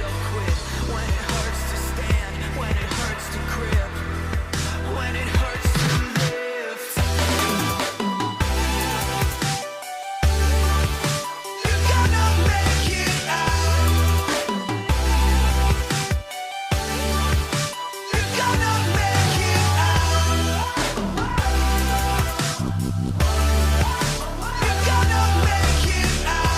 they'll quit. When it hurts to stand, when it hurts to grip, when it hurts to lift. You're gonna make it out. You're gonna make it out. You're gonna make it out.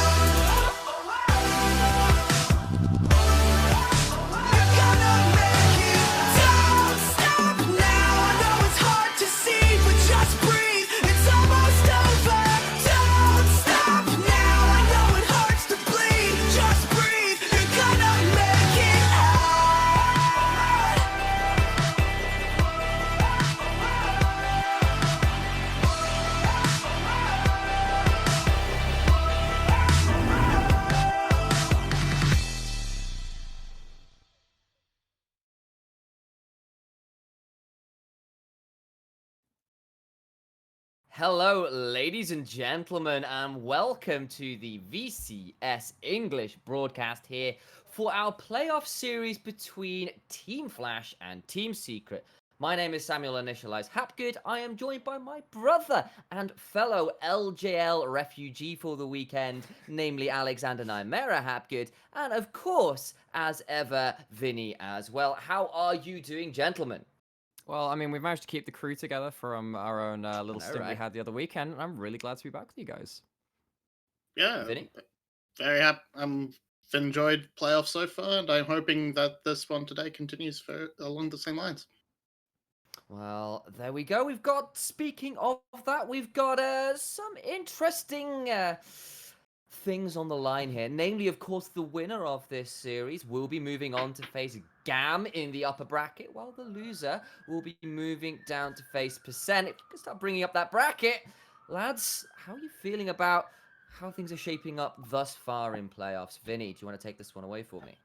You're gonna make it. Don't stop now. I know it's hard to see, but just breathe. It's almost over. Don't stop now. I know it hurts to bleed. Just breathe. You're gonna make it Hello, ladies and gentlemen, and welcome to the VCS English broadcast here for our playoff series between Team Flash and Team Secret. My name is Samuel Initialise 𝗲𝗵𝗺. I am joined by my brother and fellow LJL refugee for the weekend, namely Alexander Nymaera 𝗲𝗵𝗺, and of course, as ever, Vinnie as well. How are you doing, gentlemen? Well, I mean, we've managed to keep the crew together from our own little stint we right? had the other weekend, and I'm really glad to be back with you guys. Yeah, Vinnie? very happy. I've enjoyed playoffs so far, and I'm hoping that this one today continues along the same lines. Well, there we go. We've got, speaking of that, we've got some interesting things on the line here. Namely, of course, the winner of this series will be moving on to face 𝗀𝗀𝗵 in the upper bracket, while the loser will be moving down to face 𝘴. If you can start bringing up that bracket, lads, how are you feeling about how things are shaping up thus far in playoffs? Vinnie, do you want to take this one away for me?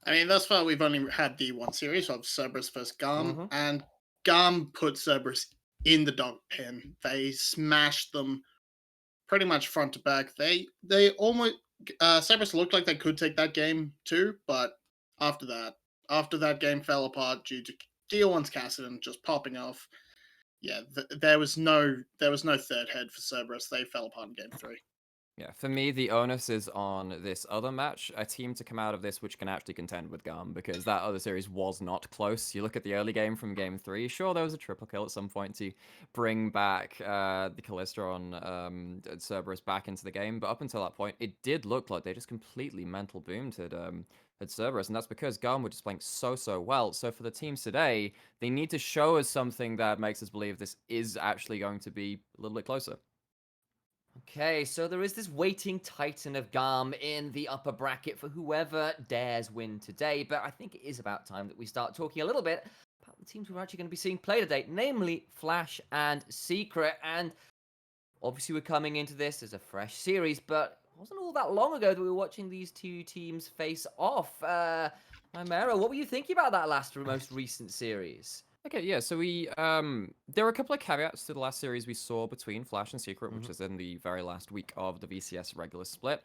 I mean, thus far we've only had the one series of 𝘬𝗺 versus 𝗀𝗀𝗵, and 𝗀𝗀𝗵 put 𝘬𝗺 in the dog pen. They smashed them pretty much front to back. They almost 𝘬𝗺 looked like they could take that game too, but after that game fell apart due to 𝗬𝗺 Cassidy just popping off. Yeah, there was no third head for 𝘬𝗺. They fell apart in game 3. Yeah, for me, the onus is on this other match, a team to come out of this which can actually contend with 𝗀𝗀𝗵, because that other series was not close. You look at the early game from game 3, sure, there was a triple kill at some point to bring back the 𝗂 on 𝘬𝗺 back into the game, but up until that point, it did look like they just completely mental boomed at 𝘬𝗺, and that's because 𝗀𝗀𝗵 were just playing so well. So for the teams today, they need to show us something that makes us believe this is actually going to be a little bit closer. Okay, so there is this waiting titan of 𝗀𝗀𝗵 in the upper bracket for whoever dares win today, but I think it is about time that we start talking a little bit about the teams we're actually going to be seeing play today, namely Flash and Secret, and obviously we're coming into this as a fresh series, but it wasn't all that long ago that we were watching these two teams face off. Nymaera, what were you thinking about that most recent series? Okay, yeah, so we, there were a couple of caveats to the last series we saw between Flash and Secret, which is in the very last week of the VCS regular split.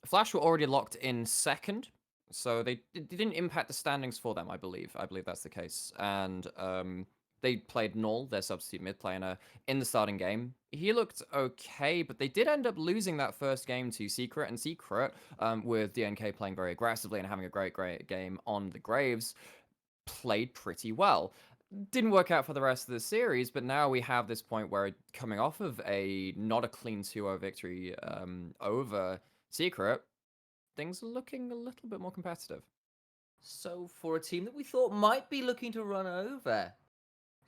Flash were already locked in second, so it didn't impact the standings for them, I believe. I believe that's the case. And they played 𝗏𝗏, their substitute mid player, in the starting game. He looked okay, but they did end up losing that first game to Secret, and Secret, with DNK playing very aggressively and having a great game on the Graves, played pretty well. Didn't work out for the rest of the series, but now we have this point where, coming off of not a clean 2-0 victory over Secret, things are looking a little bit more competitive. So for a team that we thought might be looking to run over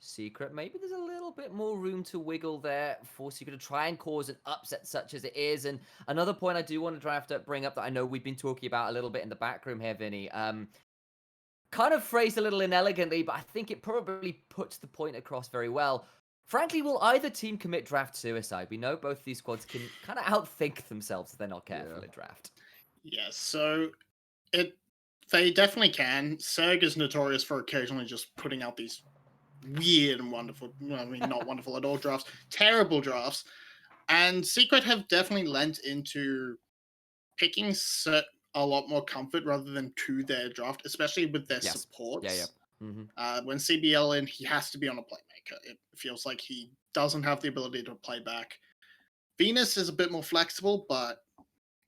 Secret, maybe there's a little bit more room to wiggle there for Secret to try and cause an upset such as it is. And another point I do want to bring up that I know we've been talking about a little bit in the back room here, Vinnie, kind of phrased a little inelegantly, but I think it probably puts the point across very well. Frankly, will either team commit draft suicide? We know both these squads can kind of outthink themselves if they're not careful at draft. Yes, so they definitely can. 𝘬𝗺 is notorious for occasionally just putting out these weird and wonderful, I mean, not wonderful at all drafts, terrible drafts. And Secret have definitely lent into picking a lot more comfort rather than to their draft, especially with their Yes. supports. Yeah, When CBL in, he has to be on a playmaker. It feels like he doesn't have the ability to play back. Venus is a bit more flexible, but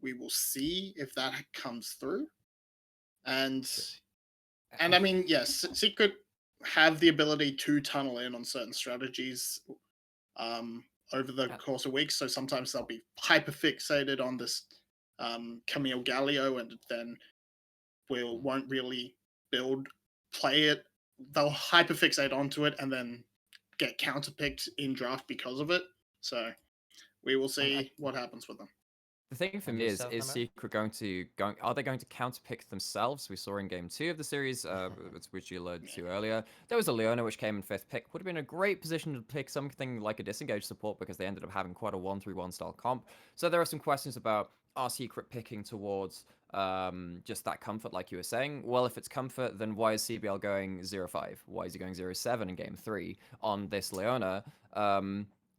we will see if that comes through. And I mean, yes, Secret have the ability to tunnel in on certain strategies over the course of weeks. So sometimes they'll be hyper fixated on this Camille Galio, and then won't really play it. They'll hyper fixate onto it and then get counterpicked in draft because of it. So we will see what happens with them. The thing for me is Secret are they going to counterpick themselves? We saw in game 2 of the series, which you alluded to earlier. There was a Leona which came in 5th pick. Would have been a great position to pick something like a disengaged support because they ended up having quite a 1-3-1 style comp. So there are some questions about, are Secret picking towards just that comfort like you were saying? Well, if it's comfort, then why is CBL going 0-5? Why is he going 0-7 in game 3 on this Leona?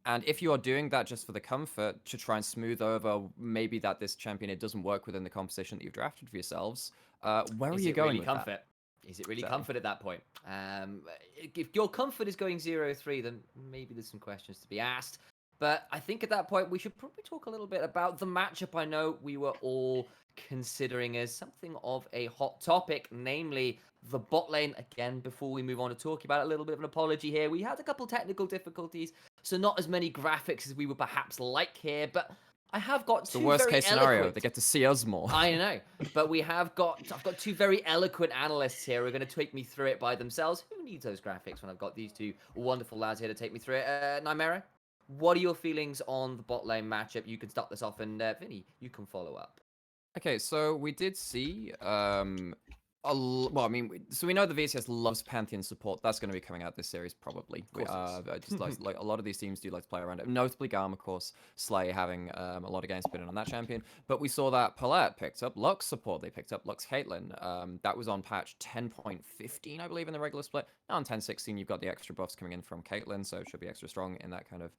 And if you are doing that just for the comfort, to try and smooth over maybe that this champion, it doesn't work within the composition that you've drafted for yourselves, where are you going with comfort? that? Is it really comfort at that point? If your comfort is going 0-3, then maybe there's some questions to be asked. But I think at that point, we should probably talk a little bit about the matchup I know we were all considering as something of a hot topic, namely the bot lane. Again, before we move on to talking about it, a little bit of an apology here. We had a couple technical difficulties, so not as many graphics as we would perhaps like here, but I have got two the worst very case scenario. eloquent... They get to see us more. I know, but I've got two very eloquent analysts here who are going to take me through it by themselves. Who needs those graphics when I've got these two wonderful lads here to take me through it? Nymaera, what are your feelings on the bot lane matchup? You can start this off, and Vinny, you can follow up. Okay, so we did see well, I mean, so we know the VCS loves Pantheon support. That's going to be coming out this series probably. Just like a lot of these teams do like to play around it. Notably, 𝗀𝗻, of course, 𝘬𝗀 having a lot of games spinning on that champion. But we saw that 𝗏𝗏𝗏 picked up 𝘀𝗀 support. They picked up 𝗀𝗀𝗏𝗁. That was on patch 10.15, I believe, in the regular split. Now on 10.16, you've got the extra buffs coming in from 𝗀𝗀𝗏, so it should be extra strong in that kind of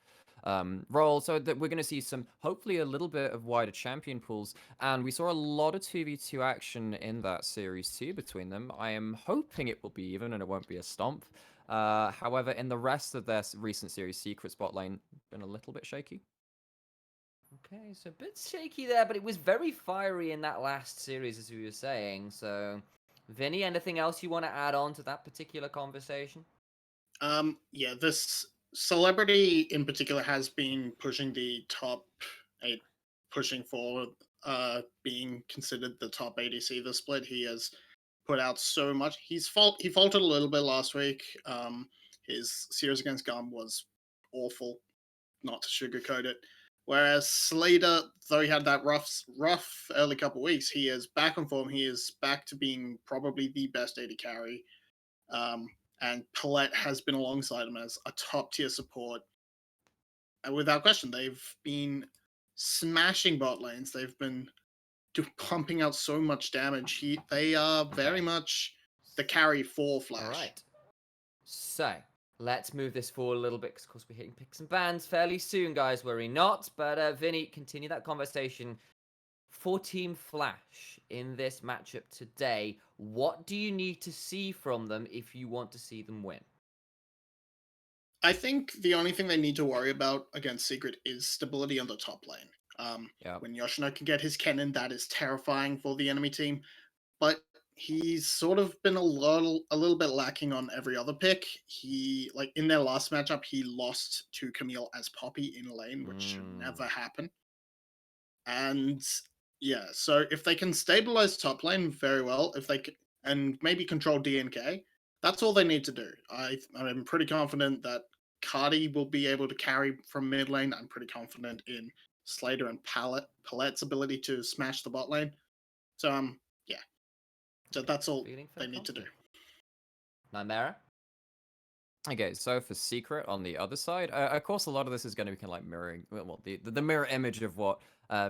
role. So that we're going to see hopefully a little bit of wider champion pools, and we saw a lot of 2v2 action in that series too between them. I am hoping it will be even and it won't be a stomp. However, in the rest of their recent series, Secret spot lane been a little bit shaky. Okay, so a bit shaky there, but it was very fiery in that last series, as we were saying. So, Vinny, anything else you want to add on to that particular conversation? Yeah, this celebrity in particular has been pushing the top 8, pushing for being considered the top ADC this split. He has put out so much. He faltered a little bit last week. His series against 𝗀𝗻 was awful, not to sugarcoat it. Whereas 𝘬𝗀, though he had that rough early couple weeks, he is back on form. He is back to being probably the best AD carry. And 𝗏𝗏𝗏 has been alongside him as a top tier support. And without question, they've been smashing bot lanes. They've been pumping out so much damage. They are very much the carry for Flash. All right. So, let's move this forward a little bit, because of course we're hitting picks and bans fairly soon, guys. Worry not. But Vinny, continue that conversation. For Team Flash in this matchup today, what do you need to see from them if you want to see them win? I think the only thing they need to worry about against Secret is stability on the top lane. When Yoshino can get his cannon, that is terrifying for the enemy team. But he's sort of been a little bit lacking on every other pick. Like in their last matchup, he lost to Camille as Poppy in lane, which should never happen. And yeah, so if they can stabilize top lane very well, and maybe control DNK, that's all they need to do. I'm pretty confident that Cardi will be able to carry from mid lane. I'm pretty confident in 𝘬𝗀 and 𝗏𝗏𝗏's ability to smash the bot lane. So yeah. So that's all they need to do. Nymaera? Okay, so for Secret on the other side, of course, a lot of this is going to be kind of like mirroring, well, the mirror image of what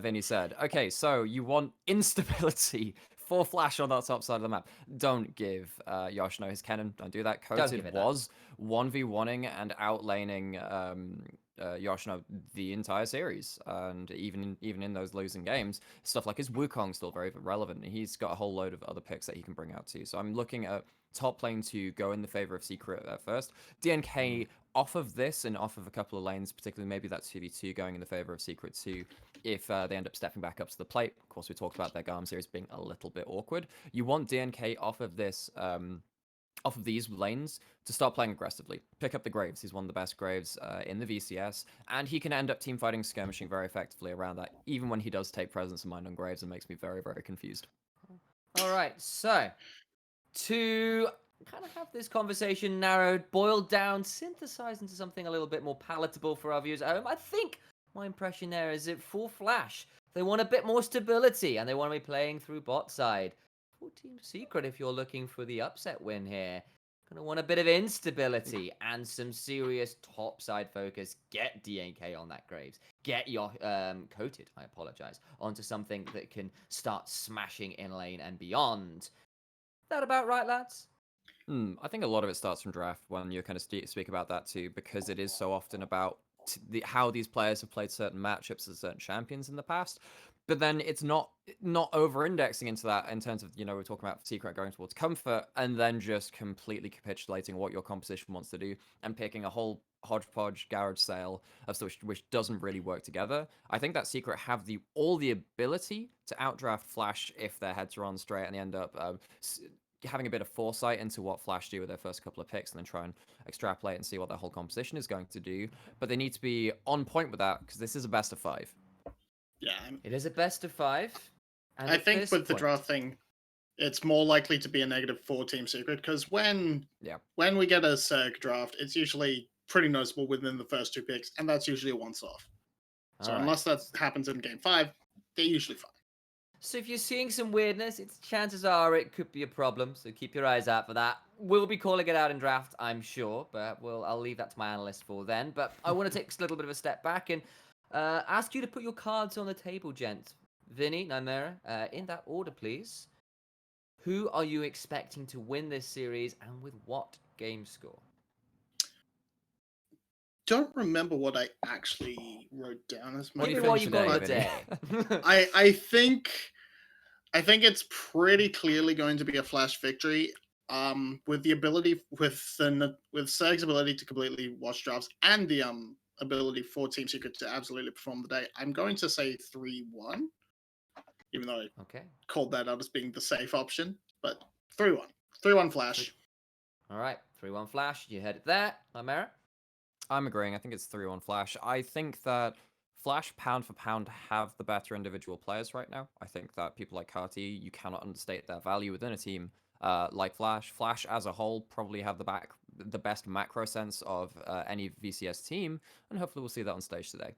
Vinny said. Okay, so you want instability for Flash on that top side of the map. Don't give Yoshino his cannon. Don't do that. Coated was 1v1ing and outlaning Yoshino the entire series, and even in those losing games, stuff like his Wukong still very relevant. He's got a whole load of other picks that he can bring out too. So I'm looking at top lane to go in the favor of Secret at first. DNK off of this and off of a couple of lanes, particularly maybe that 2v2 going in the favor of Secret too, if they end up stepping back up to the plate. Of course, we talked about their 𝗁 series being a little bit awkward. You want DNK off of this, off of these lanes to start playing aggressively. Pick up the Graves. He's one of the best Graves in the VCS, and he can end up team fighting, skirmishing very effectively around that, even when he does take presence of mind on Graves. It makes me very, very confused. All right, so to kind of have this conversation narrowed, boiled down, synthesized into something a little bit more palatable for our viewers at home, I think my impression there is that for Flash, they want a bit more stability, and they want to be playing through bot side. For Team Secret, if you're looking for the upset win here, gonna want a bit of instability and some serious top side focus. Get DNK on that Graves. Get your coated, I apologize, onto something that can start smashing in lane and beyond. That about right, lads? I think a lot of it starts from draft when you kind of speak about that too, because it is so often about how these players have played certain matchups as certain champions in the past. But then it's not over-indexing into that in terms of, we're talking about Secret going towards comfort and then just completely capitulating what your composition wants to do and picking a whole hodgepodge garage sale of stuff which doesn't really work together. I think that Secret have all the ability to outdraft Flash if their heads are on straight and they end up having a bit of foresight into what Flash do with their first couple of picks and then try and extrapolate and see what their whole composition is going to do. But they need to be on point with that because this is a best of 5. Yeah. It is a best of 5. And I think with the draft thing, it's more likely to be a -4 Team Secret because when we get a Zerg draft, it's usually pretty noticeable within the first 2 picks, and that's usually a once-off. So unless that happens in Game 5, they're usually fine. So if you're seeing some weirdness, chances are it could be a problem. So keep your eyes out for that. We'll be calling it out in draft, I'm sure, but I'll leave that to my analyst for then. But I want to take a little bit of a step back and ask you to put your cards on the table, gents. Vinnie, Nymaera, in that order, please. Who are you expecting to win this series and with what game score? Don't remember what I actually wrote down as my. What you got today? I think it's pretty clearly going to be a Flash victory. With the ability with Zerg's ability to completely watch drafts and the ability for Team Secret to absolutely perform the day, I'm going to say 3-1. Even though I called that out as being the safe option, but 3-1. 3-1 Flash. All right, 3-1 Flash. You heard it there. Nymaera? I'm agreeing. I think it's 3-1 Flash. I think that Flash, pound for pound, have the better individual players right now. I think that people like 𝗁𝗁𝗁, you cannot understate their value within a team like Flash. Flash, as a whole, probably have the best macro sense of any VCS team, and hopefully we'll see that on stage today.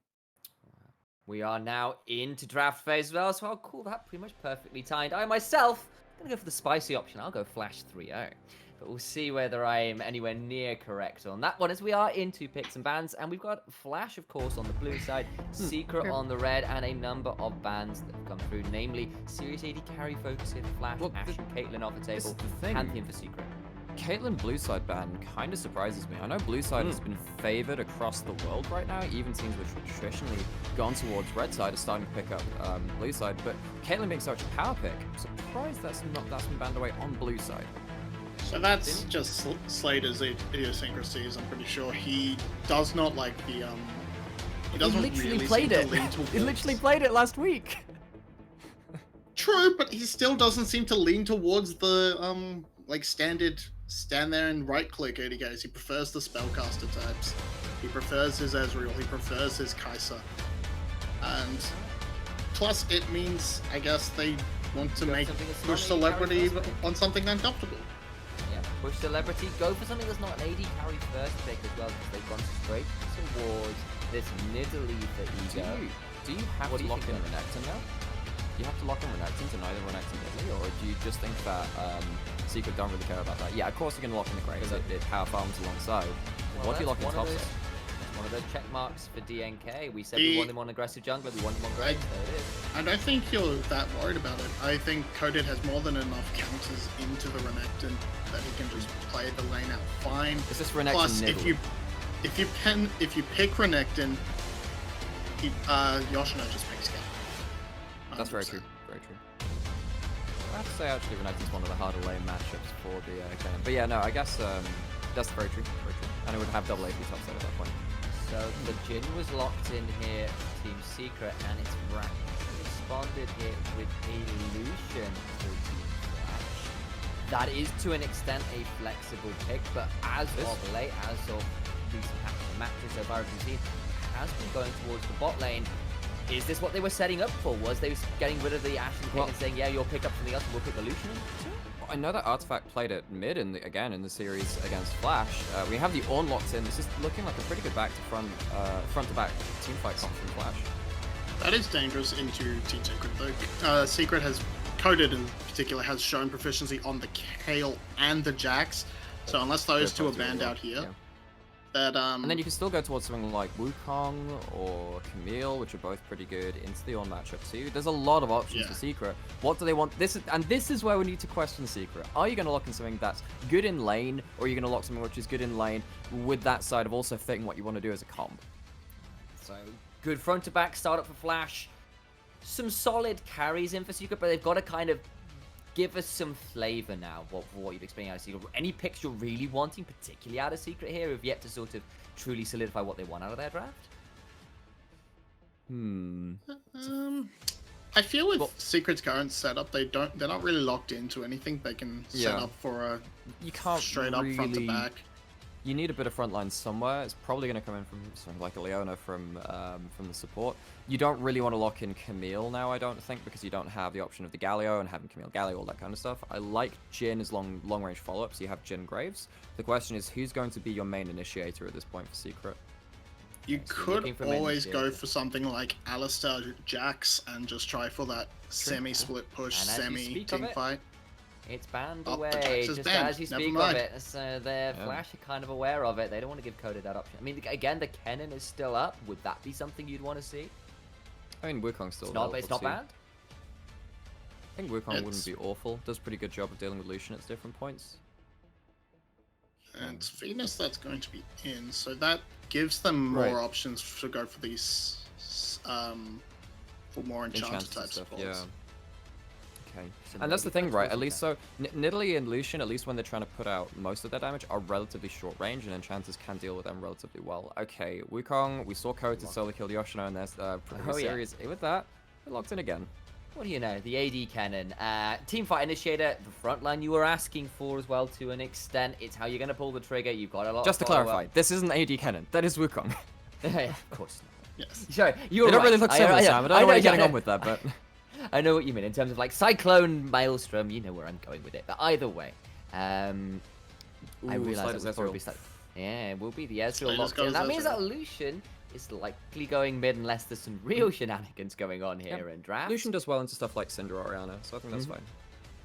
We are now into draft phase as well, so I'll call that pretty much perfectly timed. I myself am going to go for the spicy option. I'll go Flash 3-0. But we'll see whether I am anywhere near correct on that one, as we are into picks and bans. And we've got Flash, of course, on the blue side, Secret on the red, and a number of bans that have come through, namely Serious AD carry focus here for Flash, Ashe and Caitlyn off the table, Pantheon for Secret. Caitlyn blue side ban kind of surprises me. I know blue side has been favored across the world right now. Even teams which have traditionally gone towards red side are starting to pick up blue side. But Caitlyn being such a power pick, I'm surprised that's been banned away on blue side. So that's just Slater's idiosyncrasies. I'm pretty sure he does not like the he doesn't really seem to lean towards. He literally played it last week. True, but he still doesn't seem to lean towards the like standard stand there and right click ADKs. He prefers the spellcaster types. He prefers his Ezreal. He prefers his Kai'Sa. And plus, it means I guess they want to push celebrity on something uncomfortable. Yeah, push celebrity. Go for something that's not an AD carry first pick as well, because they've gone straight towards this Nidalee for Ego. Do you have to lock in Renekton now? Do you have to lock in Renekton to neither Renekton Nidalee, or do you just think that Secret don't really care about that? Yeah, of course you're going to lock in the Graves. It power farms alongside. Well, what do you lock in top side? One of those check marks for DNK. We said we want him on aggressive jungler, we want him on Graves, there it is. I don't think you're that worried about it. I think Coded has more than enough counters into the Renekton that he can just play the lane out fine. Is this Renekton Plus, Nidalee? if you pick Renekton, Yoshino just picks Gam. That's very true. Very true. I have to say, actually, Renekton's one of the harder lane matchups for the Kennen. But yeah, no, I guess that's very true. Very true. And it would have double AP topside at that point. So the Jhin was locked in here, Team Secret, and it's responded here with a Lucian for Team Flash. That is to an extent a flexible pick, but as of late, as of recent matches so far as we've seen, has been going towards the bot lane. Is this what they were setting up for? Was they getting rid of the Ashen pick and saying, yeah, you'll pick up something else and we'll pick the Lucian too? I know that 𝗬𝗏𝗺 played it mid again in the series against Flash. We have the Ornn locked in. This is looking like a pretty good back to front to back team fight comp from Flash. That is dangerous into Team Secret though. Secret has coded in particular has shown proficiency on the Kayle and the Jax. So unless those two are banned out here, that and then you can still go towards something like Wukong or Camille, which are both pretty good into the Ornn matchup too. There's a lot of options for Secret. What do they want? This is where we need to question Secret. Are you going to lock in something that's good in lane, or are you going to lock something which is good in lane with that side of also fitting what you want to do as a comp? So good front to back startup for Flash. Some solid carries in for Secret, but they've got to kind of give us some flavor now for what you'd expect out of Secret. Any picks you're really wanting, particularly out of Secret here, have yet to sort of truly solidify what they want out of their draft? I feel with Secret's current setup, they're not really locked into anything. They can set up for a straight up front to back. You need a bit of frontline somewhere. It's probably going to come in from something like a Leona from the support. You don't really want to lock in Camille now, I don't think, because you don't have the option of the Galio and having Camille Galio, all that kind of stuff. I like Jhin as long range follow-up, so you have Jhin Graves. The question is, who's going to be your main initiator at this point for Secret? You could always go for something like Alistar Jax and just try for that semi-split push, semi-team fight. It's banned away, just as you speak of it. So the Flash are kind of aware of it. They don't want to give Coded that option. I mean, again, the Kennen is still up. Would that be something you'd want to see? I mean, Wukong's still it's not banned? I think Wukong wouldn't be awful. Does a pretty good job of dealing with Lucian at different points. And it's Venus that's going to be in, so that gives them more options to go for these, for more enchanted type stuff. spots. Yeah. Okay. And that's the thing, right? At least so Nidalee and Lucian, at least when they're trying to put out most of their damage, are relatively short range, and enchanters can deal with them relatively well. Okay, Wukong, we saw Code to solo kill Yoshino in their previous series. With that, we're locked in again. What do you know? The AD Kennen. Teamfight Initiator, the frontline you were asking for as well to an extent. It's how you're going to pull the trigger. You've got a lot Just to clarify, this isn't AD Kennen. That is Wukong. Yeah, of course not. Yes. Sorry, you're They don't really look similar, Sam. I don't know where you're getting on with that, but... I know what you mean in terms of like Cyclone Maelstrom. You know where I'm going with it. But either way, I realize that we'll probably start. Yeah, it will be the Ezreal locked in. That means that Lucian is likely going mid unless there's some real shenanigans going on here in draft. Lucian does well into stuff like Syndra or Orianna, so I think that's fine.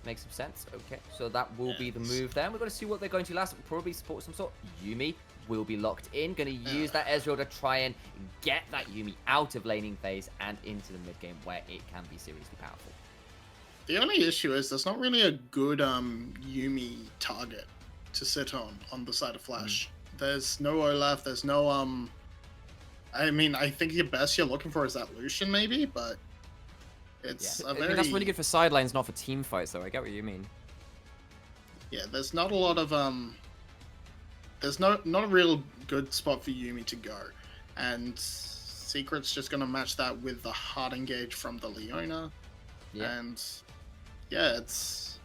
Makes some sense. Okay, so that will be the move there. We're going to see what they're going to last. Probably support some sort. Yuumi will be locked in. Going to use that Ezreal to try and get that Yuumi out of laning phase and into the mid game where it can be seriously powerful. The only issue is there's not really a good Yuumi target to sit on the side of Flash. There's no Olaf. There's no I mean, I think the best you're looking for is that Lucian maybe, but it's a very... I mean, that's really good for side lanes, not for team fights, though. I get what you mean. Yeah, there's not a lot of there's not a real good spot for Yuumi to go, and Secret's just gonna match that with the hard engage from the Leona, and yeah, it's...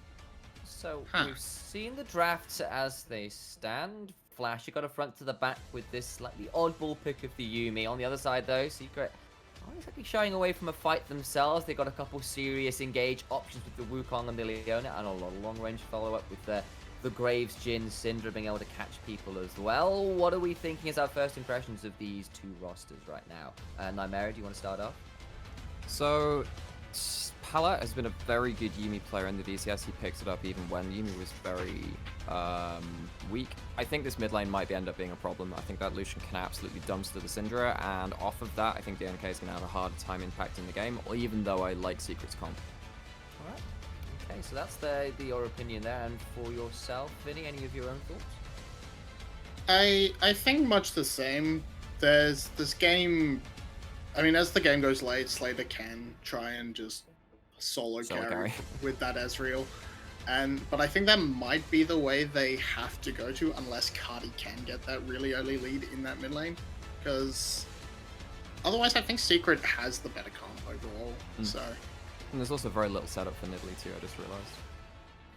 So we've seen the drafts as they stand. Flash, you got a front to the back with this slightly oddball pick of the Yuumi. On the other side, though, Secret aren't exactly shying away from a fight themselves. They got a couple serious engage options with the Wukong and the Leona, and a lot of long-range follow-up with the Graves, Jhin, Syndra being able to catch people as well. What are we thinking as our first impressions of these two rosters right now? Nymaera, do you want to start off? So, Pala has been a very good Yuumi player in the VCS. He picked it up even when Yuumi was very weak. I think this mid lane might end up being a problem. I think that Lucian can absolutely dumpster the Syndra, and off of that, I think the NK is going to have a hard time impacting the game, even though I like Secret's comp. Alright. Okay, so that's your opinion there. And for yourself, Vinny, any of your own thoughts? I think much the same. There's this game. I mean, as the game goes late, Slater can try and just solo carry with that Ezreal. But I think that might be the way they have to go to, unless 𝗁𝗁 can get that really early lead in that mid lane. Because otherwise, I think Secret has the better comp overall. So. And there's also very little setup for Nidalee too, I just realized.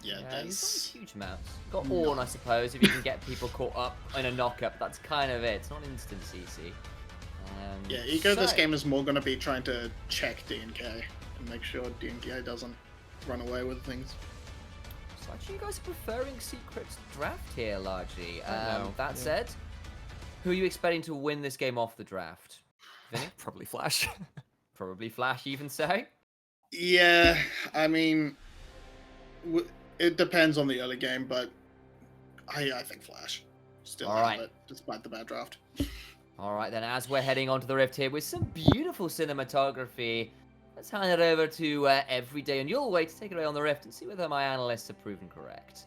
Yeah, he's there's... got huge amounts. Got Ornn, I suppose, if you can get people caught up in a knock-up. That's kind of it. It's not instant CC. Yeah, Ego this game is more going to be trying to check DNK and make sure DNK doesn't run away with things. So actually, you guys are preferring Secret's draft here, largely. That said, who are you expecting to win this game off the draft? Vinny? Probably Flash. Probably Flash, even say? Yeah, I mean, it depends on the early game, but I think Flash still have it, despite the bad draft. All right, then, as we're heading onto the Rift here with some beautiful cinematography, let's hand it over to Everyday and Yulwei to take it away on the Rift and see whether my analysts have proven correct.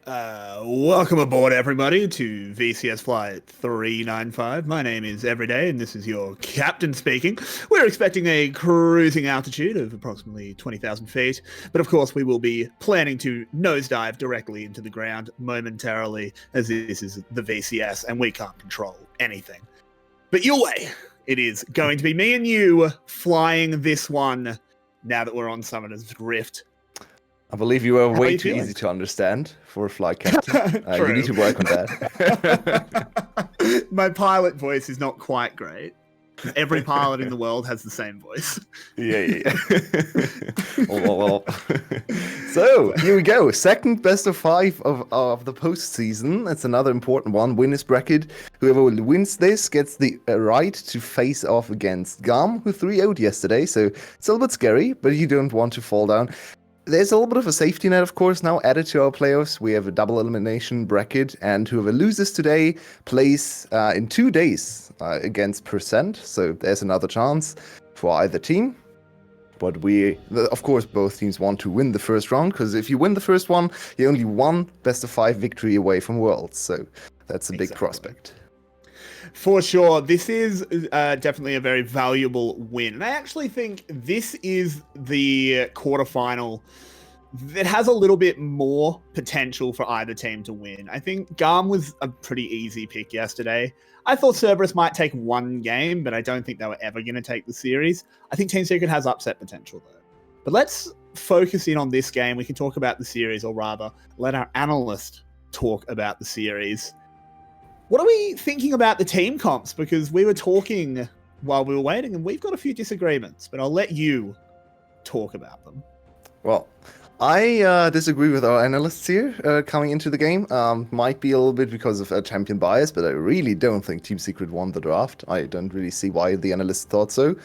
Welcome aboard, everybody, to VCS Flight 395. My name is Everyday, and this is your captain speaking. We're expecting a cruising altitude of approximately 20,000 feet, but of course we will be planning to nosedive directly into the ground momentarily, as this is the VCS, and we can't control anything. But Yulwei, it is going to be me and you flying this one now that we're on Summoner's Rift. I believe you are How are way you too feeling? easy to understand for a flight captain. You need to work on that. My pilot voice is not quite great. Every pilot in the world has the same voice. Yeah. Well. So, here we go. Second best of 5 of the postseason. It's another important one. Winners bracket. Whoever wins this gets the right to face off against 𝗀𝗄, who 3-0'd yesterday. So, it's a little bit scary, but you don't want to fall down. There's a little bit of a safety net, of course, now added to our playoffs. We have a double elimination bracket, and whoever loses today plays in 2 days against %. So there's another chance for either team. But of course, both teams want to win the first round, because if you win the first one, you're only one best of 5 victory away from Worlds. So that's a big prospect. For sure, this is definitely a very valuable win. And I actually think this is the quarterfinal that has a little bit more potential for either team to win. I think 𝗀𝗄 was a pretty easy pick yesterday. I thought Cerberus might take one game, but I don't think they were ever going to take the series. I think Team Secret has upset potential, though. But let's focus in on this game. We can talk about the series, or rather, let our analyst talk about the series. What are we thinking about the team comps? Because we were talking while we were waiting, and we've got a few disagreements, but I'll let you talk about them. Well, I disagree with our analysts here coming into the game. Might be a little bit because of champion bias, but I really don't think Team Secret won the draft. I don't really see why the analysts thought so.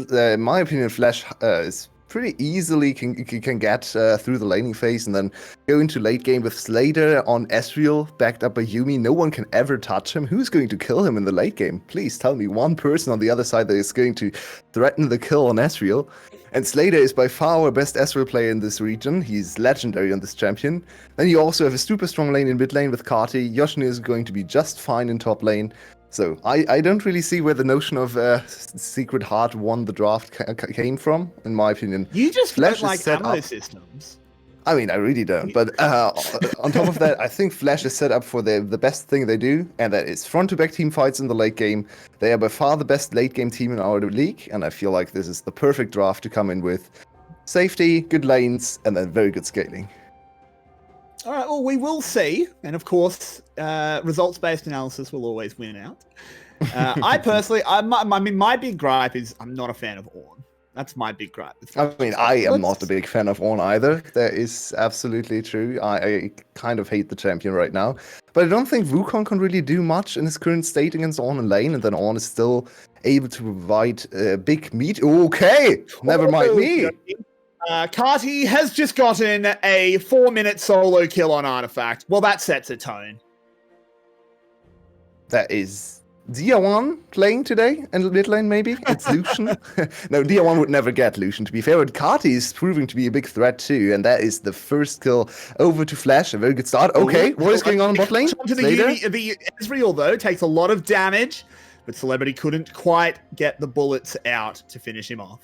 In my opinion, Flash is pretty easily can get through the laning phase and then go into late game with Slater on Ezreal, backed up by Yuumi. No one can ever touch him. Who's going to kill him in the late game? Please tell me one person on the other side that is going to threaten the kill on Ezreal. And Slater is by far our best Ezreal player in this region. He's legendary on this champion. Then you also have a super strong lane in mid lane with 𝗁𝗁. Yoshino is going to be just fine in top lane. So I don't really see where the notion of Secret Heart won the draft came from, in my opinion. You just Flash don't like is set ammo up. systems. I mean, I really don't. But on top of that, I think Flash is set up for the best thing they do, and that is front-to-back team fights in the late game. They are by far the best late-game team in our league, and I feel like this is the perfect draft to come in with safety, good lanes, and then very good scaling. All right, well, we will see. And of course, results-based analysis will always win out. I personally, I mean, my big gripe is I'm not a fan of Ornn. That's my big gripe. I mean, I am not a big fan of Ornn either. That is absolutely true. I kind of hate the champion right now. But I don't think Wukong can really do much in his current state against Ornn in lane, and then Ornn is still able to provide big meat. Okay, never mind me. 𝗁𝗁 has just gotten a 4-minute solo kill on Artifact. Well, that sets a tone. That is 𝗬𝗏 playing today in mid lane, maybe? It's Lucian. No, 𝗬𝗏 would never get Lucian, to be fair. But 𝗁𝗏 is proving to be a big threat too, and that is the first kill over to Flash. A very good start. Okay, what is going on in bot lane? Onto the Ezreal, though, takes a lot of damage, but 𝘁𝗏𝗺 couldn't quite get the bullets out to finish him off.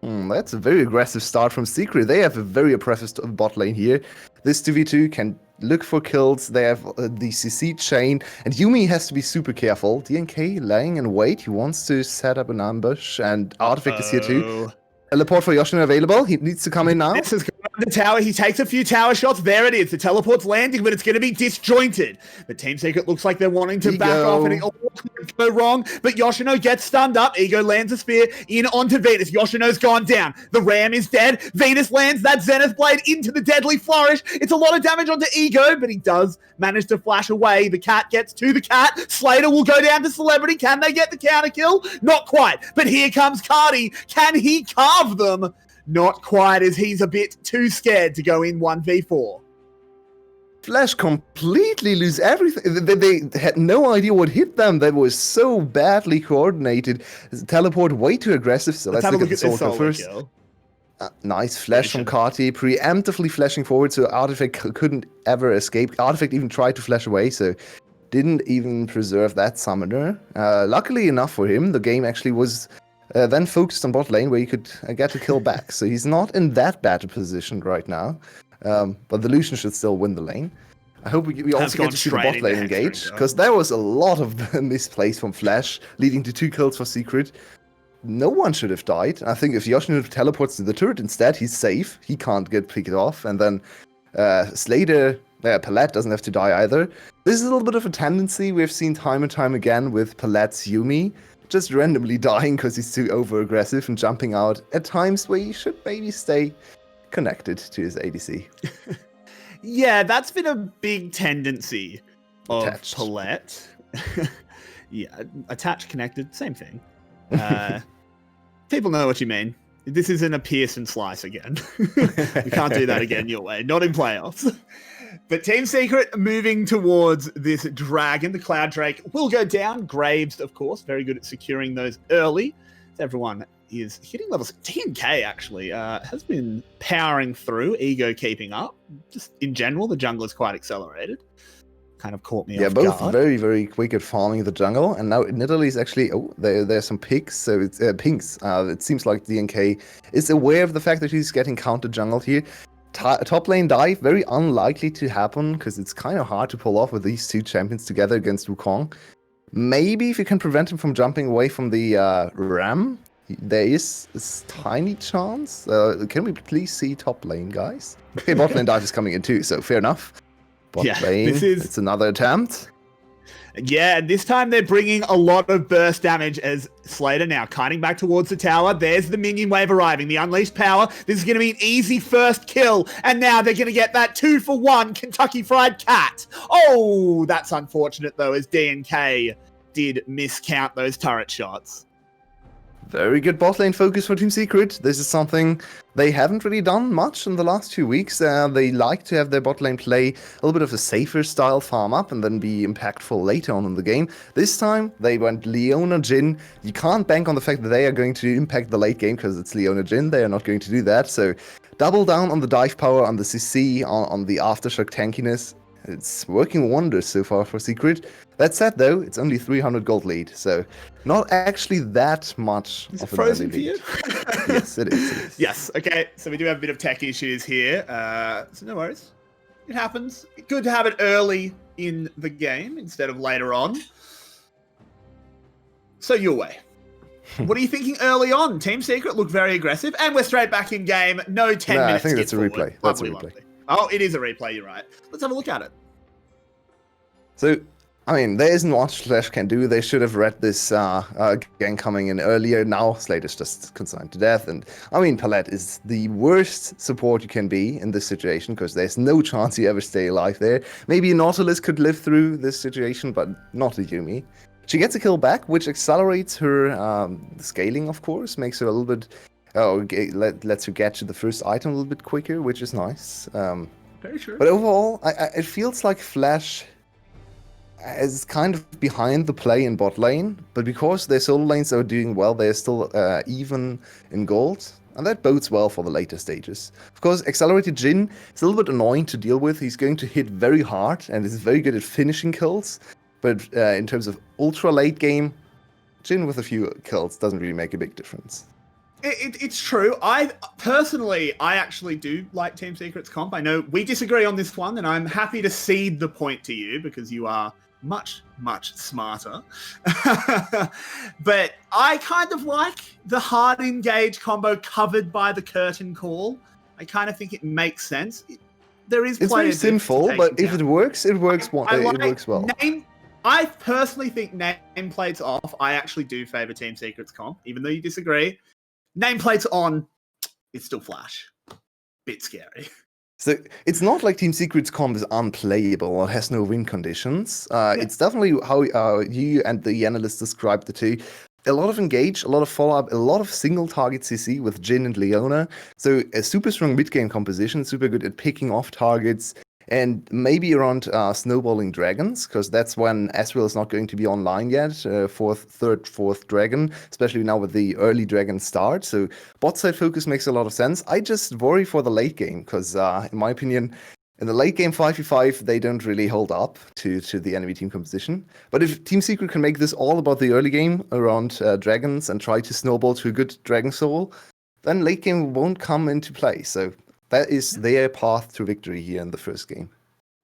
That's a very aggressive start from Secret. They have a very oppressive bot lane here. This 2v2 can look for kills. They have the CC chain, and Yuumi has to be super careful. DNK lying in wait. He wants to set up an ambush, and 𝗁𝗏𝗺 is here too. Teleport for Yoshino available. He needs to come in now. This is going on the tower. He takes a few tower shots. There it is. The teleport's landing, but it's going to be disjointed. But Team Secret looks like they're wanting to back off, and it all could go wrong. But Yoshino gets stunned up. Ego lands a spear in onto Venus. Yoshino's gone down. The Ram is dead. Venus lands that Zenith Blade into the Deadly Flourish. It's a lot of damage onto Ego, but he does manage to flash away. The cat gets to the cat. 𝘁𝗏𝗺 will go down to 𝘁𝗏𝗺. Can they get the counter kill? Not quite. But here comes 𝘁𝗏𝗺. Can he carve them? Not quite, as he's a bit too scared to go in 1v4. Flash completely lose everything. They had no idea what hit them. That was so badly coordinated. Teleport way too aggressive. So let's look at the solo first. Nice flash from 𝘁𝗏𝗺, preemptively flashing forward, so 𝗁𝗏𝗺 couldn't ever escape. 𝗁𝗏𝗺 even tried to flash away, so didn't even preserve that summoner. Luckily enough for him, the game actually was then focused on bot lane, where you could get a kill back. So he's not in that bad a position right now. But the Lucian should still win the lane. I hope we also get to see the bot lane engage, because there was a lot of misplays from Flash, leading to 2 kills for Secret. No one should have died. I think if Yoshino teleports to the turret instead, he's safe. He can't get picked off. And then 𝘁𝗏𝗺 doesn't have to die either. This is a little bit of a tendency we've seen time and time again with 𝗁𝗺's Yuumi, just randomly dying because he's too over-aggressive and jumping out at times where he should maybe stay connected to his ADC. Yeah, that's been a big tendency of Attached. 𝘁𝗏𝗺. Yeah, attached, connected, same thing. People know what you mean. This isn't a Pierce and Slice again. We can't do that again your way. Not in playoffs. But Team Secret moving towards this dragon. The Cloud Drake will go down. Graves, of course, very good at securing those early. Everyone is hitting levels. DNK actually has been powering through. Ego keeping up. Just in general, the jungle is quite accelerated. Kind of caught me off both guard. very, very quick at farming the jungle. And now Italy is actually... Oh, there's some pigs. So it's pinks. It seems like DNK is aware of the fact that he's getting counter jungled here. Top lane dive, very unlikely to happen, because it's kind of hard to pull off with these two champions together against Wukong. Maybe if you can prevent him from jumping away from the Ram, there is a tiny chance. Can we please see top lane, guys? Okay, bot lane dive is coming in too, so fair enough. Bot lane, it's another attempt. Yeah, and this time they're bringing a lot of burst damage as 𝘁𝗏𝗺 now kiting back towards the tower. There's the minion wave arriving, the unleashed power. This is going to be an easy first kill, and now they're going to get that 2-for-1 Kentucky Fried Cat. Oh, that's unfortunate though, as DNK did miscount those turret shots. Very good bot lane focus for Team Secret. This is something they haven't really done much in the last 2 weeks. They like to have their bot lane play a little bit of a safer style farm up and then be impactful later on in the game. This time, they went Leona Jhin. You can't bank on the fact that they are going to impact the late game because it's Leona Jhin. They are not going to do that. So double down on the dive power, on the CC, on the aftershock tankiness. It's working wonders so far for Secret. That said, though, it's only 300 gold lead, so not actually that much. Is it frozen for you? Yes, it is. Yes, okay, so we do have a bit of tech issues here, so no worries. It happens. Good to have it early in the game instead of later on. So, Yulwei, what are you thinking early on? Team Secret looked very aggressive, and we're straight back in game. No 10 minutes. I think that's a replay. That's a replay. Lovely. Oh, it is a replay, you're right. Let's have a look at it. So, I mean, there isn't much Flash can do. They should have read this gang coming in earlier. Now, 𝘁𝗏𝗺 is just consigned to death. And, I mean, 𝘁𝗏𝗺 is the worst support you can be in this situation, because there's no chance you ever stay alive there. Maybe a Nautilus could live through this situation, but not a Yuumi. She gets a kill back, which accelerates her scaling, of course, makes her a little bit... lets her get to the first item a little bit quicker, which is nice. Very true. But overall, it feels like Flash is kind of behind the play in bot lane, but because their solo lanes are doing well, they're still even in gold, and that bodes well for the later stages. Of course, accelerated Jhin is a little bit annoying to deal with. He's going to hit very hard, and is very good at finishing kills, but in terms of ultra late game, Jhin with a few kills doesn't really make a big difference. It's true. I actually do like Team Secret's comp. I know we disagree on this one, and I'm happy to cede the point to you because you are much, much smarter. But I kind of like the hard engage combo covered by the curtain call. I kind of think it makes sense. There is It's very sinful, but if it works, it works. It works well. I personally think nameplates off. I actually do favor Team Secret's comp, even though you disagree. Nameplates on, it's still Flash. Bit scary. So it's not like Team Secret's comp is unplayable or has no win conditions. It's definitely how you and the analyst described the two. A lot of engage, a lot of follow-up, a lot of single target CC with Jhin and Leona. So a super strong mid-game composition, super good at picking off targets, and maybe around snowballing dragons, because that's when Ezreal is not going to be online yet, fourth dragon, especially now with the early dragon start. So bot side focus makes a lot of sense. I just worry for the late game, because in my opinion, in the late game 5v5, they don't really hold up to the enemy team composition. But if Team Secret can make this all about the early game around dragons and try to snowball to a good dragon soul, then late game won't come into play. So that is their path to victory here in the first game.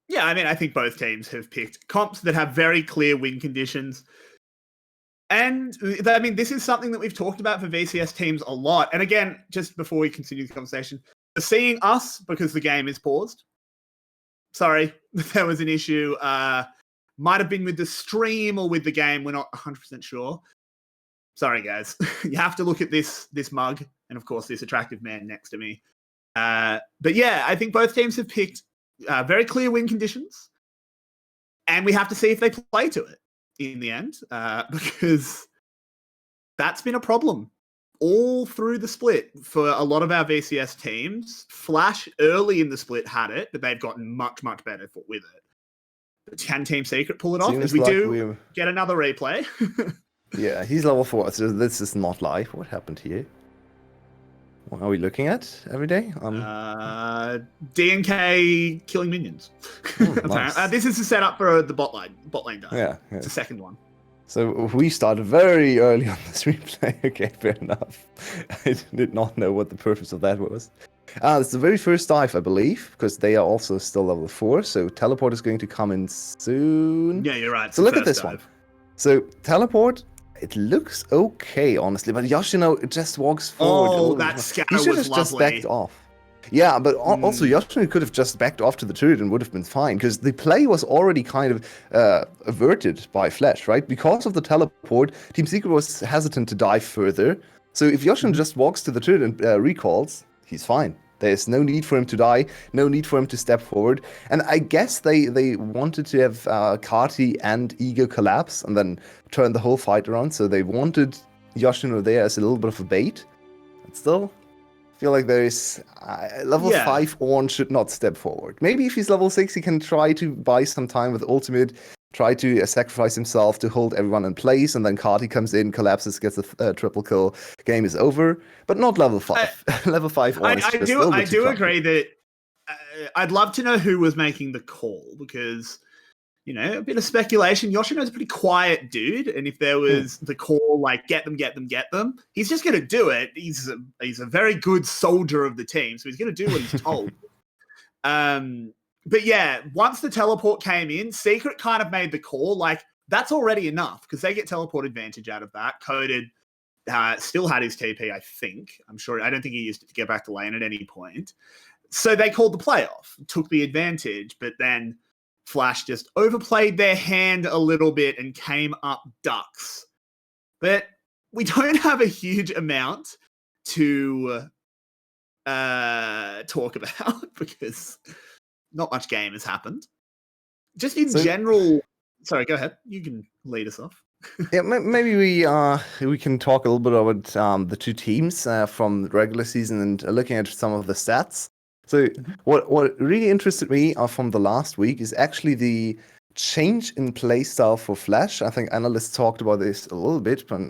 Yeah, I mean, I think both teams have picked comps that have very clear win conditions. And, I mean, this is something that we've talked about for VCS teams a lot. And again, just before we continue the conversation, seeing us, because the game is paused. Sorry, there was an issue. Might have been with the stream or with the game. We're not 100% sure. Sorry, guys. You have to look at this mug and, of course, this attractive man next to me. But yeah, I think both teams have picked very clear win conditions, and we have to see if they play to it in the end, because that's been a problem all through the split for a lot of our VCS teams. Flash early in the split had it, but they've gotten much, much better with it. But can Team Secret pull it off? As we do get another replay. Yeah, he's level 4, so this is not live. What happened here? What are we looking at every day? DNK killing minions. Nice. This is the setup for the bot lane dive. Yeah. It's the second one. So we started very early on this replay. Okay, fair enough. I did not know what the purpose of that was. It's the very first dive, I believe, because they are also still level 4. So teleport is going to come in soon. Yeah, you're right. So look at this one. So teleport. It looks okay, honestly, but Yoshino just walks forward. Oh, that scatter he should was have just lovely. backed off. Yeah, but also Yoshino could have just backed off to the turret and would have been fine, because the play was already kind of averted by Flash, right? Because of the teleport, Team Secret was hesitant to dive further. So if Yoshino just walks to the turret and recalls, he's fine. There's no need for him to die, no need for him to step forward. And I guess they wanted to have 𝗁𝗁 and ego collapse and then turn the whole fight around. So they wanted Yoshino there as a little bit of a bait. But still, I feel like there is level 5 Ornn should not step forward. Maybe if he's level 6, he can try to buy some time with ultimate, try to sacrifice himself to hold everyone in place, and then 𝗁𝗁 comes in, collapses, gets a triple kill, game is over. But not level 5. Level 5 Ornn is just I do agree that I'd love to know who was making the call, because, you know, a bit of speculation. Yoshino's a pretty quiet dude, and if there was the call, like, get them, he's just going to do it. He's a very good soldier of the team, so he's going to do what he's told. But yeah, once the teleport came in, Secret kind of made the call. Like, that's already enough, because they get teleport advantage out of that. Coded still had his TP, I think. I'm sure. I don't think he used it to get back to lane at any point. So they called the playoff, took the advantage, but then Flash just overplayed their hand a little bit and came up ducks. But we don't have a huge amount to talk about, because not much game has happened. Just in general... Sorry, go ahead. You can lead us off. Yeah, maybe we can talk a little bit about the two teams from the regular season and looking at some of the stats. So what really interested me from the last week is actually the change in playstyle for Flash. I think analysts talked about this a little bit, but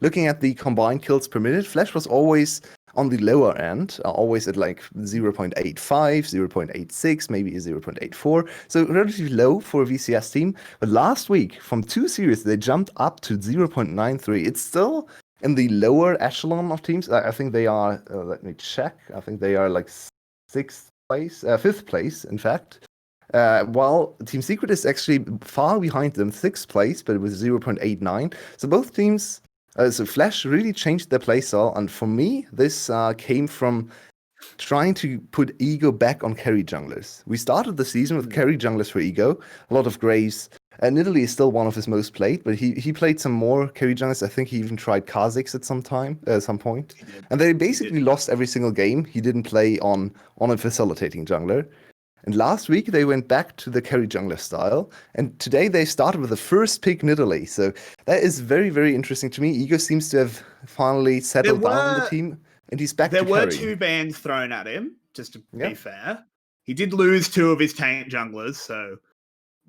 looking at the combined kills per minute, Flash was always on the lower end, always at like 0.85, 0.86, maybe a 0.84. So relatively low for a VCS team. But last week, from 2 series, they jumped up to 0.93. It's still in the lower echelon of teams. I think they are, let me check, I think they are like 5th place, in fact. While Team Secret is actually far behind them, 6th place, but it was 0.89. So both teams, so Flash really changed their playstyle, and for me, this came from trying to put 𝗂𝗀 back on carry junglers. We started the season with carry junglers for 𝗂𝗀, a lot of Graves. Nidalee is still one of his most played, but he played some more carry junglers. I think he even tried 𝘂𝗃𝗃 at some point. And they basically lost every single game. He didn't play on a facilitating jungler. And last week, they went back to the carry jungler style. And today, they started with the first pick Nidalee. So that is very, very interesting to me. 𝗂𝗀 seems to have finally settled down in the team. And he's back to carry. There were 2 bans thrown at him, just to be fair. He did lose 2 of his tank junglers, so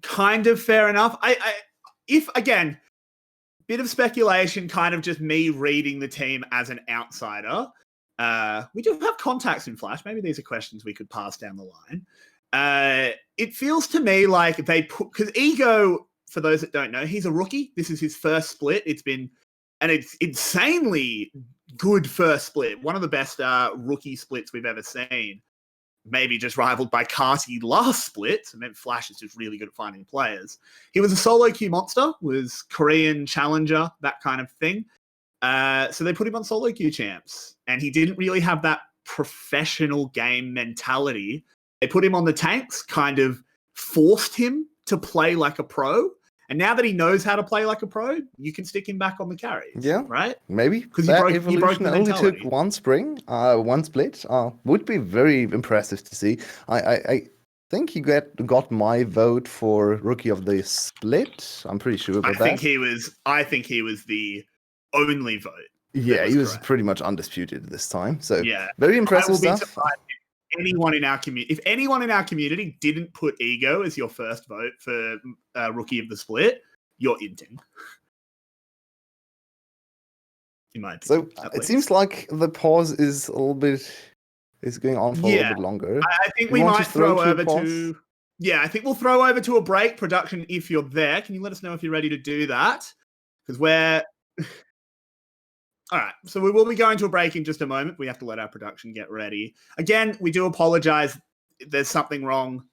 kind of fair enough. If, again, bit of speculation, kind of just me reading the team as an outsider. We do have contacts in Flash. Maybe these are questions we could pass down the line. It feels to me like they put, because 𝗂𝗀, for those that don't know, he's a rookie. This is his first split. It's been an insanely good first split. One of the best rookie splits we've ever seen. Maybe just rivaled by 𝘁cie last split. I mean, Flash is just really good at finding players. He was a solo queue monster, was Korean challenger, that kind of thing. So they put him on solo queue champs, and he didn't really have that professional game mentality. They put him on the tanks, kind of forced him to play like a pro. And now that he knows how to play like a pro, you can stick him back on the carries. Yeah, right? Maybe because that he broke the only mentality. took one split. Would be very impressive to see. I think he got my vote for rookie of the split. I'm pretty sure about that. I think he was the only vote. Yeah, he was pretty much undisputed this time. So very impressive stuff. If anyone in our community didn't put 𝗂𝗀 as your first vote for rookie of the split, you're inting. In my opinion, so it seems like the pause is going on for a little bit longer. I think we might throw over to. Yeah, I think we'll throw over to a break. Production, if you're there, can you let us know if you're ready to do that? Because we're. All right, so we will be going to a break in just a moment. We have to let our production get ready. Again, we do apologize. There's something wrong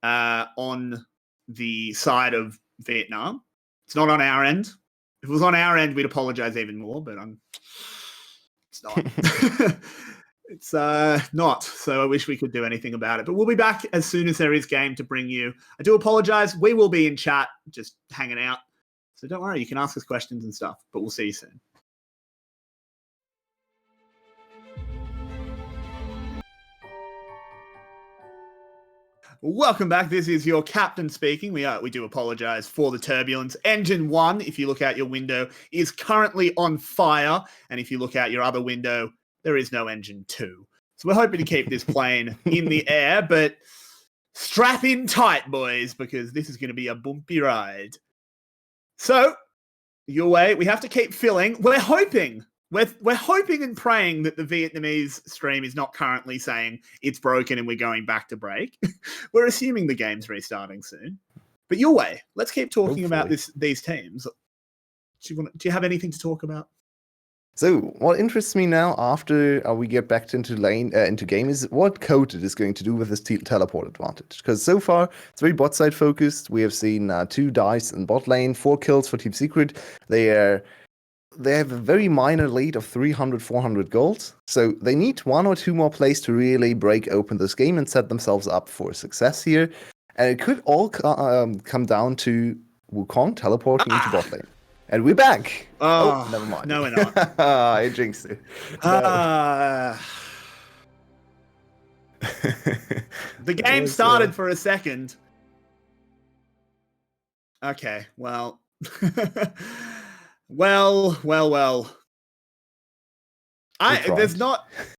on the side of Vietnam. It's not on our end. If it was on our end, we'd apologize even more, but it's not. It's not, so I wish we could do anything about it. But we'll be back as soon as there is game to bring you. I do apologize. We will be in chat, just hanging out. So don't worry, you can ask us questions and stuff, but we'll see you soon. Welcome back. This is your captain speaking. We do apologize for the turbulence. Engine 1, if you look out your window, is currently on fire. And if you look out your other window, there is no engine 2. So we're hoping to keep this plane in the air, but strap in tight, boys, because this is going to be a bumpy ride. So, Yulwei, we have to keep filling. We're hoping and praying that the Vietnamese stream is not currently saying it's broken and we're going back to break. We're assuming the game's restarting soon. But Yulwei, let's keep talking about these teams. Do you have anything to talk about? So what interests me now after we get back into game is what Coated is going to do with this teleport advantage. Because so far, it's very bot side focused. We have seen 2 dives in bot lane, 4 kills for Team Secret. They have a very minor lead of 300-400 gold. So they need 1 or 2 more plays to really break open this game and set themselves up for success here. And it could all come down to Wukong teleporting into bot lane. And we're back. Oh, never mind. No, we're not. I jinxed it. The game started for a second. Okay, well. Well.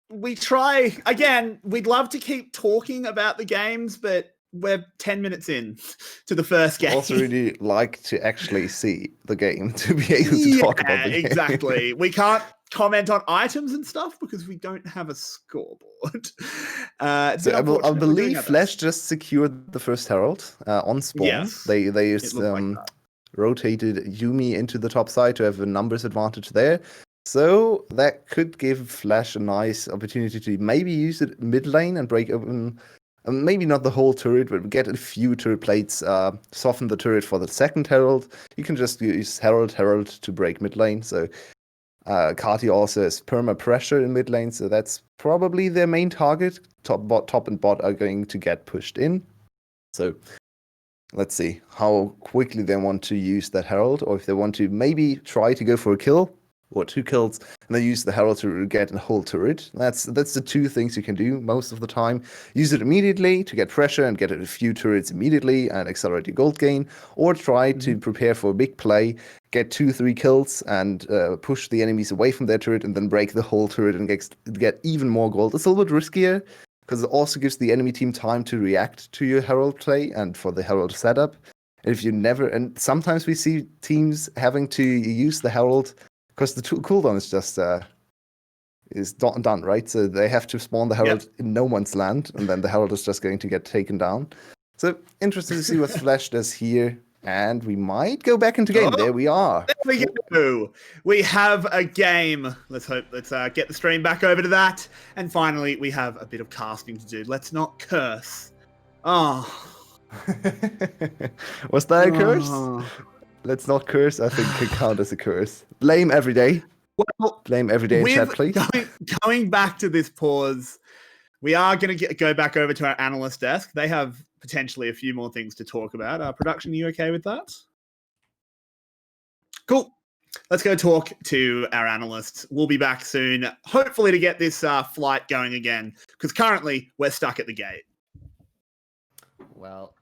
We try again. We'd love to keep talking about the games, but we're 10 minutes in to the first game. Also, really like to actually see the game to be able to talk about the game. Exactly. We can't comment on items and stuff because we don't have a scoreboard. It's So been I unfortunate. We're doing believe our best. Flash just secured the first Herald on spawn. Yes, They it looked like that. rotated Yuumi into the top side to have a numbers advantage there. So that could give Flash a nice opportunity to maybe use it mid lane and break open, maybe not the whole turret, but get a few turret plates, soften the turret for the second Herald. You can just use Herald to break mid lane. So 𝗁𝗁 also has perma pressure in mid lane, so that's probably their main target. Top and bot are going to get pushed in. So let's see how quickly they want to use that Herald, or if they want to maybe try to go for a kill or 2 kills, and then use the Herald to get a whole turret. That's the 2 things you can do most of the time. Use it immediately to get pressure and get a few turrets immediately and accelerate your gold gain, or try to prepare for a big play, get 2-3 kills and push the enemies away from their turret and then break the whole turret and get even more gold. It's a little bit riskier because it also gives the enemy team time to react to your Herald play and for the Herald setup. And if you never, and sometimes we see teams having to use the Herald because the cooldown is just done, right? So they have to spawn the Herald in no man's land, and then the Herald is just going to get taken down. So interesting to see what Flash does here. And we might go back into game. There we are. There we go. We have a game. Let's get the stream back over to that. And finally, we have a bit of casting to do. Let's not curse. Oh. Was that a curse? Let's not curse. I think it count as a curse. Blame every day. Well, blame every day in chat, please. Going back to this pause, we are going to go back over to our analyst desk. They have potentially a few more things to talk about. Production, are you okay with that? Cool. Let's go talk to our analysts. We'll be back soon, hopefully to get this flight going again, because currently we're stuck at the gate. Well,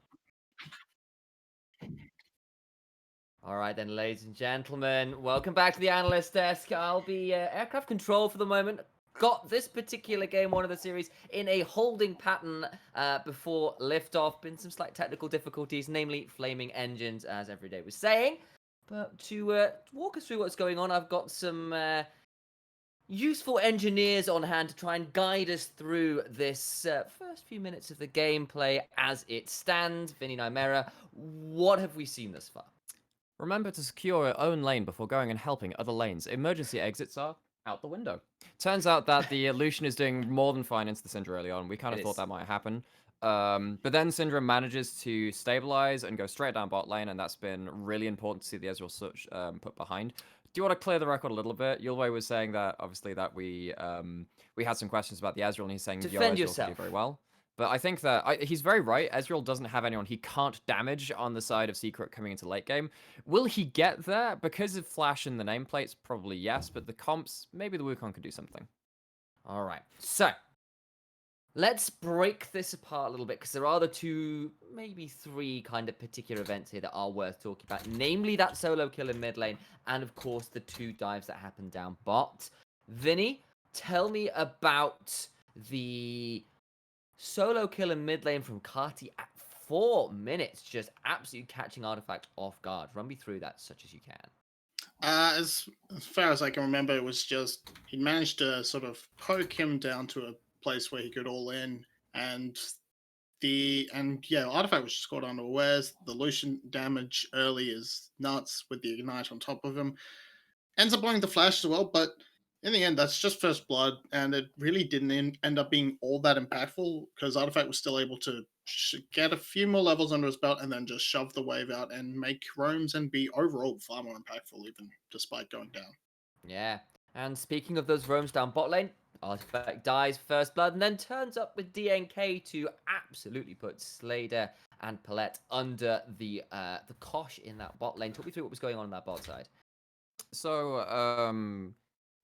all right then, ladies and gentlemen, welcome back to the analyst desk. I'll be aircraft control for the moment. Got this particular game, one of the series, in a holding pattern before liftoff. Been some slight technical difficulties, namely flaming engines, as Everyday was saying. But to walk us through what's going on, I've got some useful engineers on hand to try and guide us through this first few minutes of the gameplay as it stands. Vinnie, Nymaera, what have we seen thus far? Remember to secure your own lane before going and helping other lanes. Emergency exits are out the window. Turns out that the Lucian is doing more than fine into the Syndra early on. We kind of thought that might happen. But then Syndra manages to stabilize and go straight down bot lane, and that's been really important to see the 𝗁𝗀 put behind. Do you want to clear the record a little bit? Yulwei was saying that, obviously, that we had some questions about the Ezreal, and he's saying Defend your Ezreal can do very well. But I think that he's very right. Ezreal doesn't have anyone he can't damage on the side of 𝗁𝗀 coming into late game. Will he get there? Because of Flash in the nameplates, probably yes. But the comps, maybe the Wukong could do something. All right. So, let's break this apart a little bit, because there are the 2, maybe 3 kind of particular events here that are worth talking about. Namely, that solo kill in mid lane, and of course, the 2 dives that happen down bot. Vinny, tell me about the solo kill in mid lane from 𝗁𝗁 at 4 minutes, just absolutely catching Artifact off guard. Run me through that such as you can. As far as I can remember, it was just he managed to sort of poke him down to a place where he could all in, and Artifact was just caught unawares. The Lucian damage early is nuts with the ignite on top of him. Ends up blowing the flash as well, but in the end, that's just first blood, and it really didn't end up being all that impactful because Artifact was still able to get a few more levels under his belt and then just shove the wave out and make roams and be overall far more impactful, even despite going down. Yeah, and speaking of those roams down bot lane, Artifact dies first blood and then turns up with DNK to absolutely put 𝗁𝗁 and 𝗁𝗁 under the 𝘁𝗁 in that bot lane. Talk me through what was going on in that bot side. So,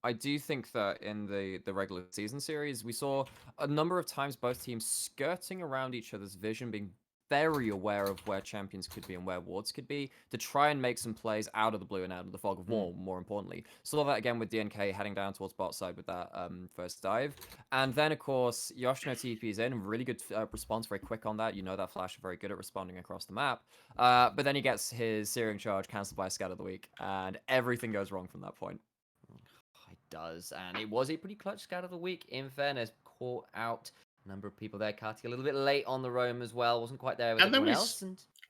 I do think that in the regular season series, we saw a number of times both teams skirting around each other's vision, being very aware of where champions could be and where wards could be to try and make some plays out of the blue and out of the fog of war, more importantly. Saw that again with DNK heading down towards bot side with that first dive. And then, of course, Yoshino TP's in. Really good response, very quick on that. You know that Flash are very good at responding across the map. But then he gets his Searing Charge cancelled by Scatter of the Week, and everything goes wrong from that point. It does, and it was a pretty clutch Scout of the Week, in fairness. Caught out a number of people there. 𝘁cie a little bit late on the roam as well. Wasn't quite there with And then everyone else.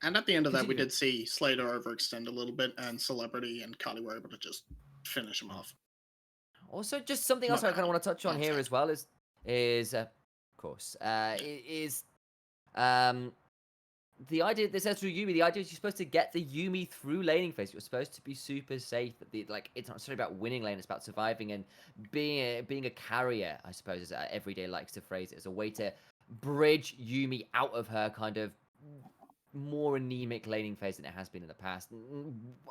And at the end of that, we Continue. did see Slater overextend a little bit, and Celebrity and 𝘁cie were able to just finish him off. Also, just something else I kind of want to touch on here as well is of course, the idea, this Ezreal Yuumi, the idea is you're supposed to get the Yuumi through laning phase. You're supposed to be super safe. Like, it's not necessarily about winning lane, it's about surviving and being a carrier, I suppose, as Everyday likes to phrase it, as a way to bridge Yuumi out of her kind of more anemic laning phase than it has been in the past.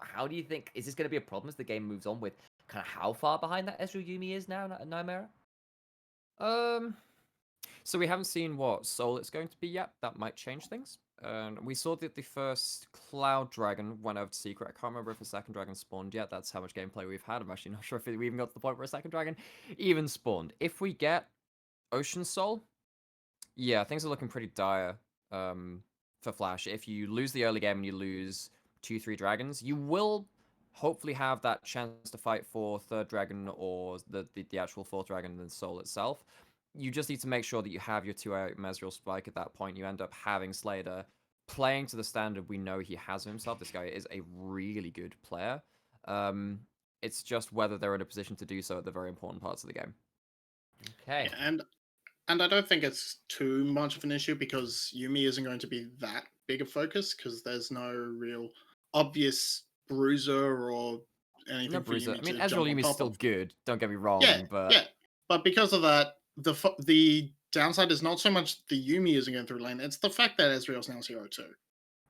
How do you think, is this going to be a problem as the game moves on with kind of how far behind that Ezreal Yuumi is now, Nymaera? So we haven't seen what soul it's going to be yet. That might change things. We saw that the first Cloud Dragon went over to Secret. I can't remember if a second dragon spawned yet. That's how much gameplay we've had. I'm actually not sure if we even got to the point where a second dragon even spawned. If we get Ocean Soul, yeah, things are looking pretty dire for Flash. If you lose the early game and you lose 2-3 dragons, you will hopefully have that chance to fight for third dragon or the actual fourth dragon and the soul itself. You just need to make sure that you have your 2-out Mesriel Spike at that point. You end up having Slater playing to the standard we know he has of himself. This guy is a really good player. It's just whether they're in a position to do so at the very important parts of the game. Okay. Yeah, and I don't think it's too much of an issue because Yuumi isn't going to be that big a focus because there's no real obvious bruiser or anything. No for bruiser. Yuumi I mean, to Ezreal jump on Yuumi's top still of. good. Don't get me wrong. Yeah, but yeah. But because of that, the downside is not so much the Yuumi isn't going through lane; it's the fact that Ezreal's now 0-2,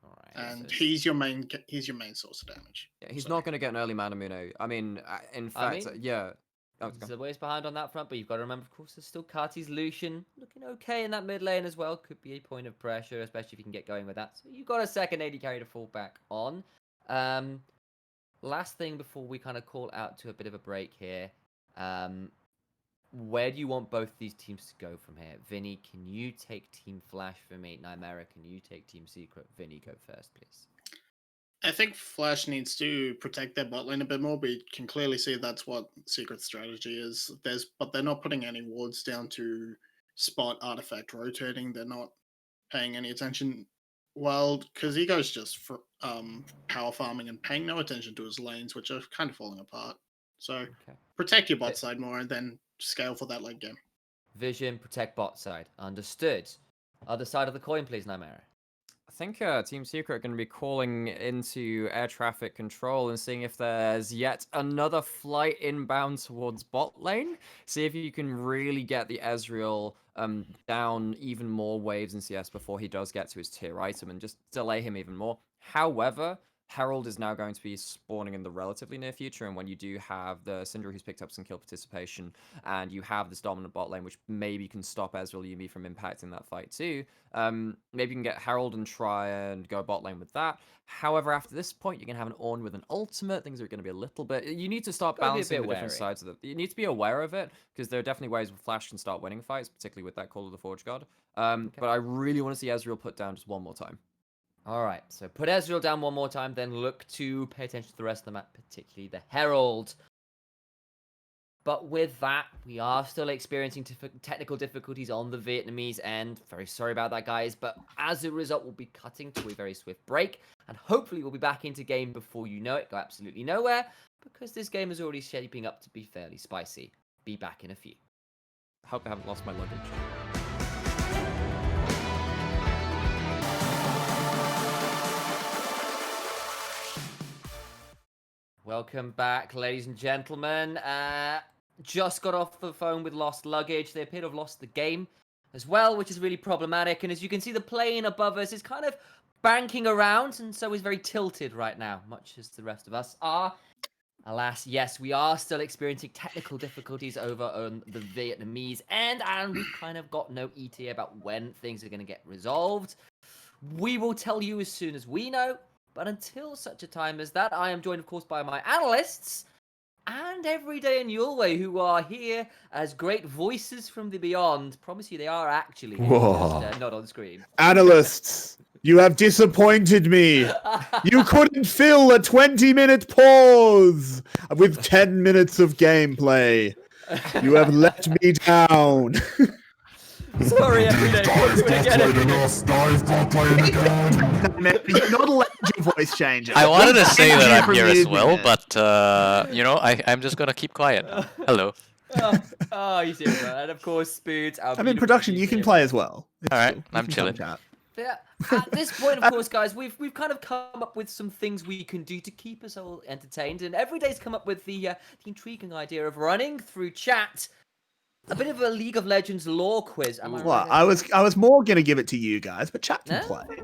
All right. and so he's your main source of damage. yeah, he's So- not going to get an early mana Muno. I mean, in fact, mean, yeah. Oh, There's a ways behind on that front, but you've got to remember, of course, there's still 𝘁cie's Lucian looking okay in that mid lane as well. Could be a point of pressure, especially if you can get going with that. So you've got a second AD carry to fall back on. Last thing before we kind of call out to a bit of a break here. Where do you want both these teams to go from here? Vinny, can you take Team Flash for me? Nymaera, can you take Team Secret? Vinny, go first, please. I think Flash needs to protect their bot lane a bit more. We can clearly see that's what Secret's strategy is. But they're not putting any wards down to spot artifact rotating. They're not paying any attention. Well, 𝘁ci𝗱𝗆's just power farming and paying no attention to his lanes, which are kind of falling apart. So Okay. protect your bot side more and then scale for that late game. Vision, protect bot side. Understood. Other side of the coin, please, Nymaera. I think Team Secret are going to be calling into air traffic control and seeing if there's yet another flight inbound towards bot lane. See if you can really get the Ezreal down even more waves in CS before he does get to his tier item and just delay him even more. However, Herald is now going to be spawning in the relatively near future, and when you do have the Syndra who's picked up some kill participation, and you have this dominant bot lane, which maybe can stop Ezreal Yuumi from impacting that fight too, maybe you can get Herald and try and go bot lane with that. However, after this point, you can have an Ornn with an ultimate. Things are going to be a little bit... You need to start Gotta be a balancing bit the different wary. sides of it. You need to be aware of it, because there are definitely ways where Flash can start winning fights, particularly with that Call of the Forge God. But I really want to see Ezreal put down just one more time. All right, so put Ezreal down one more time, then look to pay attention to the rest of the map, particularly the Herald. But with that, we are still experiencing technical difficulties on the Vietnamese end. Very sorry about that, guys. But as a result, we'll be cutting to a very swift break. And hopefully we'll be back into game before you know it. Go absolutely nowhere, because this game is already shaping up to be fairly spicy. Be back in a few. I hope I haven't lost my luggage. Welcome back, ladies and gentlemen. Just got off the phone with Lost Luggage. They appear to have lost the game as well, which is really problematic. And as you can see, the plane above us is kind of banking around, and so is very tilted right now, much as the rest of us are. Alas, yes, we are still experiencing technical difficulties over on the Vietnamese end, and we've kind of got no ETA about when things are going to get resolved. We will tell you as soon as we know. But until such a time as that, I am joined, of course, by my analysts and Everyday and Yulwei, who are here as great voices from the beyond. Promise you, they are actually here, Whoa. just, not on screen. Analysts, you have disappointed me. You couldn't fill a 20-minute pause with 10 minutes of gameplay. You have let me down. Sorry, Everyday. You're not allowed your voice change. I wanted to say that I'm here as Using well, it. but I'm just gonna keep quiet. Hello. You see that. And of course, Spoods. I'm in production. You can play as well. All right, You I'm can chilling. come chat. Yeah. At this point, of course, guys, we've kind of come up with some things we can do to keep us all entertained, and Everyday's come up with the intriguing idea of running through chat a bit of a League of Legends lore quiz. Am I Well, right? I was more gonna give it to you guys, but chat can No? play. Okay.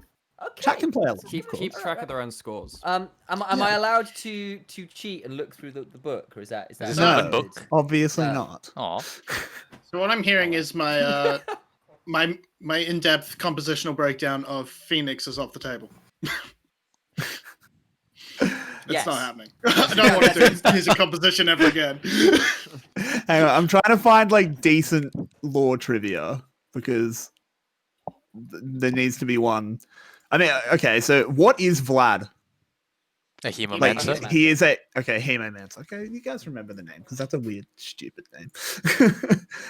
Chat can play along. Keep of course. keep track of their own scores. Am I allowed to cheat and look through the book, or is that Is this not a book? Obviously No. not. Aw. So what I'm hearing is my my in-depth compositional breakdown of Phoenix is off the table. It's Yes. not happening. I don't want to do music composition ever again. Hang on, I'm trying to find like decent lore trivia because there needs to be one. I mean, okay, so what is Vlad? A Like, hemomancer? he is a hemomancer. Okay, you guys remember the name because that's a weird, stupid name.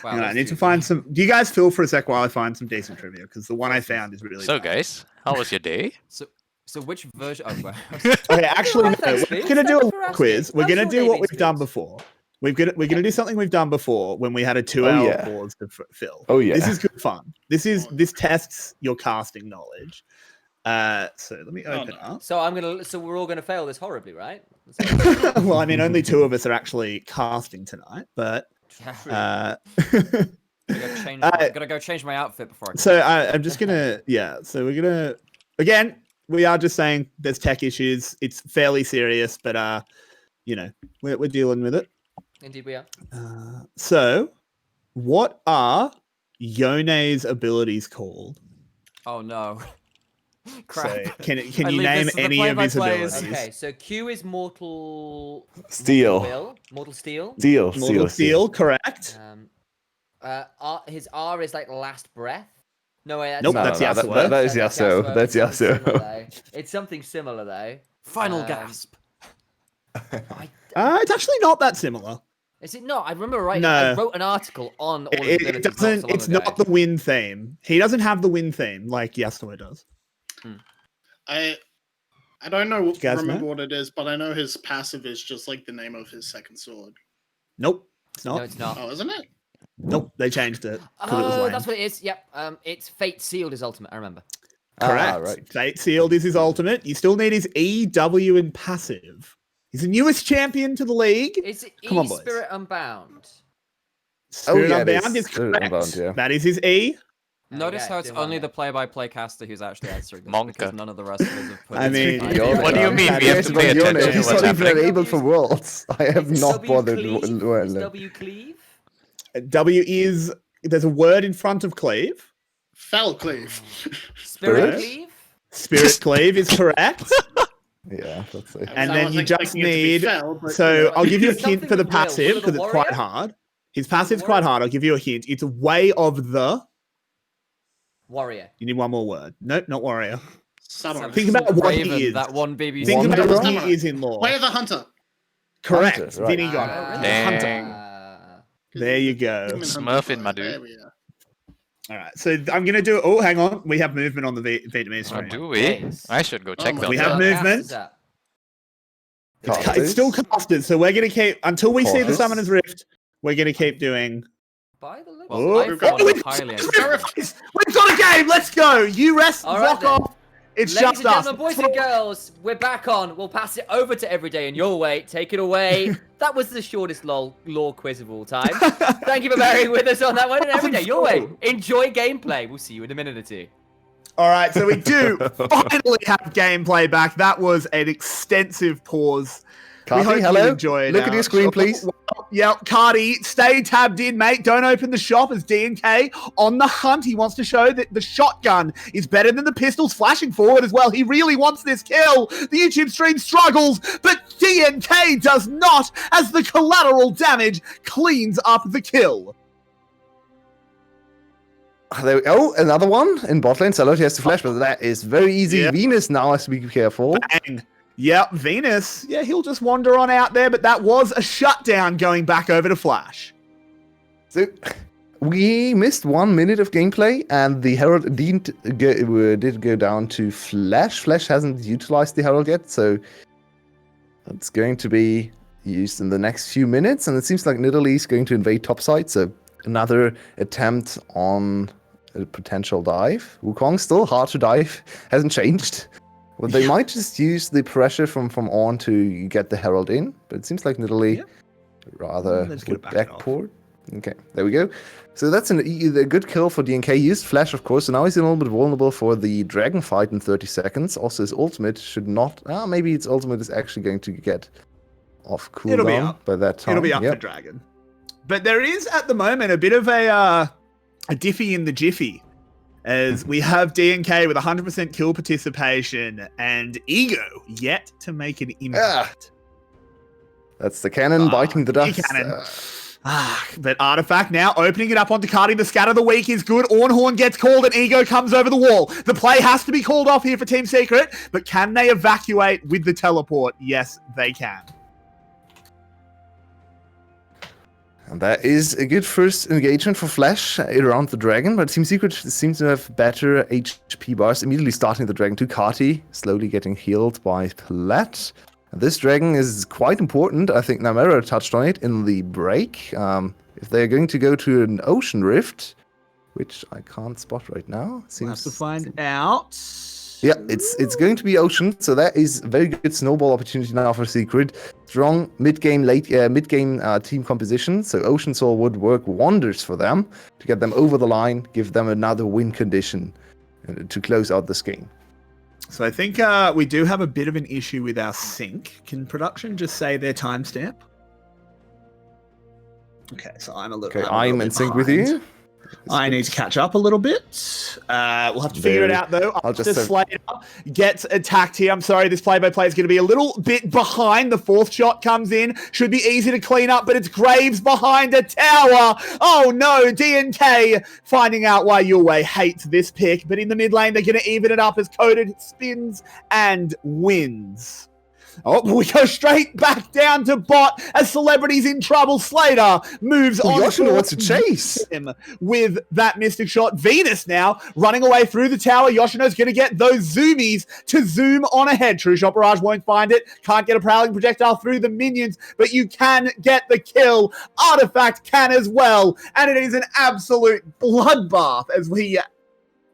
Wow, Hang on, I that's need to too find easy. some. Do you guys feel for a sec while I find some decent trivia? Because the one I found is really. So bad. guys, how was your day? So which version? Oh, wow. Okay, actually, no. Alright, thanks, We're Spoods. gonna do Thank you for a asking. quiz. We're How's gonna your do day what been, we've done Spoods? before. We're gonna do something we've done before when we had a 2-hour yeah. pause to fill. Oh, yeah. This is good fun. This tests your casting knowledge. So let me open up. So we're all gonna fail this horribly, right? Well, I mean, only 2 of us are actually casting tonight, but Gotta go change my outfit before I. so I'm just gonna So we're gonna again. We are just saying there's tech issues. It's fairly serious, but we're dealing with it. Indeed, we are. So, what are Yone's abilities called? Oh no. So, Crap. can I you leave name this to the any of his play-by-plays. abilities? Okay, so Q is mortal Steel. Mortal steel. Mortal Steel, correct. His R is like last breath. No way. That's Nope, not- that's Yasuo. That is Yasuo. That's It's something Yasuo. similar, though. It's something similar though. Final Um, gasp. It's actually not that similar. Is it not? I remember writing. No. I wrote an article on all of his It abilities not doesn't. so long It's ago. not the win theme. He doesn't have the win theme like Yasuo does. I don't know guys remember know? what it is, but I know his passive is just like the name of his second sword. Nope, it's not. No, it's not. Oh, isn't it? Nope, they changed it. 'cause it was Oh, lame. that's what it is. Yep. It's Fate Sealed his ultimate. I remember. Correct. Right. Fate Sealed is his ultimate. You still need his E, W, and passive. He's the newest champion to the league. Is it Come on, boys. Spirit Unbound? Spirit yeah, it Unbound is is Spirit correct. Unbound, yeah. That is his E. Notice Okay, how it's doing well only there. the play-by-play caster who's actually answering this Monka. because none of the rest of us have put. I it mean, through. What do you mean? We have to pay attention to He's what's not even happening. able for worlds. I have Is it not W bothered. cleave? learning Is them. W cleave? W is there's a word in front of cleave. Fell cleave. Spirit Spirit? cleave? Spirit cleave is correct. Yeah, that's it. And I then was you just expecting it to be need. fell, but, So you know, I'll give you a Something hint for the with will. passive Was it because a it's quite warrior? hard. His passive's warrior? quite hard. I'll give you a hint. It's a way of the. Warrior. You need one more word. Nope, not warrior. Samurai. Think about what Raven, he is. that one BBC. Think about Wanderer? what he is in law. Way of the hunter. Correct. Hunter, right. Vinny got it. Dang. Hunter. There you go. Human Smurf hunter. in my dude. There we are. All right. So I'm gonna do. Oh, hang on. We have movement on the Vietnamese Oh, stream. do we? Nice. I should go check my that. We have out. What movement. cast is that? It's still casted, so we're gonna keep until we see the Cautious. Summoner's Rift. We're gonna keep doing. By the looks. Well, I We've thought got- it highly. We've got a game. Let's go. You rest. All right, Rock then. off. It's Ladies just and us. gentlemen, boys and girls, we're back on. We'll pass it over to Everyday and Yulwei. Take it away. That was the shortest lore quiz of all time. Thank you for bearing with us on that one. And Everyday, Yulwei, enjoy gameplay. We'll see you in a minute or two. All right, so we do finally have gameplay back. That was an extensive pause. We hope Carthy, you hello. enjoyed Look at our your screen, short- please. Well, 𝗁𝗁, stay tabbed in, mate. Don't open the shop as DNK on the hunt. He wants to show that the shotgun is better than the pistols, flashing forward as well. He really wants this kill. The YouTube stream struggles, but DNK does not, as the collateral damage cleans up the kill. There we go. Another one in bot lane. Saloti has to flash, but that is very easy. Yeah. Venus now has to be careful. Bang. Yep, Venus. Yeah, he'll just wander on out there, but that was a shutdown going back over to Flash. So we missed 1 minute of gameplay, and the Herald did go down to Flash. Flash hasn't utilized the Herald yet, so it's going to be used in the next few minutes. And it seems like Nidalee is going to invade topside, so another attempt on a potential dive. Wukong still hard to dive, hasn't changed. Well, they might just use the pressure from on to get the Herald in, but it seems like Nidalee rather would backport. Okay, there we go. So that's a good kill for DNK. Used Flash, of course, so now he's a little bit vulnerable for the Dragon fight in 30 seconds. Also, his ultimate should not... maybe his ultimate is actually going to get off cooldown by that time. It'll be up for Dragon. But there is, at the moment, a bit of a diffy in the jiffy, as we have DNK with 100% kill participation and Ego yet to make an impact. That's the cannon biting the dust. But Artifact now opening it up onto Cardi. The scatter of the week is good. Ornhorn gets called and Ego comes over the wall. The play has to be called off here for Team Secret, but can they evacuate with the teleport? Yes, they can. And that is a good first engagement for Flash around the Dragon, but Team Secret seems to have better HP bars. Immediately starting the Dragon to 𝗁𝗁, slowly getting healed by Plat. This Dragon is quite important. I think Nymaera touched on it in the break. If they're going to go to an Ocean Rift, which I can't spot right now. We'll have to find out. Yeah, it's going to be Ocean, so that is a very good snowball opportunity now for Secret. Strong mid-game, mid-game team composition, so Ocean Soul would work wonders for them to get them over the line, give them another win condition to close out this game. So I think we do have a bit of an issue with our sync. Can production just say their timestamp? Okay, so I'm a little. Okay, I'm in sync with you. I need to catch up a little bit. We'll have to figure it out, though. After Slater gets attacked here. I'm sorry, this play-by-play is going to be a little bit behind. The fourth shot comes in. Should be easy to clean up, but it's Graves behind a tower. Oh, no. DNK finding out why Yulwei hates this pick. But in the mid lane, they're going to even it up as Coded spins and wins. Oh, we go straight back down to bot as Celebrity's in trouble. Slater moves on. Yoshino wants to chase him with that mystic shot. Venus now running away through the tower. Yoshino's going to get those zoomies to zoom on ahead. True Shot Barrage won't find it. Can't get a prowling projectile through the minions, but you can get the kill. Artifact can as well. And it is an absolute bloodbath as we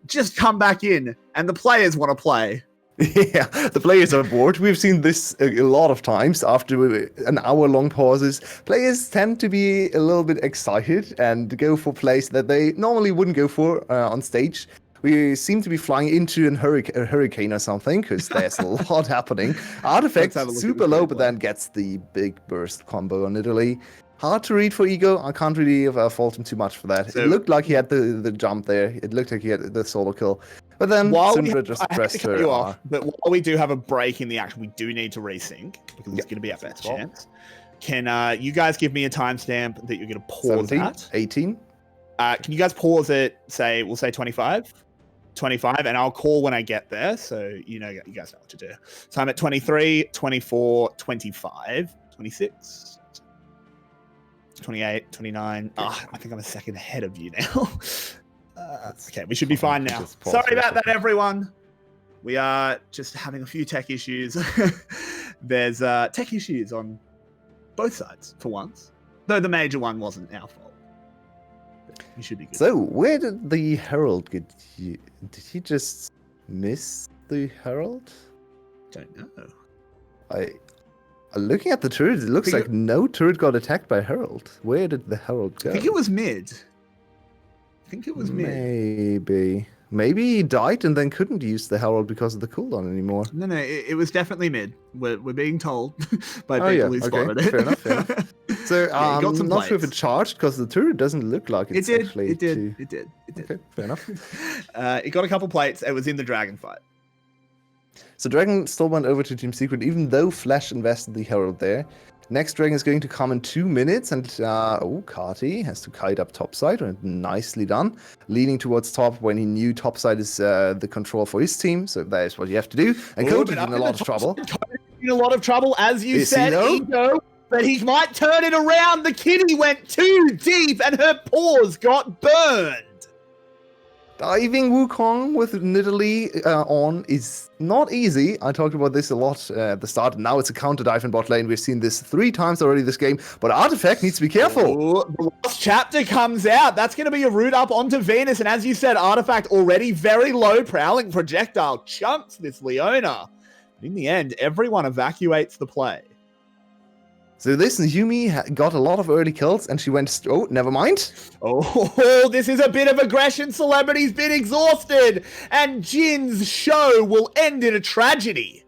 just come back in and the players want to play. Yeah, the players are bored. We've seen this a lot of times after an hour-long pauses. Players tend to be a little bit excited and go for plays that they normally wouldn't go for on stage. We seem to be flying into a hurricane or something because there's a lot happening. Artifact super low, but then gets the big burst combo on Nidalee. Hard to read for Ego. I can't really fault him too much for that. So, it looked like he had the jump there. It looked like he had the solo kill. But then Syndra just pressed her off. But while we do have a break in the action, we do need to resync because it's going to be our best chance. Can you guys give me a timestamp that you're going to pause 17, at? 18. Can you guys pause it, we'll say 25? 25, and I'll call when I get there, so you guys know what to do. So I'm at 23, 24, 25, 26, 28, 29. I think I'm a second ahead of you now. Okay, we should be fine now. Sorry about that, everyone. We are just having a few tech issues. There's tech issues on both sides for once, though the major one wasn't our fault. But we should be good. So, where did the Herald get you? Did he just miss the Herald? Don't know. Looking at the turret, it looks like no turret got attacked by Herald. Where did the Herald go? I think it was mid. Maybe he died and then couldn't use the Herald because of the cooldown anymore. No, it was definitely mid. We're being told by people who spotted it. Fair enough. So Yeah, you got I'm some not sure if plates. it charged because the turret doesn't look like it's actually. It did. too- It did. Okay, fair enough. It got a couple plates. It was in the dragon fight. So Dragon still went over to Team Secret, even though Flash invested the Herald there. Next Dragon is going to come in 2 minutes, and 𝗁𝗏𝗁 has to kite up topside, and nicely done. Leaning towards top when he knew topside is the control for his team, so that is what you have to do. And Ooh, Coated but in up a in lot the of trouble. In a lot of trouble, as you Is he said, though? Ego. But he might turn it around. The kitty went too deep, and her paws got burned. Diving Wukong with 𝗏𝗏 on is not easy. I talked about this a lot at the start. Now it's a counter dive in bot lane. We've seen this 3 times already this game, but Artifact needs to be careful. Ooh, the last chapter comes out. That's going to be a route up onto Venus. And as you said, Artifact already very low. Prowling projectile chunks this Leona. But in the end, everyone evacuates the play. So this 𝗬𝗎 got a lot of early kills, and she went, oh, never mind. Oh, this is a bit of aggression. Celebrity's been exhausted. And Jin's show will end in a tragedy.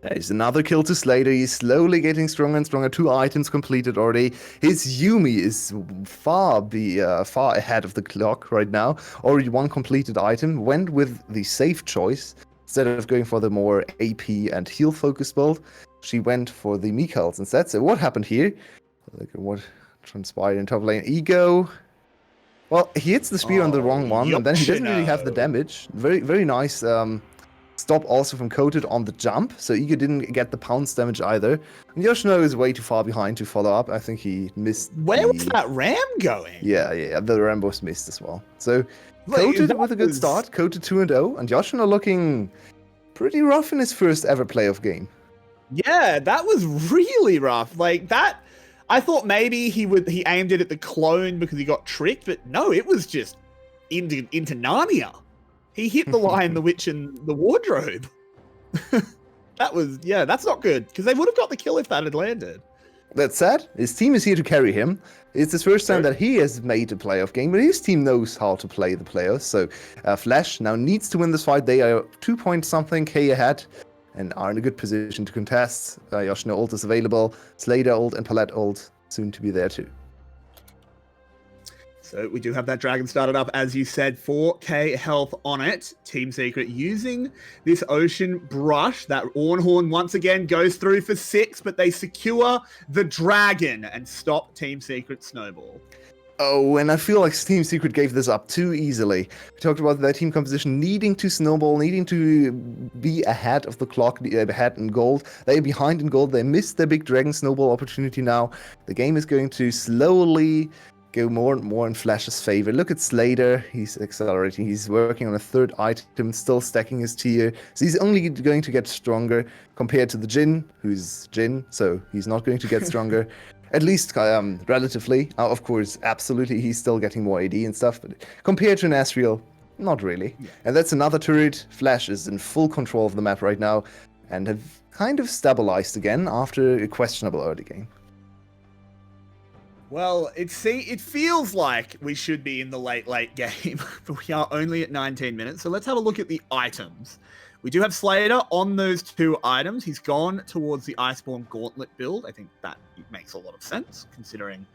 There's another kill to Slater. He's slowly getting stronger and stronger. 2 items completed already. His 𝗬𝗎 is far ahead of the clock right now. Already 1 completed item. Went with the safe choice. Instead of going for the more AP and heal focused build, she went for the Michaels instead. So what happened here? Look at what transpired in top lane. Ego. Well, he hits the spear on the wrong one, and then he doesn't really have the damage. Very, very nice stop also from Coated on the jump. So Ego didn't get the pounce damage either. And Yoshino is way too far behind to follow up. I think he missed. Where was that ram going? Yeah, the Rambo's missed as well. So Like, Coated that with a good was- start. Coated 2-0, and Yoshino looking pretty rough in his first ever playoff game. Yeah, that was really rough. Like that, I thought maybe he aimed it at the clone because he got tricked, but no, it was just into Narnia. He hit the Lion, the Witch, and the Wardrobe. That's not good because they would have got the kill if that had landed. That said, his team is here to carry him. It's his first time that he has made a playoff game, but his team knows how to play the playoffs. So Flash now needs to win this fight. They are 2-point-something K ahead and are in a good position to contest. Yoshino ult is available. Slater ult and Palette ult soon to be there too. So we do have that dragon started up, as you said, 4k health on it. Team Secret using this ocean brush. That Ornhorn once again goes through for 6, but they secure the dragon and stop Team Secret snowball. Oh, and I feel like Team Secret gave this up too easily. We talked about their team composition needing to snowball, needing to be ahead of the clock, ahead in gold. They're behind in gold. They missed their big dragon snowball opportunity now. The game is going to slowly go more and more in Flash's favor. Look at Slater. He's accelerating. He's working on a 3rd item, still stacking his tier. So he's only going to get stronger compared to the Jhin, who's Jhin. So he's not going to get stronger. At least relatively. Of course, absolutely, he's still getting more AD and stuff, but compared to an Asriel, not really. Yeah. And that's another turret. Flash is in full control of the map right now and have kind of stabilized again after a questionable early game. Well, it feels like we should be in the late game, but we are only at 19 minutes. So let's have a look at the items. We do have Slater on those 2 items. He's gone towards the Iceborne Gauntlet build. I think that makes a lot of sense, considering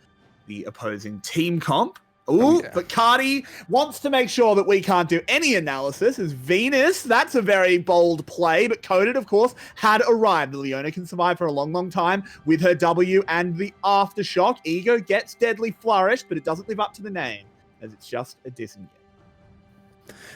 the opposing team comp. Ooh, but Cardi wants to make sure that we can't do any analysis as Venus. That's a very bold play, but Coded, of course, had arrived. The Leona can survive for a long, long time with her W and the Aftershock. Ego gets Deadly Flourish, but it doesn't live up to the name, as it's just a disengage.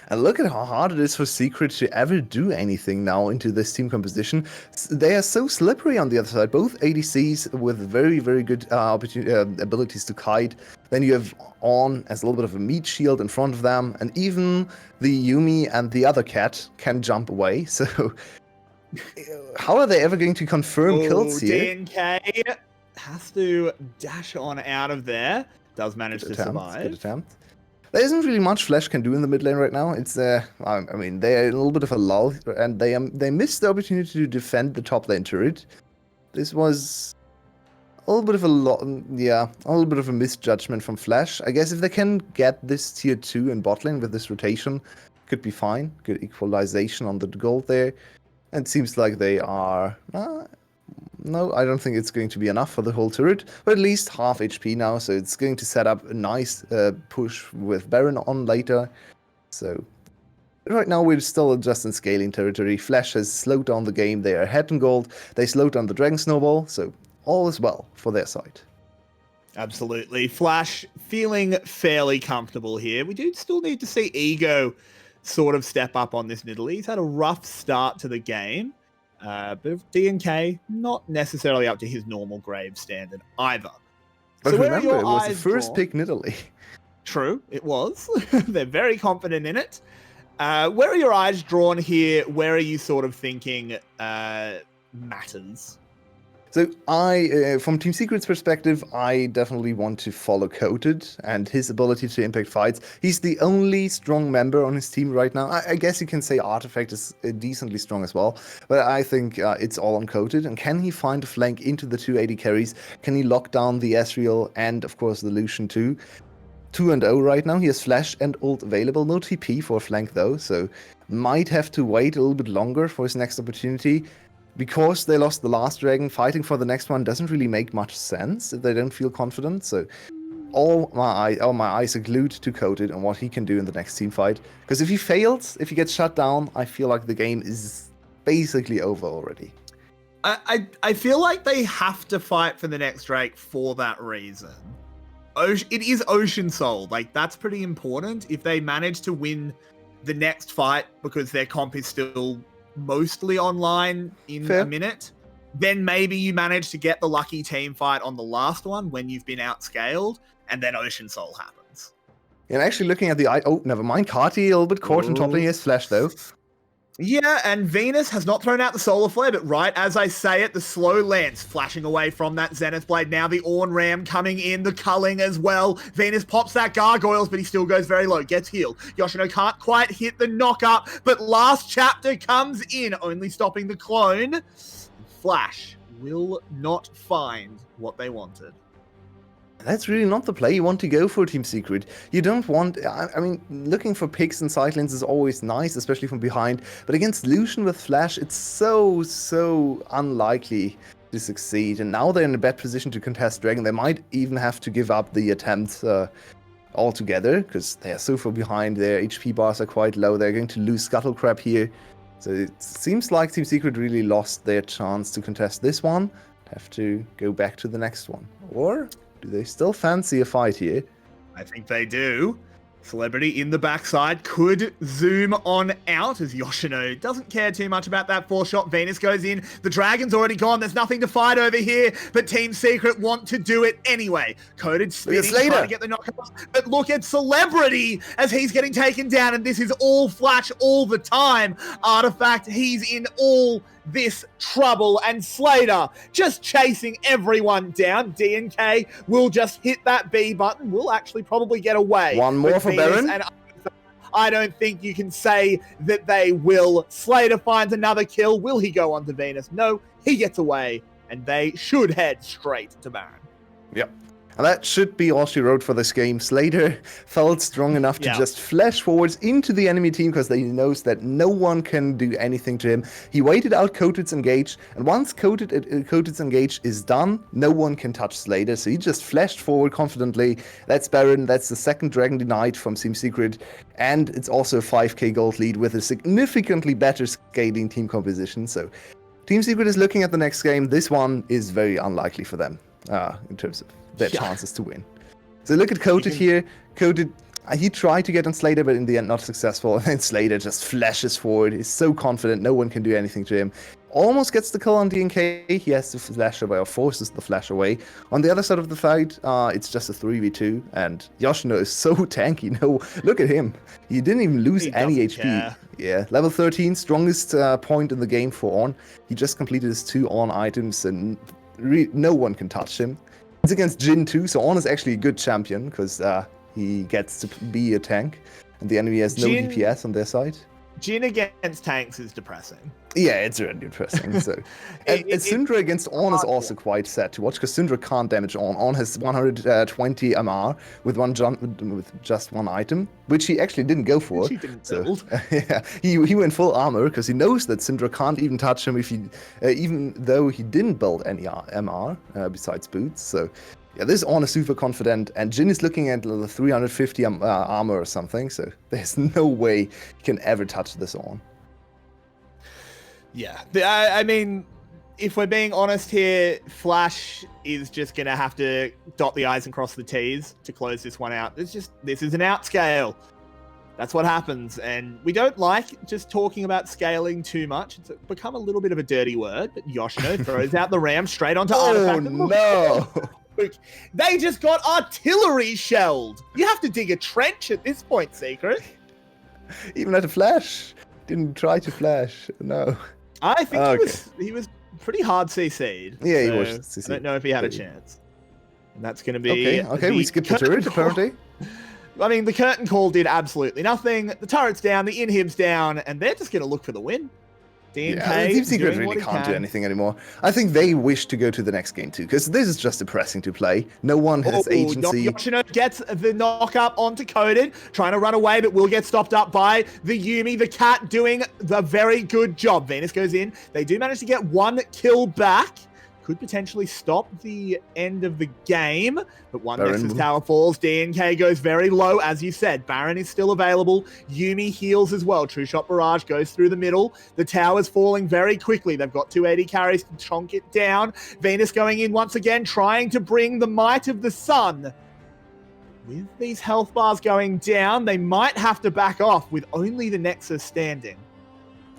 And look at how hard it is for Secret to ever do anything now into this team composition. They are so slippery on the other side. Both ADCs with very, very good abilities to kite. Then you have On as a little bit of a meat shield in front of them. And even the 𝗬𝗎 and the other cat can jump away. So how are they ever going to confirm kills here? DNK has to dash on out of there. Does manage to survive. Good attempt. There isn't really much Flash can do in the mid lane right now. It's I mean, they're in a little bit of a lull, and they missed the opportunity to defend the top lane turret. This was a little bit of a little bit of a misjudgment from Flash. I guess if they can get this tier 2 in bot lane with this rotation, could be fine. Good equalization on the gold there. And it seems like they are no, I don't think it's going to be enough for the whole turret, but at least half HP now, so it's going to set up a nice push with Baron on later. So right now we're still just in scaling territory. Flash has slowed down the game, they are ahead in gold, they slowed down the Dragon Snowball, so all is well for their side. Absolutely. Flash feeling fairly comfortable here. We do still need to see Ego sort of step up on this Nidalee. He's had a rough start to the game. But DNK, not necessarily up to his normal grave standard either. But so remember, it was the first pick Nidalee. True, it was. They're very confident in it. Where are your eyes drawn here? Where are you sort of thinking matters? So from Team Secret's perspective, I definitely want to follow 𝗀𝗃 and his ability to impact fights. He's the only strong member on his team right now. I guess you can say Artifact is decently strong as well, but I think it's all on 𝗀𝗃. And can he find a flank into the 280 carries? Can he lock down the Ezreal and, of course, the Lucian too? 2-0 right now. He has Flash and ult available. No TP for a flank though, so might have to wait a little bit longer for his next opportunity. Because they lost the last dragon, fighting for the next one doesn't really make much sense if they don't feel confident. So all my eyes are glued to 𝗀𝗃 and what he can do in the next team fight. Because if he fails, if he gets shut down, I feel like the game is basically over already. I feel like they have to fight for the next Drake for that reason. It is Ocean Soul. Like, that's pretty important. If they manage to win the next fight because their comp is still mostly online in a minute, then maybe you manage to get the lucky team fight on the last one when you've been outscaled, and then Ocean Soul happens. And actually looking at the oh, never mind, 𝗁𝗁 a little bit caught on top lane. He has Flash though. Yeah, and Venus has not thrown out the Solar Flare, but right as I say it, the slow lance flashing away from that Zenith Blade. Now the Ornn Ram coming in, the culling as well. Venus pops that Gargoyles, but he still goes very low, gets healed. Yoshino can't quite hit the knock-up, but last chapter comes in, only stopping the clone. Flash will not find what they wanted. That's really not the play you want to go for, Team Secret. You don't want... I mean, looking for picks and sidelines is always nice, especially from behind. But against Lucian with Flash, it's so unlikely to succeed. And now they're in a bad position to contest Dragon. They might even have to give up the attempt altogether, because they are so far behind. Their HP bars are quite low. They're going to lose 𝗁𝗁 here. So it seems like Team Secret really lost their chance to contest this one. Have to go back to the next one. Or... do they still fancy a fight here? I think they do. Celebrity in the backside could zoom on out as Yoshino doesn't care too much about that 4-shot. Venus goes in. The dragon's already gone. There's nothing to fight over here, but Team Secret want to do it anyway. 𝗀𝗃 spinning, trying to get the knockout. But look at Celebrity as he's getting taken down, and this is all Flash all the time. Artifact, he's in all this trouble, and Slater just chasing everyone down. DNK will just hit that B button. Will actually probably get away. One more for Baron. And I don't think you can say that they will. Slater finds another kill. Will he go on to Venus? No, he gets away, and they should head straight to Baron. Yep. And that should be all she wrote for this game. Slater felt strong enough to just flash forwards into the enemy team because he knows that no one can do anything to him. He waited out 𝗀𝗃's engage, and once 𝗀𝗃's engage is done, no one can touch Slater. So he just flashed forward confidently. That's Baron. That's the second Dragon denied from Team Secret, and it's also a 5k gold lead with a significantly better scaling team composition. So Team Secret is looking at the next game. This one is very unlikely for them in terms of their chances to win. So look at 𝗀𝗃 here. 𝗀𝗃, he tried to get on Slater, but in the end not successful. And then Slater just flashes forward. He's so confident, no one can do anything to him. Almost gets the kill on DNK. He has to flash away, or forces the flash away. On the other side of the fight, it's just a 3v2, and Yoshino is so tanky. No, look at him. He didn't even lose any HP. Care. Yeah, level 13, strongest point in the game for Ornn. He just completed his 2 Ornn items, and no one can touch him. It's against Jhin too, so Ornn is actually a good champion because he gets to be a tank, and the enemy has no DPS on their side. Jhin against tanks is depressing. Yeah, it's really interesting. So, and Syndra against On is also quite sad to watch because Syndra can't damage On. On has 120 MR with just one item, which he actually didn't go for. He didn't build. Yeah, he went full armor because he knows that Syndra can't even touch him if he, even though he didn't build any MR besides boots. So. Yeah, this On is super confident, and Jhin is looking at the 350 armor or something, so there's no way he can ever touch this On. Yeah, I mean, if we're being honest here, Flash is just going to have to dot the I's and cross the T's to close this one out. This is an outscale. That's what happens, and we don't like just talking about scaling too much. It's become a little bit of a dirty word, but Yoshino throws out the ram straight onto Artifact. Oh, no! They just got artillery shelled. You have to dig a trench at this point, Secret. Even at a flash. Didn't try to flash. No. I think he was pretty hard CC'd. Yeah, he so was CC'd. I don't know if he had a chance. And that's going to be... Okay, we skipped the turret, apparently. I mean, the curtain call did absolutely nothing. The turret's down, the inhib's down, and they're just going to look for the win. DNK Team Secret doing really what he can't do can. anything anymore. I think they wish to go to the next game too, because this is just depressing to play. No one has agency. Yoshino gets the knock up onto Coded, trying to run away, but will get stopped up by the Yuumi, the cat, doing the very good job. Venus goes in. They do manage to get one kill back. Could potentially stop the end of the game, but one Nexus Tower falls. DNK goes very low, as you said. Baron is still available. Yuumi heals as well. True Shot Barrage goes through the middle. The tower's falling very quickly. They've got 280 carries to chonk it down. Venus going in once again, trying to bring the might of the sun. With these health bars going down, they might have to back off with only the Nexus standing.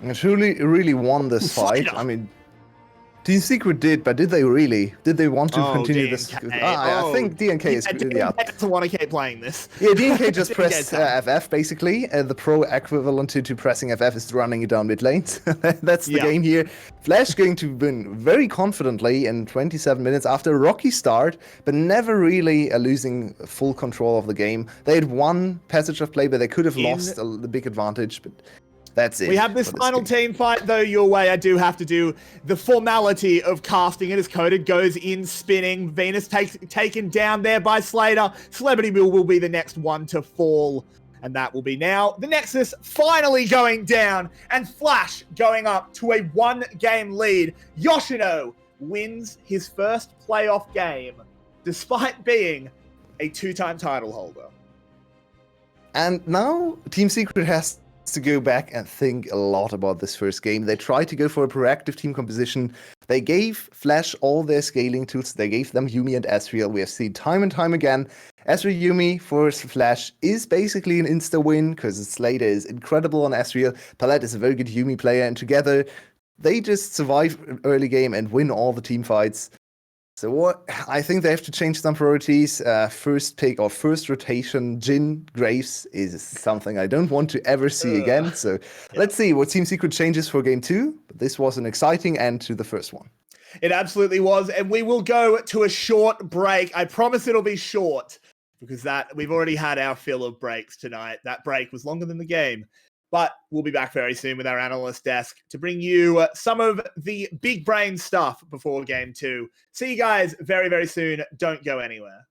It really won this fight. I mean, Team Secret did, but did they really? Did they want to continue this? I think DNK is really up. DNK doesn't want to keep playing this. Yeah, DNK just pressed FF, basically. The pro equivalent to pressing FF is running it down mid lanes. That's the game here. Flash going to win very confidently in 27 minutes after a rocky start, but never really losing full control of the game. They had one passage of play, but they could have lost the big advantage, but... That's it. We have this final team fight, though, Yulwei. I do have to do the formality of casting it as Coded goes in spinning. Venus taken down there by Slater. Celebrity Mill will be the next one to fall. And that will be now the Nexus finally going down and Flash going up to a one-game lead. Yoshino wins his first playoff game despite being a two-time title holder. And now Team Secret has to go back and think a lot about this first game. They tried to go for a proactive team composition. They gave Flash all their scaling tools. They gave them Yuumi and Ezreal. We have seen time and time again. Ezreal Yuumi for Flash is basically an insta-win because Slater is incredible on Ezreal. Palette is a very good Yuumi player, and together they just survive early game and win all the team fights. So I think they have to change some priorities. First pick or first rotation, Jhin Graves is something I don't want to ever see again. So let's see what Team Secret changes for game 2. But this was an exciting end to the first one. It absolutely was. And we will go to a short break. I promise it'll be short because we've already had our fill of breaks tonight. That break was longer than the game. But we'll be back very soon with our analyst desk to bring you some of the big brain stuff before game 2. See you guys very, very soon. Don't go anywhere.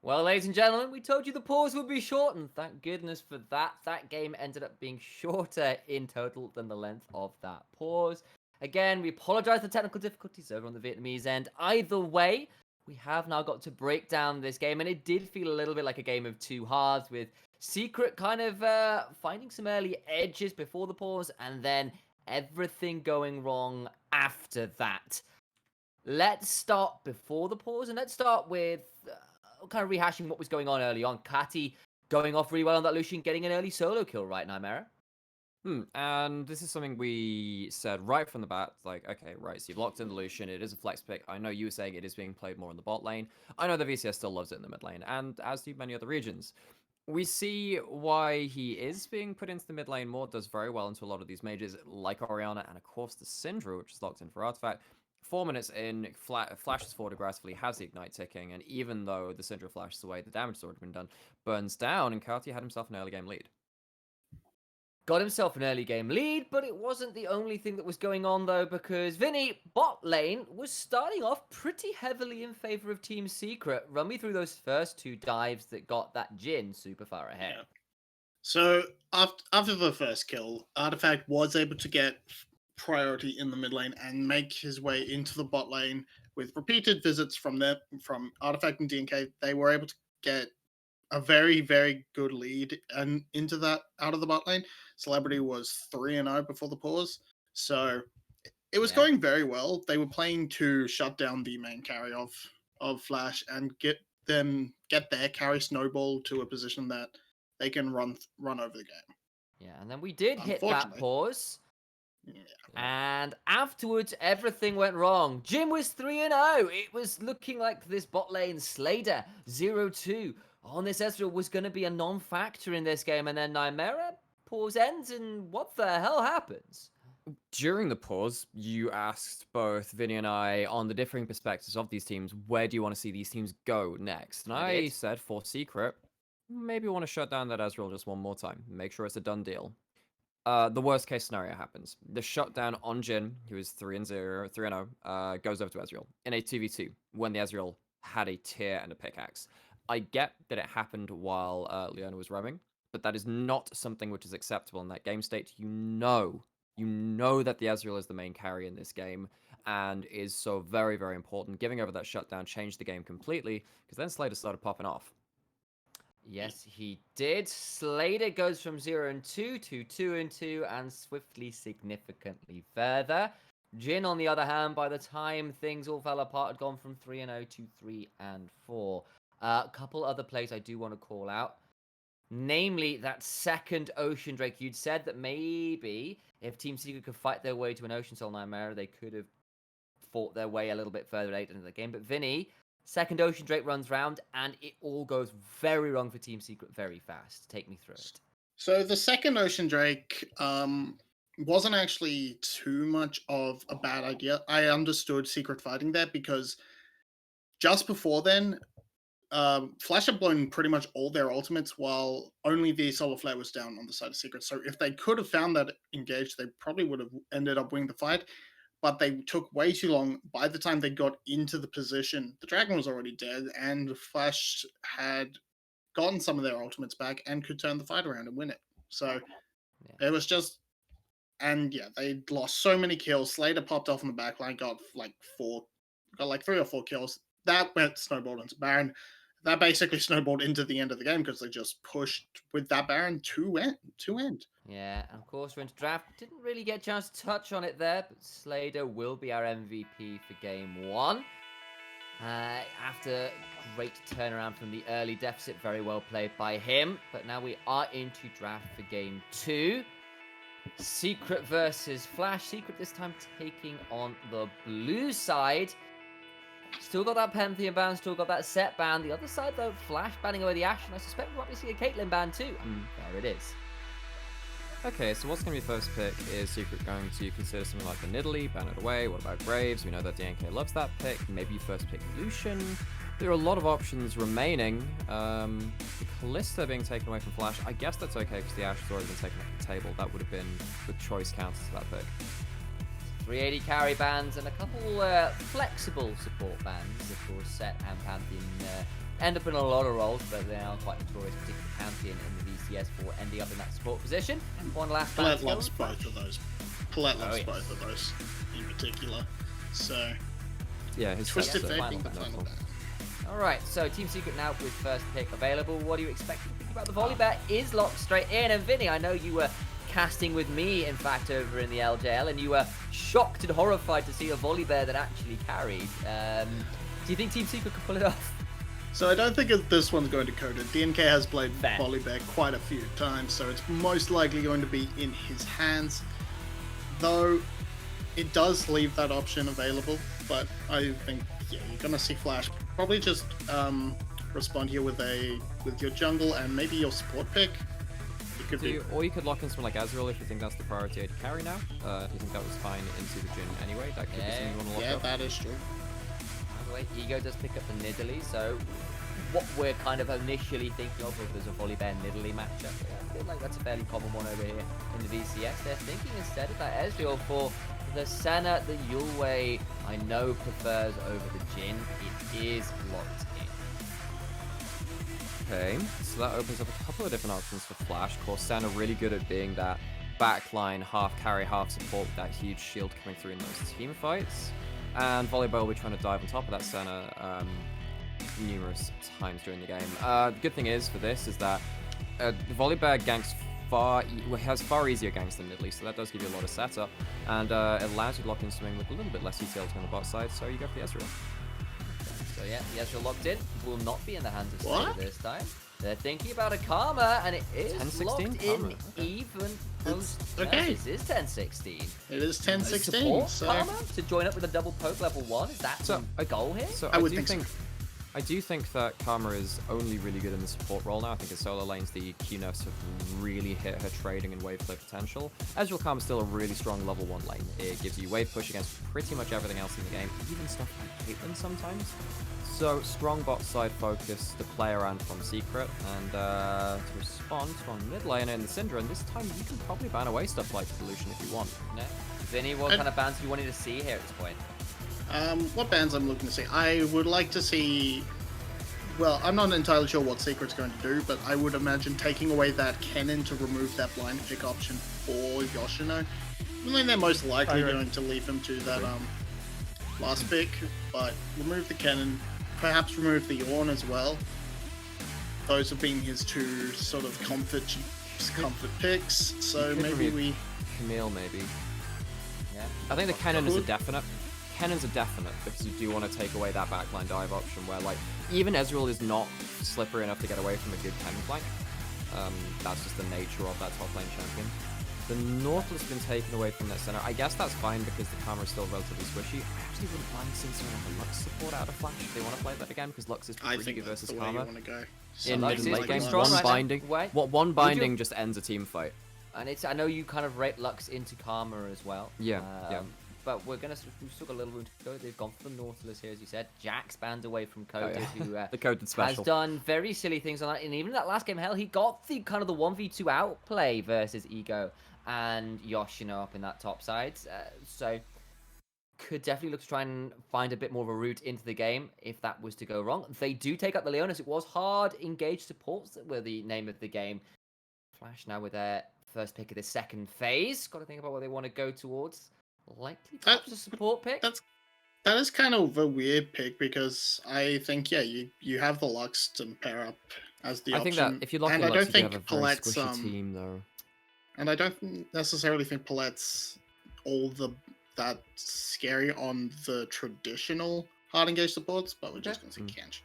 Well, ladies and gentlemen, we told you the pause would be short, and thank goodness for that. That game ended up being shorter in total than the length of that pause. Again, we apologize for technical difficulties over on the Vietnamese end. Either way, we have now got to break down this game, and it did feel a little bit like a game of two halves, with Secret kind of finding some early edges before the pause, and then everything going wrong after that. Let's start before the pause, and let's start with kind of rehashing what was going on early on. 𝗁𝗁 going off really well on that Lucian, getting an early solo kill, right, Nymaera? And this is something we said right from the bat, like, okay, right, so you've locked in the Lucian, it is a flex pick. I know you were saying it is being played more in the bot lane. I know the VCS still loves it in the mid lane, and as do many other regions. We see why he is being put into the mid lane more, does very well into a lot of these mages, like Orianna, and of course the Syndra, which is locked in for Artifact. 4 minutes in, flashes forward aggressively, has the ignite ticking, and even though the Syndra flashes away, the damage has already been done, burns down, and 𝗬𝗺 had himself an early game lead. Got himself an early game lead, but it wasn't the only thing that was going on though, because Vinnie, bot lane, was starting off pretty heavily in favor of Team Secret. Run me through those first 2 dives that got that Jhin super far ahead. Yeah. So after the first kill, Artifact was able to get priority in the mid lane and make his way into the bot lane with repeated visits from Artifact and DNK. They were able to get a very, very good lead and into that out of the bot lane. Celebrity was 3-0 before the pause, so it was going very well. They were playing to shut down the main carry of Flash and get their carry snowball to a position that they can run over the game. Yeah, and then we did hit that pause. Yeah. And afterwards, everything went wrong. Jhin was 3-0. It was looking like this bot lane Slader 0-2 on this Ezreal was going to be a non-factor in this game. And then Nymaera pause ends, and what the hell happens? During the pause, you asked both Vinny and I on the differing perspectives of these teams, where do you want to see these teams go next? And I said, for Secret, maybe we want to shut down that Ezreal just one more time. Make sure it's a done deal. The worst case scenario happens. The shutdown on Jhin, who is 3-0, goes over to Ezreal in a 2v2 when the Ezreal had a tier and a pickaxe. I get that it happened while Leona was roaming, but that is not something which is acceptable in that game state. You know that the Ezreal is the main carry in this game and is so very, very important. Giving over that shutdown changed the game completely because then Slater started popping off. Yes, he did. Slater goes from 0-2 to 2-2 and swiftly significantly further. Jhin, on the other hand, by the time things all fell apart, had gone from 3-0 to 3-4. A couple other plays I do want to call out. Namely, that second Ocean Drake. You'd said that maybe if Team Secret could fight their way to an Ocean Soul Nymaera, they could have fought their way a little bit further late into the game. But Vinny, second Ocean Drake runs round, and it all goes very wrong for Team Secret very fast. Take me through it. So the second Ocean Drake wasn't actually too much of a bad idea. I understood Secret fighting there because just before then, Flash had blown pretty much all their ultimates while only the Solar Flare was down on the side of Secret. So if they could have found that engaged, they probably would have ended up winning the fight. But they took way too long. By the time they got into the position, the Dragon was already dead, and Flash had gotten some of their ultimates back and could turn the fight around and win it. So it was just... And yeah, they lost so many kills. Slater popped off on the backline, got like 3 or 4 kills. That went snowballed into Baron. That basically snowballed into the end of the game because they just pushed with that Baron to end. Yeah, and of course we're into draft. Didn't really get a chance to touch on it there, but Slater will be our MVP for game 1. After great turnaround from the early deficit, very well played by him. But now we are into draft for game 2. Secret versus Flash. Secret this time taking on the blue side. Still got that Pantheon ban, still got that set ban. The other side, though, Flash banning away the Ashe, and I suspect we might be seeing a Caitlyn ban too. There it is. Okay, so what's going to be first pick? Is Secret going to consider something like the Nidalee, ban it away? What about Graves? We know that DNK loves that pick. Maybe first pick Lucian. There are a lot of options remaining. The Kalista being taken away from Flash, I guess that's okay because the Ashe has already been taken off the table. That would have been the choice counter to that pick. 380 carry bans and a couple flexible support bans. Of course, Set and Pantheon end up in a lot of roles, but they are quite notorious, particularly Pantheon in the VCS, for ending up in that support position. One last ban. Colette loves both of those. Colette loves both of those in particular. So, yeah, his Twisted Fate final being the ban. final ban. Alright, so Team Secret now with first pick available. What do you expect to think about the volley bet? Is locked straight in. And Vinny, I know you were casting with me, in fact, over in the LJL, and you were shocked and horrified to see a volley bear that actually carried. Do you think Team Secret could pull it off? So I don't think this one's going to code it. DNK has played Volibear quite a few times, so it's most likely going to be in his hands. Though it does leave that option available, but I think you're gonna see Flash probably just respond here with your jungle and maybe your support pick. could be. Or you could lock in someone like Ezreal if you think that's the priority AD carry now. If you think that was fine into the Jhin anyway, that could be something you want to lock Yeah, up. that is true. By the way, Ego does pick up the Nidalee, so what we're kind of initially thinking of is a Volibear Nidalee matchup. I feel like that's a fairly common one over here in the VCS. They're thinking instead of that Ezreal for the Senna, the Yulwei, I know prefers over the Jhin. It is locked in. Okay, so that opens up a couple of different options for Flash. Of course, Senna really good at being that backline, half carry, half support with that huge shield coming through in those team fights. And Volibear will be trying to dive on top of that Senna numerous times during the game. The good thing is for this is that Volibear ganks has far easier ganks than Nidalee, so that does give you a lot of setup, and it allows you to lock in something with a little bit less utility on the bot side, so you go for the Ezreal. So yeah, the Ezreal locked in. Will not be in the hands of What? Steel this time. They're thinking about a Karma, and it is 10-16 locked Karma, in okay. even post. okay. This is 10-16. It is 10-16. Support So Karma to join up with a double poke level 1. Is that So, a goal here? So I would think so. I do think that Karma is only really good in the support role now. I think in solo lanes, the Q nerfs have really hit her trading and wave play potential. Ezreal Karma is still a really strong level 1 lane. It gives you wave push against pretty much everything else in the game, even stuff like Caitlyn sometimes. So, strong bot side focus to play around from Secret, and to respond, strong mid laner in the Syndra, and this time you can probably ban away stuff like Evolution if you want. No. Vinny, what kind of bans do you wanting to see here at this point? what bands I'm looking to see? I would like to see. Well, I'm not entirely sure what Secret's going to do, but I would imagine taking away that Cannon to remove that blind pick option for Yoshino. I think they're most likely going to leave him to that last pick, but remove the Cannon, perhaps remove the Ornn as well. Those have been his two sort of comfort picks, so Could maybe remove we. Camille, maybe. Yeah. I think the Cannon is a Could. definite. Cannon's a definite because you do want to take away that backline dive option where, like, even Ezreal is not slippery enough to get away from a good Cannon flank. That's just the nature of that top lane champion. The Nautilus has been taken away from that center. I guess that's fine because the camera is still relatively squishy. I actually wouldn't mind seeing someone like a Lux support out of Flash if they want to play that again, because Lux is I pretty think good that's versus the way you Karma. want to go. In Lux mid is and late pretty game, strong one right now. binding. Wait. What one Would binding you- just ends a team fight. And it's, I know you kind of rate Lux into Karma as well. Yeah, yeah. But we've still got a little room to go. They've gone for the Nautilus here, as you said. Jack's banned away from Coded, who The Coded has special. done very silly things on that. And even that last game, hell, he got the kind of the 1v2 outplay versus Ego and Yoshino up in that top side. So could definitely look to try and find a bit more of a route into the game if that was to go wrong. They do take up the Leonis. It was hard engaged supports that were the name of the game. Flash now with their first pick of the second phase. Got to think about what they want to go towards. Likely perhaps a support pick. That is kind of a weird pick because I think you have the Lux to pair up as the I option. think that if you lock in and I Lux, don't you do have think a very Palette's squishy team, though. and I don't necessarily think Palette's that scary on the traditional hard engaged supports, but we're just gonna say Kench.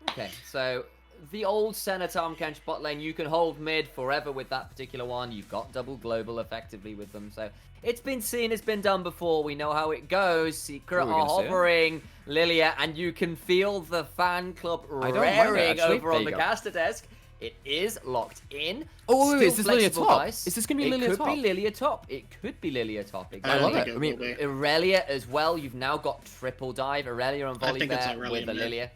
Okay, so the old Senna Tahm Kench bot lane, you can hold mid forever with that particular one. You've got double global effectively with them, so it's been seen, it's been done before. We know how it goes. Secret Ooh, we're are gonna see it. hovering Lilia, and you can feel the fan club I don't mind it, raring actually. over There on you the go. caster desk. It is locked in. Oh, wait, Still is this Lilia flexible top? dice. Is this gonna be Lilia It top? could be Lilia top. It could be Lilia top. I Exactly. love think it. I will mean, be. Irelia as well. You've now got triple dive. Irelia and I think it's Volibear Irelia with a mid. Lilia.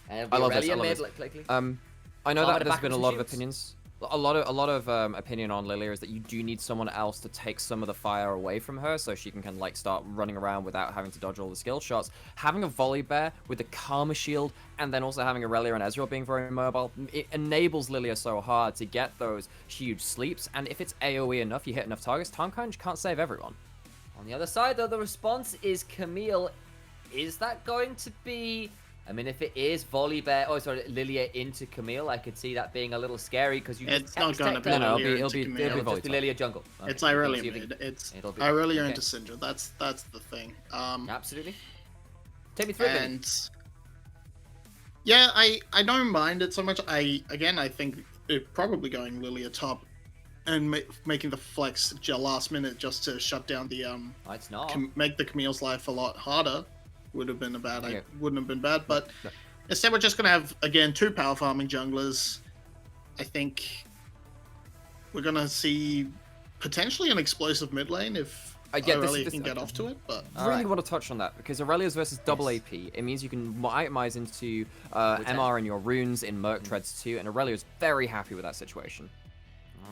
And I love this, I Irelia love mid, this. likely. I know Karma that to there's been a backups lot and of shields. opinions. A lot of opinion on Lilia is that you do need someone else to take some of the fire away from her, so she can kind of like start running around without having to dodge all the skill shots. Having a Volibear with a Karma shield, and then also having Irelia and Ezreal being very mobile, it enables Lilia so hard to get those huge sleeps. And if it's AOE enough, you hit enough targets, Tahm Kench can't save everyone. On the other side, though, the response is Camille. Is that going to be... I mean, if it is Lilia into Camille, I could see that being a little scary because you It's just not going to be No, no, Lilia it'll into be Camille. It'll just be Volibear. Lilia jungle. Okay, It's so we'll Irelia see if mid. it- It's it'll be- Irelia okay. into Syndra. That's the thing. Absolutely. Take me through it. And yeah, I don't mind it so much. I think it probably going Lilia top and making the flex last minute just to shut down the Oh, it's not. make the Camille's life a lot harder would have been Yeah. wouldn't have been bad. But No. instead, we're just gonna have again two power farming junglers. I think we're gonna see potentially an explosive mid lane if Aurelia can get off to it. But I really want to touch on that because Aurelia's versus double AP. It means you can itemize into MR in your runes in Merc Treads too, and Aurelia's very happy with that situation.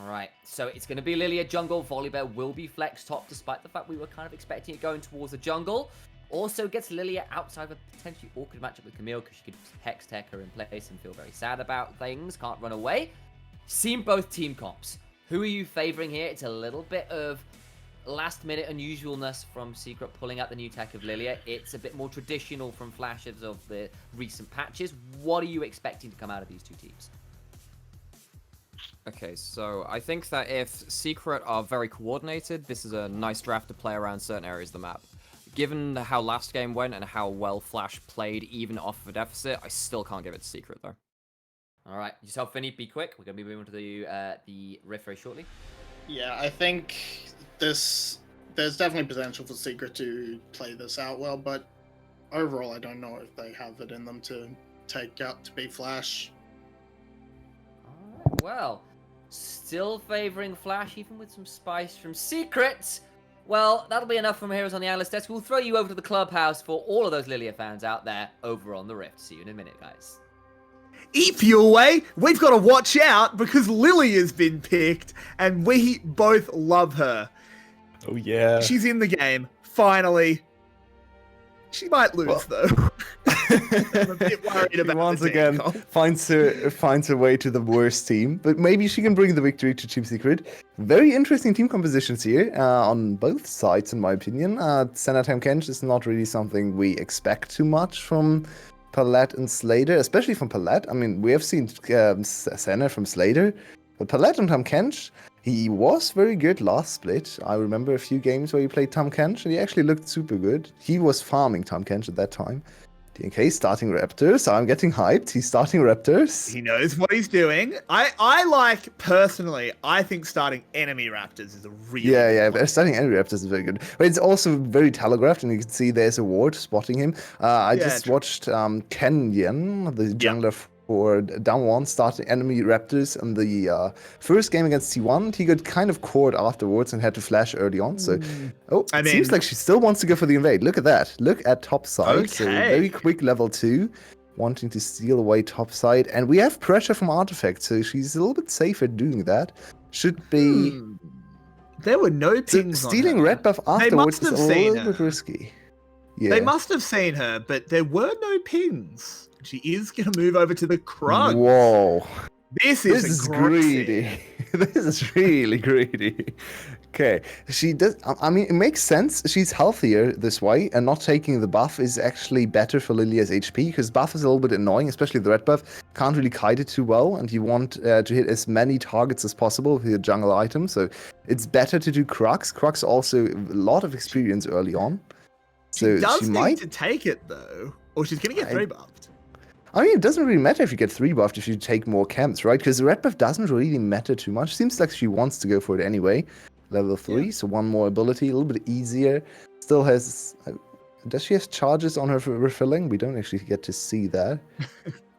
All right, so it's going to be Lilia jungle. VolleyBear will be flex top, despite the fact we were kind of expecting it going towards the jungle. Also gets Lilia outside of a potentially awkward matchup with Camille because she could hex tech her in place and feel very sad about things. Can't run away. Seen both team comps. Who are you favoring here? It's a little bit of last-minute unusualness from Secret pulling out the new tech of Lilia. It's a bit more traditional from flashes of the recent patches. What are you expecting to come out of these two teams? Okay, so I think that if Secret are very coordinated, this is a nice draft to play around certain areas of the map. Given how last game went and how well Flash played even off of a deficit, I still can't give it to Secret though. All right, yourself, Vinnie, be quick. We're going to be moving to the riff very shortly. yeah, I think there's definitely potential for Secret to play this out well, but overall, I don't know if they have it in them to take out to beat Flash. All right, well, still favoring Flash, even with some spice from Secret. Well, that'll be enough from Heroes on the Analyst Desk. We'll throw you over to the clubhouse for all of those Lilia fans out there over on the Rift. See you in a minute, guys. Yulwei, we've got to watch out because Lilia's been picked and we both love her. Oh yeah. She's in the game, finally. She might lose though. I'm a bit worried about Once the again team. finds her way to the worst team, but maybe she can bring the victory to Team Secret. Very interesting team compositions here on both sides, in my opinion. Senna 𝗀𝘀 is not really something we expect too much from 𝗏𝗏 and Slater, especially from 𝗏𝗏. I mean, we have seen Senna from Slater, but 𝗏𝗏 and 𝗀𝘀, he was very good last split. I remember a few games where he played 𝗀𝘀, and he actually looked super good. He was farming 𝗀𝘀 at that time. DNK starting Raptors. I'm getting hyped. He's starting Raptors. He knows what he's doing. I like, personally, I think starting enemy Raptors is a really Yeah, good play. starting enemy Raptors is very good. But it's also very telegraphed, and you can see there's a ward spotting him. I just watched Kenyan, the jungler for down one, starting enemy Raptors in the first game against T1. He got kind of cored afterwards and had to flash early on. So, it seems like she still wants to go for the invade. Look at that. Look at top side. Okay. So very quick level 2. Wanting to steal away top side. And we have pressure from Artifact, so she's a little bit safer doing that. Should be... There were no pings on stealing her. red buff afterwards is have a seen little bit her. risky. Yeah. They must have seen her, but there were no pins. She is going to move over to the Krug. Whoa. This This is is aggressive. greedy. This is really greedy. Okay, she does. I mean, it makes sense. She's healthier this way, and not taking the buff is actually better for Lilia's HP because buff is a little bit annoying, especially the red buff. Can't really kite it too well, and you want to hit as many targets as possible with your jungle item. So it's better to do Crux. Crux also a lot of experience early on. So She does she need might. to take it though, or she's going to get 3 buffed. I mean, it doesn't really matter if you get 3 buffed if you take more camps, right? Because the red buff doesn't really matter too much. Seems like she wants to go for it anyway. Level 3, so 1 more ability, a little bit easier. Still has... does she have charges on her for refilling? We don't actually get to see that.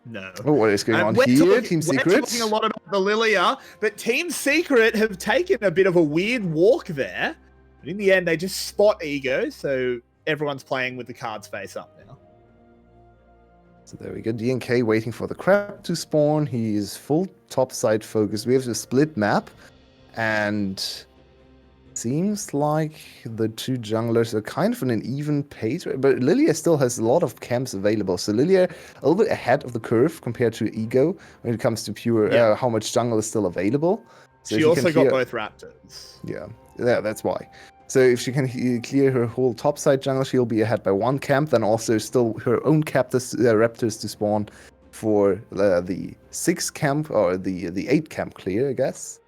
No. Oh, what is going on We're here? Team we're Secret? talking a lot about the Lilia, but Team Secret have taken a bit of a weird walk there. But in the end, they just spot Ego, so everyone's playing with the cards face up now. So there we go. DNK waiting for the crab to spawn. He is full topside focused. We have a split map, and seems like the two junglers are kind of in an even pace. But Lilia still has a lot of camps available. So Lilia a little bit ahead of the curve compared to Ego when it comes to pure how much jungle is still available. So She also got both Raptors. Yeah, that's why. So if she can clear her whole topside jungle, she'll be ahead by 1 camp. Then also still her own Raptors to spawn for the 6 camp or the 8 camp clear, I guess.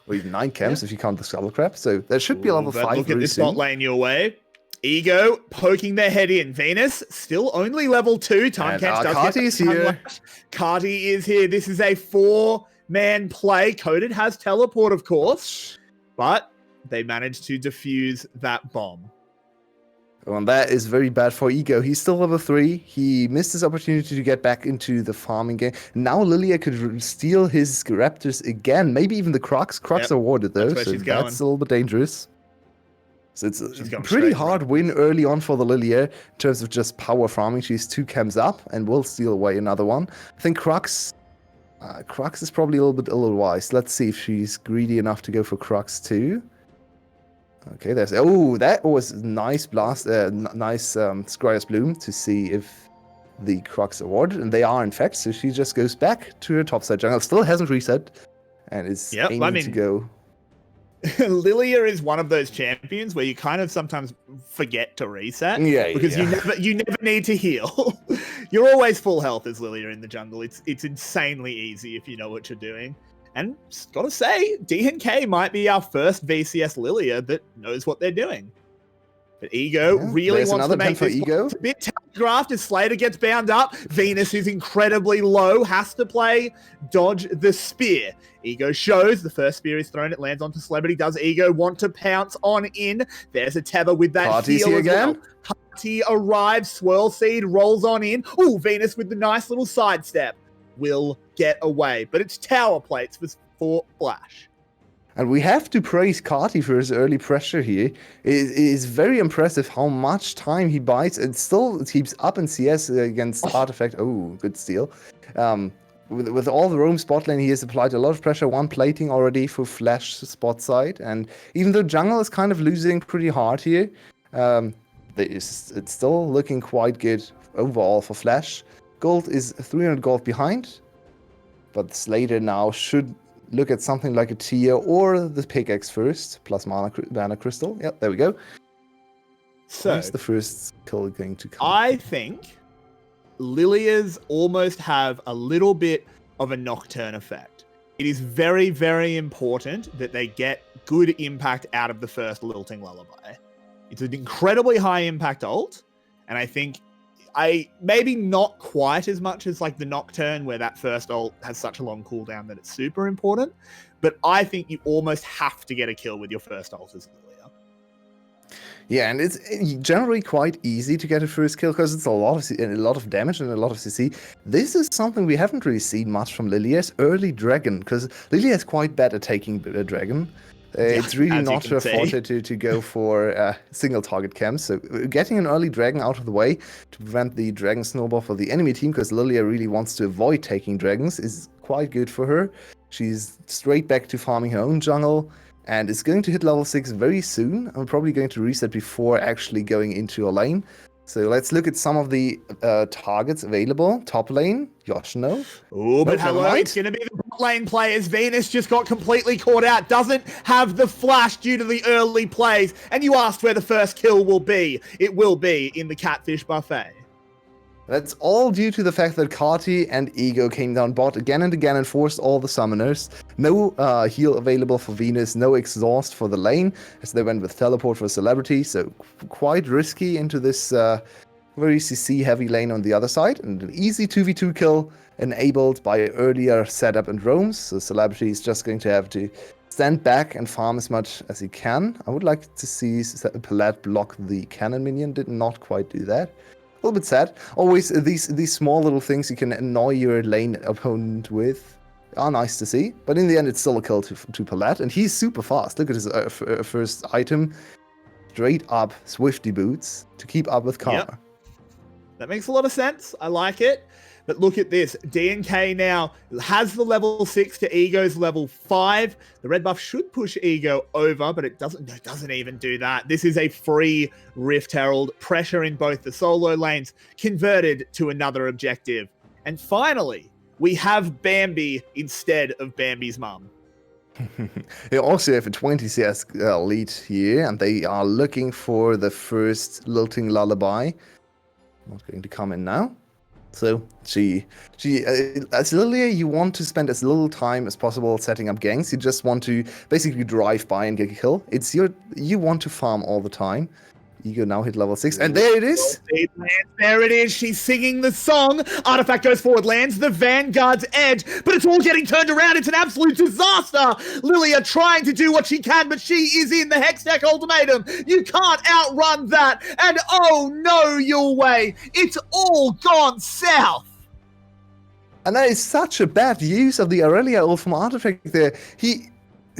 Or even 9 camps if you count the Scuttle Crab. So there should be a level 5 Look at very this soon. bot lane your way. Ego poking their head in. Venus still only level 2. Time And catch does 𝗁𝗏 get is the tongue here. lash. 𝗁𝗏 is here. This is a 4-man play. Coded has teleport, of course, but they managed to defuse that bomb. Oh, and that is very bad for 𝗂𝗀𝗀. He's still level 3. He missed his opportunity to get back into the farming game. Now *𝘁𝘁ie could steal his Raptors again. Maybe even the Crocs. Crocs are warded though, That's where so she's going. that's a little bit dangerous. So it's a going pretty straight hard right. win early on for the 𝘁𝘁ie in terms of just power farming. She's 2 camps up and will steal away another one. I think Crocs is probably a little bit ill-advised. Let's see if she's greedy enough to go for Crocs too. Okay, that was nice blast, nice 𝘬𝗏𝘀𝘆 to see if the Crocs are awarded, and they are in fact. So she just goes back to her topside jungle. Still hasn't reset, and is aiming to go. 𝘁𝘁ie is one of those champions where you kind of sometimes forget to reset. Because you never need to heal. You're always full health as 𝘁𝘁ie in the jungle. It's insanely easy if you know what you're doing. And gotta say, DNK might be our first VCS 𝘁𝘁ie that knows what they're doing. But 𝘂𝗀 really wants to make this a bit telegraphed as Slater gets bound up. Venus is incredibly low, has to play dodge the spear. 𝘂𝗀 shows the first spear is thrown, it lands onto Celebrity. Does 𝘂𝗀 want to pounce on in? There's a tether with that 𝘁𝗺's heal here as well. again. 𝘁𝗺 arrives, Swirl Seed rolls on in. Ooh, Venus with the nice little sidestep will get away. But it's tower plates for Flash. And we have to praise 𝘁𝗺 for his early pressure here. It is very impressive how much time he bites and still keeps up in CS against Artifact. Oh, good steal. With all the roam spot lane, he has applied a lot of pressure. 1 plating already for Flash spot side. And even though jungle is kind of losing pretty hard here, it's still looking quite good overall for Flash. Gold is 300 gold behind, but Slater now should look at something like a tier or the pickaxe first, plus mana crystal. Yep, there we go. So where's the first kill going to come? I think 𝘁𝘁ies almost have a little bit of a Nocturne effect. It is very, very important that they get good impact out of the first Lilting Lullaby. It's an incredibly high impact ult, and I think maybe not quite as much as like the Nocturne, where that first ult has such a long cooldown that it's super important. But I think you almost have to get a kill with your first ult as 𝘁𝘁ie. Yeah, and it's generally quite easy to get a first kill because it's a lot of damage and a lot of CC. This is something we haven't really seen much from 𝘁𝘁ie's early dragon, because 𝘁𝘁ie is quite bad at taking a dragon. It's really not her forte to go for single target camps. So getting an early dragon out of the way to prevent the dragon snowball for the enemy team, because 𝘁𝘁ie really wants to avoid taking dragons, is quite good for her. She's straight back to farming her own jungle and is going to hit level 6 very soon. I'm probably going to reset before actually going into a lane. So let's look at some of the targets available. Top lane, Yoshino. Oh, but hello, it's going to be the bot lane players. Venus just got completely caught out. Doesn't have the flash due to the early plays. And you asked where the first kill will be. It will be in the Catfish Buffet. That's all due to the fact that 𝘁𝗺 and 𝘂𝗀 came down bot again and again and forced all the summoners. No heal available for Venus, no exhaust for the lane, as they went with teleport for Celebrity, so quite risky into this very CC heavy lane on the other side, and an easy 2v2 kill enabled by earlier setup and roams, so Celebrity is just going to have to stand back and farm as much as he can. I would like to see 𝘁𝗺 block the cannon minion, did not quite do that. A little bit sad. Always these small little things you can annoy your lane opponent with are nice to see, but in the end it's still a kill to 𝘁𝗺, and he's super fast. Look at his first item, straight up Swifty boots to keep up with 𝘁𝗁. Yep. That makes a lot of sense. I like it. But look at this. DNK now has the level 6 to 𝘂𝗀's level 5. The red buff should push 𝘂𝗀 over, but it doesn't even do that. This is a free Rift Herald. Pressure in both the solo lanes converted to another objective. And finally, we have Bambi instead of Bambi's mum. They also have a 20 CS lead here, and they are looking for the first Lilting Lullaby. Not going to come in now. So as 𝘁𝘁ie, you want to spend as little time as possible setting up ganks. You just want to basically drive by and get a kill. You want to farm all the time. Ego now hit level 6, and there it is. There it is. She's singing the song. Artifact goes forward, lands the Vanguard's edge, but it's all getting turned around. It's an absolute disaster. Lilia trying to do what she can, but she is in the Hextech ultimatum. You can't outrun that. And oh no, Yulwei, it's all gone south. And that is such a bad use of the Aurelia ult from Artifact there. He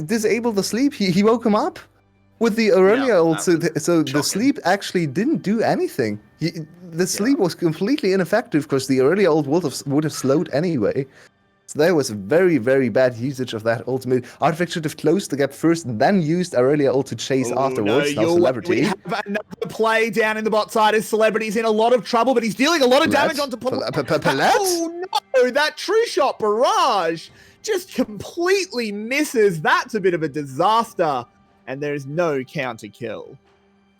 disabled the sleep. He woke him up with the Aurelia ult, so the sleep actually didn't do anything. The sleep was completely ineffective because the Aurelia ult would have slowed anyway. So there was a very, very bad usage of that ultimate. Artifact should have closed the gap first and then used Aurelia ult to chase afterwards. Now Celebrity. We have another play down in the bot side as Celebrity's in a lot of trouble, but he's dealing a lot of damage onto Palette. Oh no, that true shot barrage just completely misses. That's a bit of a disaster. And there is no counter kill.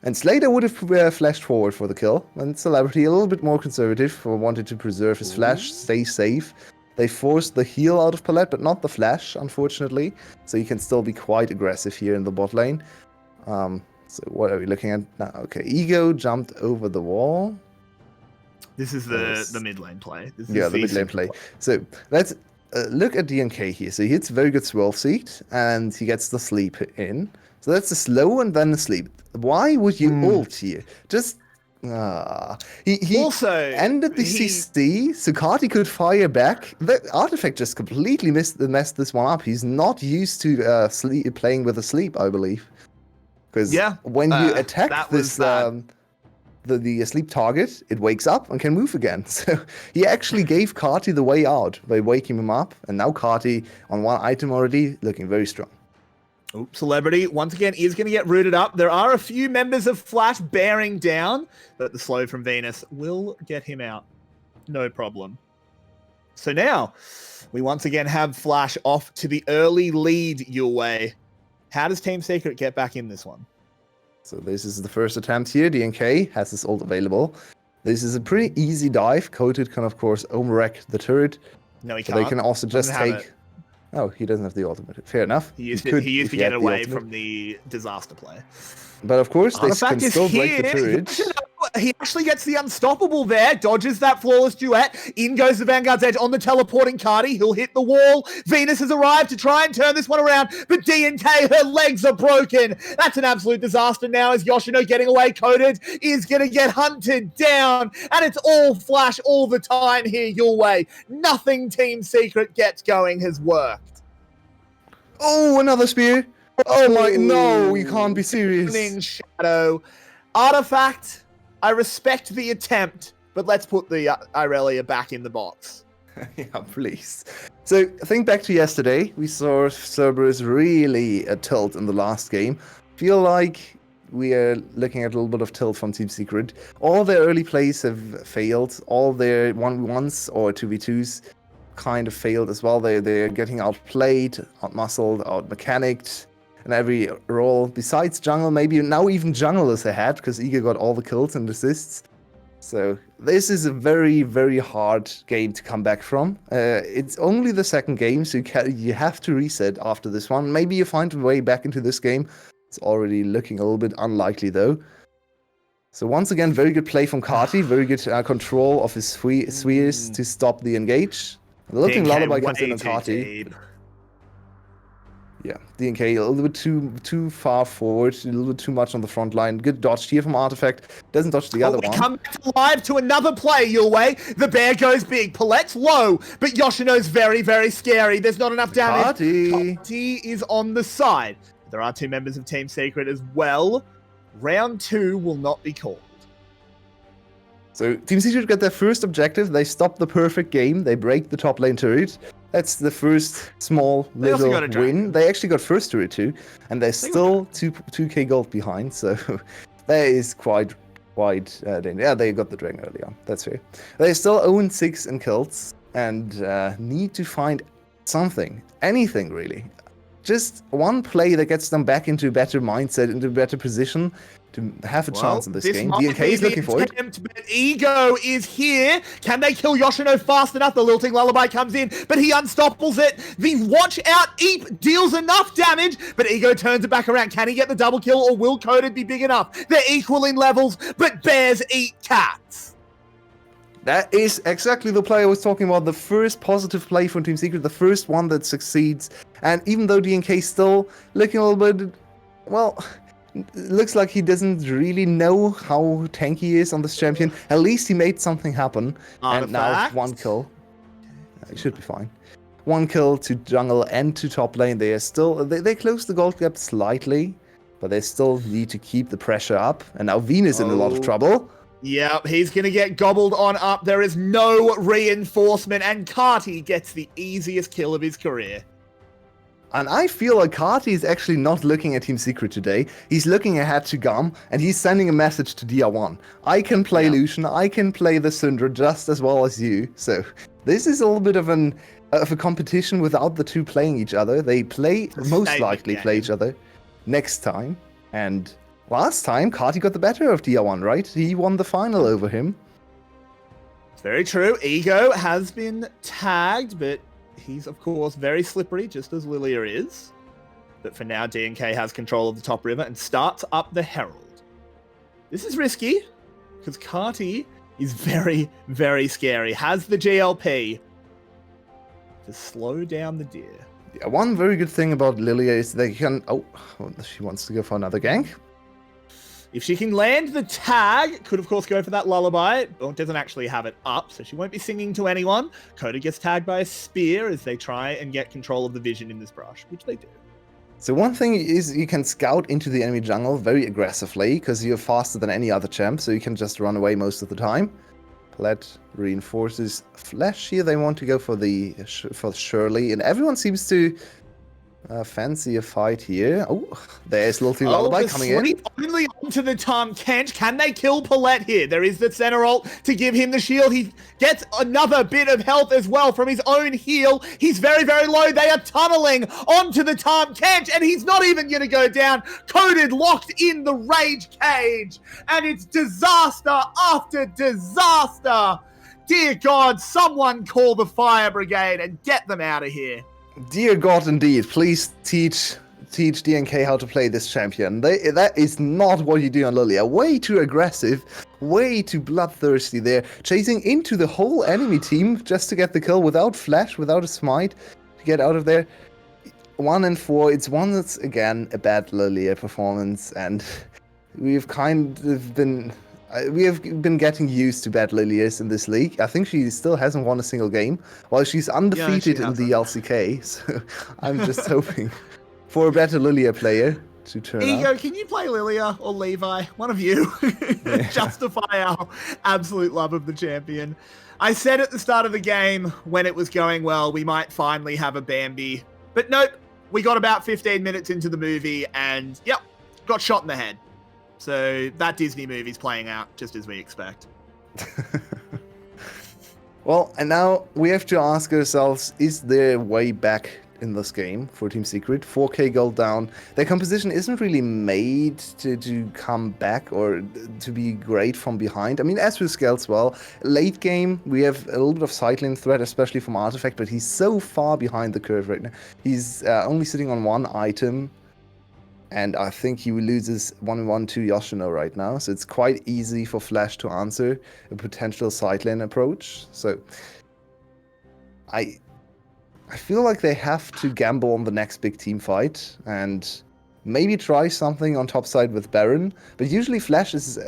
And Slater would have flashed forward for the kill. And Celebrity a little bit more conservative, wanted to preserve his flash, stay safe. They forced the heal out of Palette, but not the flash, unfortunately. So you can still be quite aggressive here in the bot lane. So what are we looking at now? Okay, Ego jumped over the wall. This is the mid lane play. The mid lane play. So let's look at DNK here. So he hits very good Swirl Seed, and he gets the sleep in. So that's a slow and then a sleep. Why would you ult here? Just he also ended the CC, so Carti could fire back. The Artifact just completely messed this one up. He's not used to playing with a sleep, I believe. Because when you attack this the sleep target, it wakes up and can move again. So he actually gave Carti the way out by waking him up, and now Carti on one item already, looking very strong. Celebrity, once again, is going to get rooted up. There are a few members of Flash bearing down, but the slow from Venus will get him out. No problem. So now, we once again have Flash off to the early lead, Yulwei. How does Team Secret get back in this one? So this is the first attempt here. DNK has his ult available. This is a pretty easy dive. Coated can, of course, wreck the turret. No, he can't. They can also just take... Oh, he doesn't have the ultimate. Fair enough. He used to get away from the disaster play. But of course, they can still break the turret. He actually gets the unstoppable there, dodges that flawless duet. In goes the Vanguard's edge on the teleporting Carti. He'll hit the wall. Venus has arrived to try and turn this one around, but DNK, her legs are broken. That's an absolute disaster now as Yoshino getting away. Coated is going to get hunted down, and it's all Flash all the time here, Yulwei. Nothing Team Secret gets going has worked. Oh, another spear. Oh my, no, you can't be serious. Shadow. Artifact, I respect the attempt, but let's put the Irelia back in the box. Yeah, please. So, think back to yesterday. We saw Cerberus really a tilt in the last game. Feel like we are looking at a little bit of tilt from Team Secret. All their early plays have failed. All their 1v1s or 2v2s kind of failed as well. They're getting outplayed, outmuscled, outmechanicked in every role. Besides jungle, maybe now even jungle is ahead because Ego got all the kills and assists. So this is a very, very hard game to come back from. It's only the second game, so you have to reset after this one. Maybe you find a way back into this game. It's already looking a little bit unlikely though. So once again, very good play from Carti. Very good control of his spheres to stop the engage. The looking lullaby comes in on Carti. Yeah, DNK a little bit too far forward, a little bit too much on the front line. Good dodge here from Artifact. Doesn't dodge the other one. We come back live to another play, Yulwei. The bear goes big. Palette's low, but Yoshino's very, very scary. There's not enough damage. Carti is on the side. There are two members of Team Secret as well. Round 2 will not be called. So Team Secret got their first objective. They stop the perfect game. They break the top lane turret. That's the first small little win. They actually got first turret too, and they're still 2k gold behind. So that is quite dangerous. Yeah, they got the dragon early on. That's fair. They still own 6 in kills and need to find something, anything really. just one play that gets them back into a better mindset, into a better position to have a chance in this game. DNK is looking for it. But Ego is here. Can they kill Yoshino fast enough? The Lilting Lullaby comes in, but he unstopples it. The watch out Eep deals enough damage, but Ego turns it back around. Can he get the double kill, or will Coded be big enough? They're equal in levels, but bears eat cats. That is exactly the play I was talking about. The first positive play from Team Secret, the first one that succeeds. And even though DNK still looking a little bit, well, looks like he doesn't really know how tanky he is on this champion. At least he made something happen. And now 1 kill. He should be fine. 1 kill to jungle and to top lane. They are still, they close the gold gap slightly, but they still need to keep the pressure up. And now Vinnie is in a lot of trouble. Yep, he's going to get gobbled on up. There is no reinforcement, and 𝗁𝗏 gets the easiest kill of his career. And I feel like 𝗁𝗏 is actually not looking at Team Secret today. He's looking ahead to GAM, and he's sending a message to DR1. I can play Lucian, I can play the Syndra just as well as you. So this is a little bit of a competition without the two playing each other. They most likely play each other next time. And last time, 𝗁𝗏 got the better of DR1, right? He won the final over him. It's very true. Ego has been tagged, but he's, of course, very slippery, just as Lilia is. But for now, DNK has control of the top river and starts up the Herald. This is risky, because 𝗁𝗏 is very, very scary. Has the GLP to slow down the deer. Yeah, one very good thing about Lilia is they can... Oh, she wants to go for another gank. If she can land the tag, could of course go for that lullaby. But doesn't actually have it up, so she won't be singing to anyone. Coda gets tagged by a spear as they try and get control of the vision in this brush, which they do. So one thing is you can scout into the enemy jungle very aggressively, because you're faster than any other champ, so you can just run away most of the time. Pallett reinforces Flash here. They want to go for 𝘁𝗱𝘆, and everyone seems to fancy a fight here. Oh, there's Lilting Lullaby coming in. Only onto the 𝗂𝗏. Can they kill Pallett here? There is the center ult to give him the shield. He gets another bit of health as well from his own heal. He's very, very low. They are tunneling onto the 𝗂𝗏, and he's not even going to go down. Coded locked in the rage cage, and it's disaster after disaster. Dear God, someone call the fire brigade and get them out of here. Dear God, indeed, please teach DNK how to play this champion. That is not what you do on Lilia. Way too aggressive, way too bloodthirsty there. Chasing into the whole enemy team just to get the kill without flash, without a smite to get out of there. 1 and 4, it's one that's, again, a bad Lilia performance, and we've kind of been... We have been getting used to bad Lilias in this league. I think she still hasn't won a single game, while she's undefeated in the LCK. So I'm just hoping for a better Lilia player to turn up. Ego, can you play Lilia or Levi? One of you. Justify our absolute love of the champion. I said at the start of the game, when it was going well, we might finally have a Bambi. But nope, we got about 15 minutes into the movie and, yep, got shot in the head. So that Disney movie's playing out just as we expect. Well, and now we have to ask ourselves, is there a way back in this game for Team Secret? 4k gold down. Their composition isn't really made to come back or to be great from behind. I mean, as with 𝗀𝗀𝘆, late game, we have a little bit of sideline threat, especially from Artifact, but he's so far behind the curve right now. He's only sitting on 1 item. And I think he loses 1-1 to Yoshino right now. So it's quite easy for Flash to answer a potential sidelane approach. So I feel like they have to gamble on the next big team fight and maybe try something on top side with Baron. But usually Flash is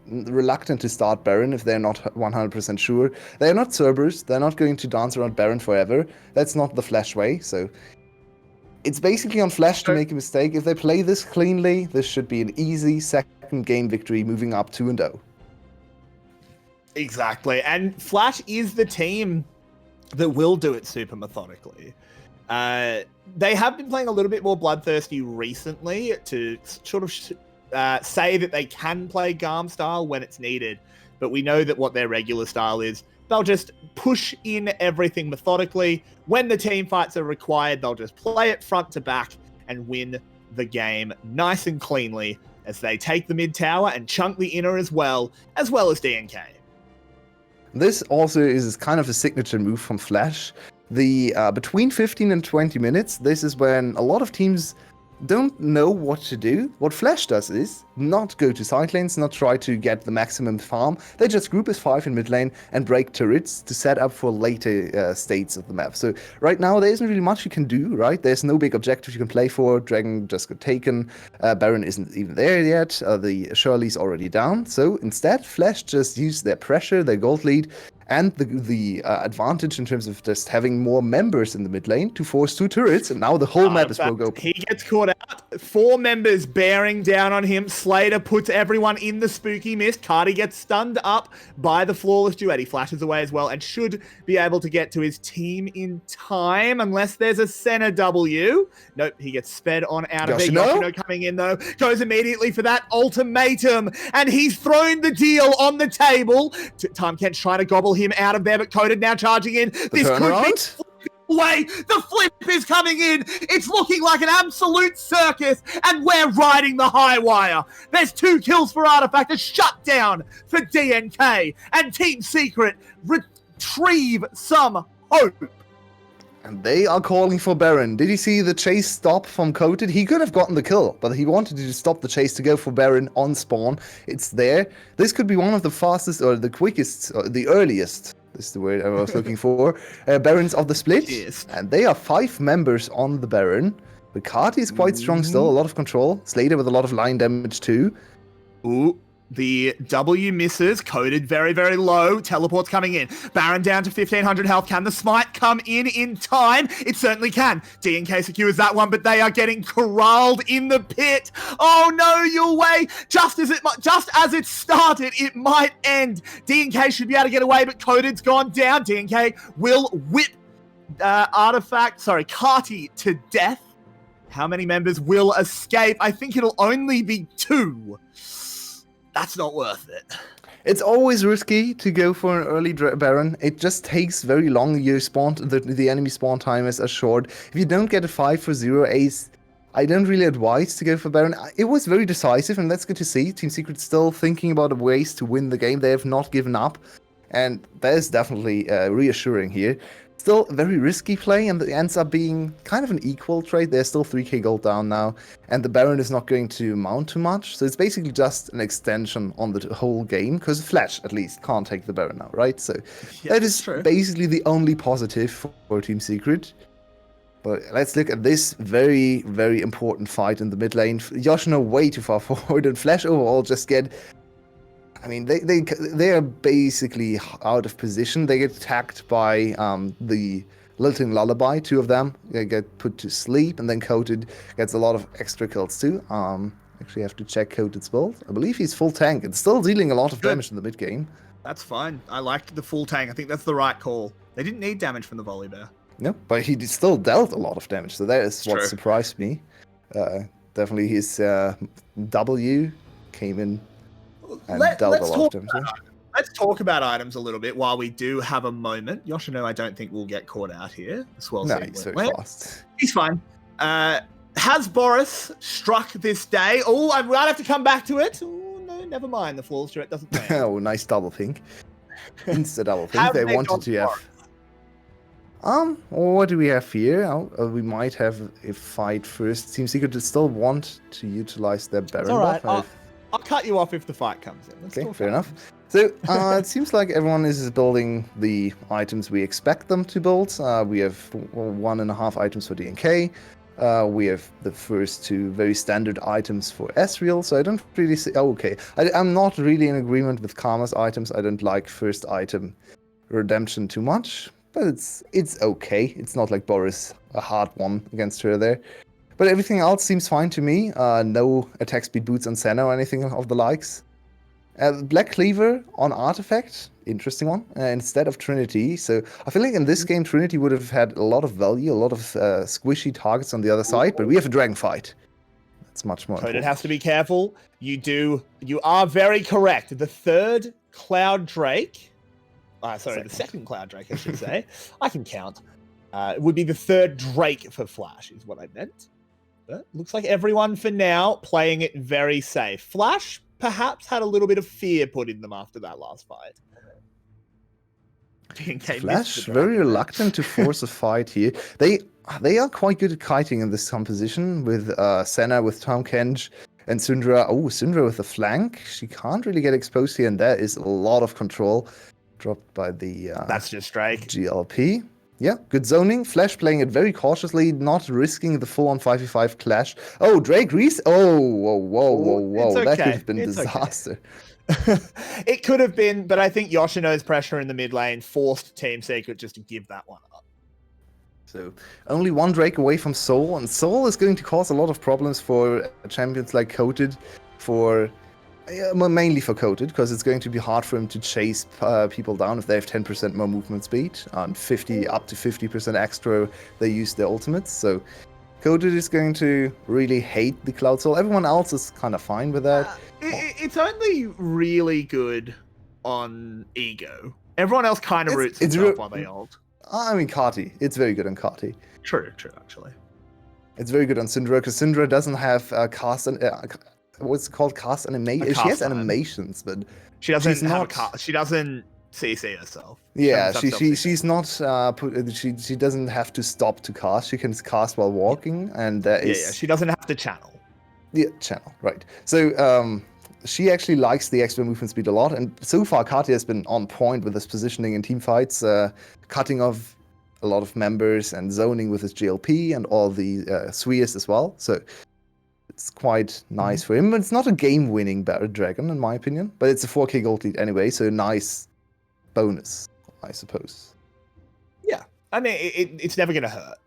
reluctant to start Baron if they're not 100% sure. They're not Cerberus. They're not going to dance around Baron forever. That's not the Flash way. So it's basically on Flash to make a mistake. If they play this cleanly, this should be an easy second game victory moving up 2-0. Exactly. And Flash is the team that will do it super methodically. They have been playing a little bit more bloodthirsty recently to sort of say that they can play GAM style when it's needed. But we know that what their regular style is, they'll just push in everything methodically. When the team fights are required, they'll just play it front to back and win the game nice and cleanly as they take the mid tower and chunk the inner as well as DNK. This also is kind of a signature move from Flash. Between 15 and 20 minutes, this is when a lot of teams don't know what to do. What Flash does is not go to side lanes, not try to get the maximum farm. They just group as 5 in mid lane and break turrets to set up for later states of the map. So right now there isn't really much you can do, right? There's no big objective you can play for. Dragon just got taken. Baron isn't even there yet. The Shirley's already down. So instead, Flash just used their pressure, their gold lead, and the advantage in terms of just having more members in the mid lane to force 2 turrets, and now the whole map is broke open. He gets caught out. 4 members bearing down on him. Slater puts everyone in the spooky mist. Cardi gets stunned up by the flawless duet. He flashes away as well and should be able to get to his team in time, unless there's a Senna W. Nope, he gets sped on out of it. Yoshino coming in though, goes immediately for that ultimatum, and he's thrown the deal on the table. Time Kent's trying to gobble him out of there, but Coded now charging in. This could be way. The flip is coming in. It's looking like an absolute circus, and we're riding the high wire. There's 2 kills for Artifact, a shutdown for DNK, and Team Secret retrieve some hope. And they are calling for Baron. Did you see the chase stop from Coated? He could have gotten the kill, but he wanted to stop the chase to go for Baron on spawn. It's there. This could be one of the fastest, or the quickest, or the earliest, this is the word I was looking for, Barons of the split. Yes. And they are 5 members on the Baron. Bacardi is quite strong still, a lot of control. Slater with a lot of line damage too. Ooh. The W misses. Coded very, very low. Teleport's coming in. Baron down to 1500 health. Can the smite come in time? It certainly can. DNK secures that one, but they are getting corralled in the pit. Oh no, Yulwei! Just as it started, it might end. DNK should be able to get away, but Coded's gone down. DNK will whip 𝗁𝗁 to death. How many members will escape? I think it'll only be 2. That's not worth it. It's always risky to go for an early Baron. It just takes very long. Your spawn, the enemy spawn time is short. If you don't get a 5-for-0 ace, I don't really advise to go for Baron. It was very decisive, and that's good to see. Team Secret still thinking about ways to win the game. They have not given up, and that is definitely reassuring here. Still a very risky play, and it ends up being kind of an equal trade. They're still 3k gold down now, and the Baron is not going to mount too much. So it's basically just an extension on the whole game, because Flash, at least, can't take the Baron now, right? So that is basically the only positive for Team Secret. But let's look at this very, very important fight in the mid lane. Yoshino way too far forward, and Flash overall just get... I mean, they are basically out of position. They get attacked by the Lilting Lullaby. 2 of them get put to sleep, and then Coated gets a lot of extra kills too. Actually, have to check Coated's build. I believe he's full tank and still dealing a lot of damage in the mid game. That's fine. I liked the full tank. I think that's the right call. They didn't need damage from the volley bear. No, but he still dealt a lot of damage. So that is what surprised me. Definitely his W came in. Let's talk about items a little bit while we do have a moment. Yoshino, I don't think will get caught out here. No, he's so fast. He's fine. Has Boris struck this day? Oh, I might have to come back to it. Oh, no, never mind. The flawless threat doesn't count. Oh, nice double pink. Insta double pink. They wanted to have... What do we have here? We might have a fight first. Team Secret still want to utilize their Baron buff. All right. I'll cut you off if the fight comes in. Okay, fair enough. So it seems like everyone is building the items we expect them to build. We have 1.5 items for DNK. We have the first 2 very standard items for Ezreal. So I don't really see... Oh, okay. I'm not really in agreement with Karma's items. I don't like first item redemption too much. But it's okay. It's not like Boris, a hard one against her there. But everything else seems fine to me. No attack speed boots on Senna or anything of the likes. Black Cleaver on Artifact, interesting one, instead of Trinity. So I feel like in this game, Trinity would have had a lot of value, a lot of squishy targets on the other side, but we have a dragon fight. That's much more important. It has to be careful. You are very correct. The 3rd Cloud Drake. sorry, the second Cloud Drake, I should say. I can count. It would be the third Drake for Flash, is what I meant. But looks like everyone for now playing it very safe. Flash perhaps had a little bit of fear put in them after that last fight. Flash very reluctant to force a fight here. They are quite good at kiting in this composition with Senna, with Tahm Kench, and Syndra. Oh, Syndra with the flank. She can't really get exposed here, and there is a lot of control dropped by the that's just Drake. GLP. Yeah, good zoning. Flash playing it very cautiously, not risking the full-on 5v5 clash. Oh, Drake Oh, whoa. Okay. That could have been it's disaster. Okay. It could have been, but I think Yoshino's pressure in the mid lane forced Team Secret just to give that one up. So only one Drake away from Soul, and Soul is going to cause a lot of problems for champions like Coated, mainly for Coated, because it's going to be hard for him to chase people down if they have 10% more movement speed and up to 50% extra they use their ultimates. So Coated is going to really hate the Cloud Soul. Everyone else is kind of fine with that. It's only really good on Ego. Everyone else kind of roots himself while they ult. I mean, 𝗁𝗁. It's very good on 𝗁𝗁. True, actually. It's very good on Syndra, because Syndra doesn't have cast and what's it called, cast animation. She has animations, but she doesn't she's not. She doesn't CC herself. Yeah, she's not. She doesn't have to stop to cast. She can cast while walking, and she doesn't have to channel. Yeah, channel, right. So she actually likes the extra movement speed a lot, and so far 𝗁𝗁 has been on point with his positioning in team fights, cutting off a lot of members and zoning with his GLP and all the 𝘬s as well. So it's quite nice for him. It's not a game-winning dragon, in my opinion, but it's a 4k gold lead anyway, so a nice bonus, I suppose. Yeah, I mean, it's never going to hurt.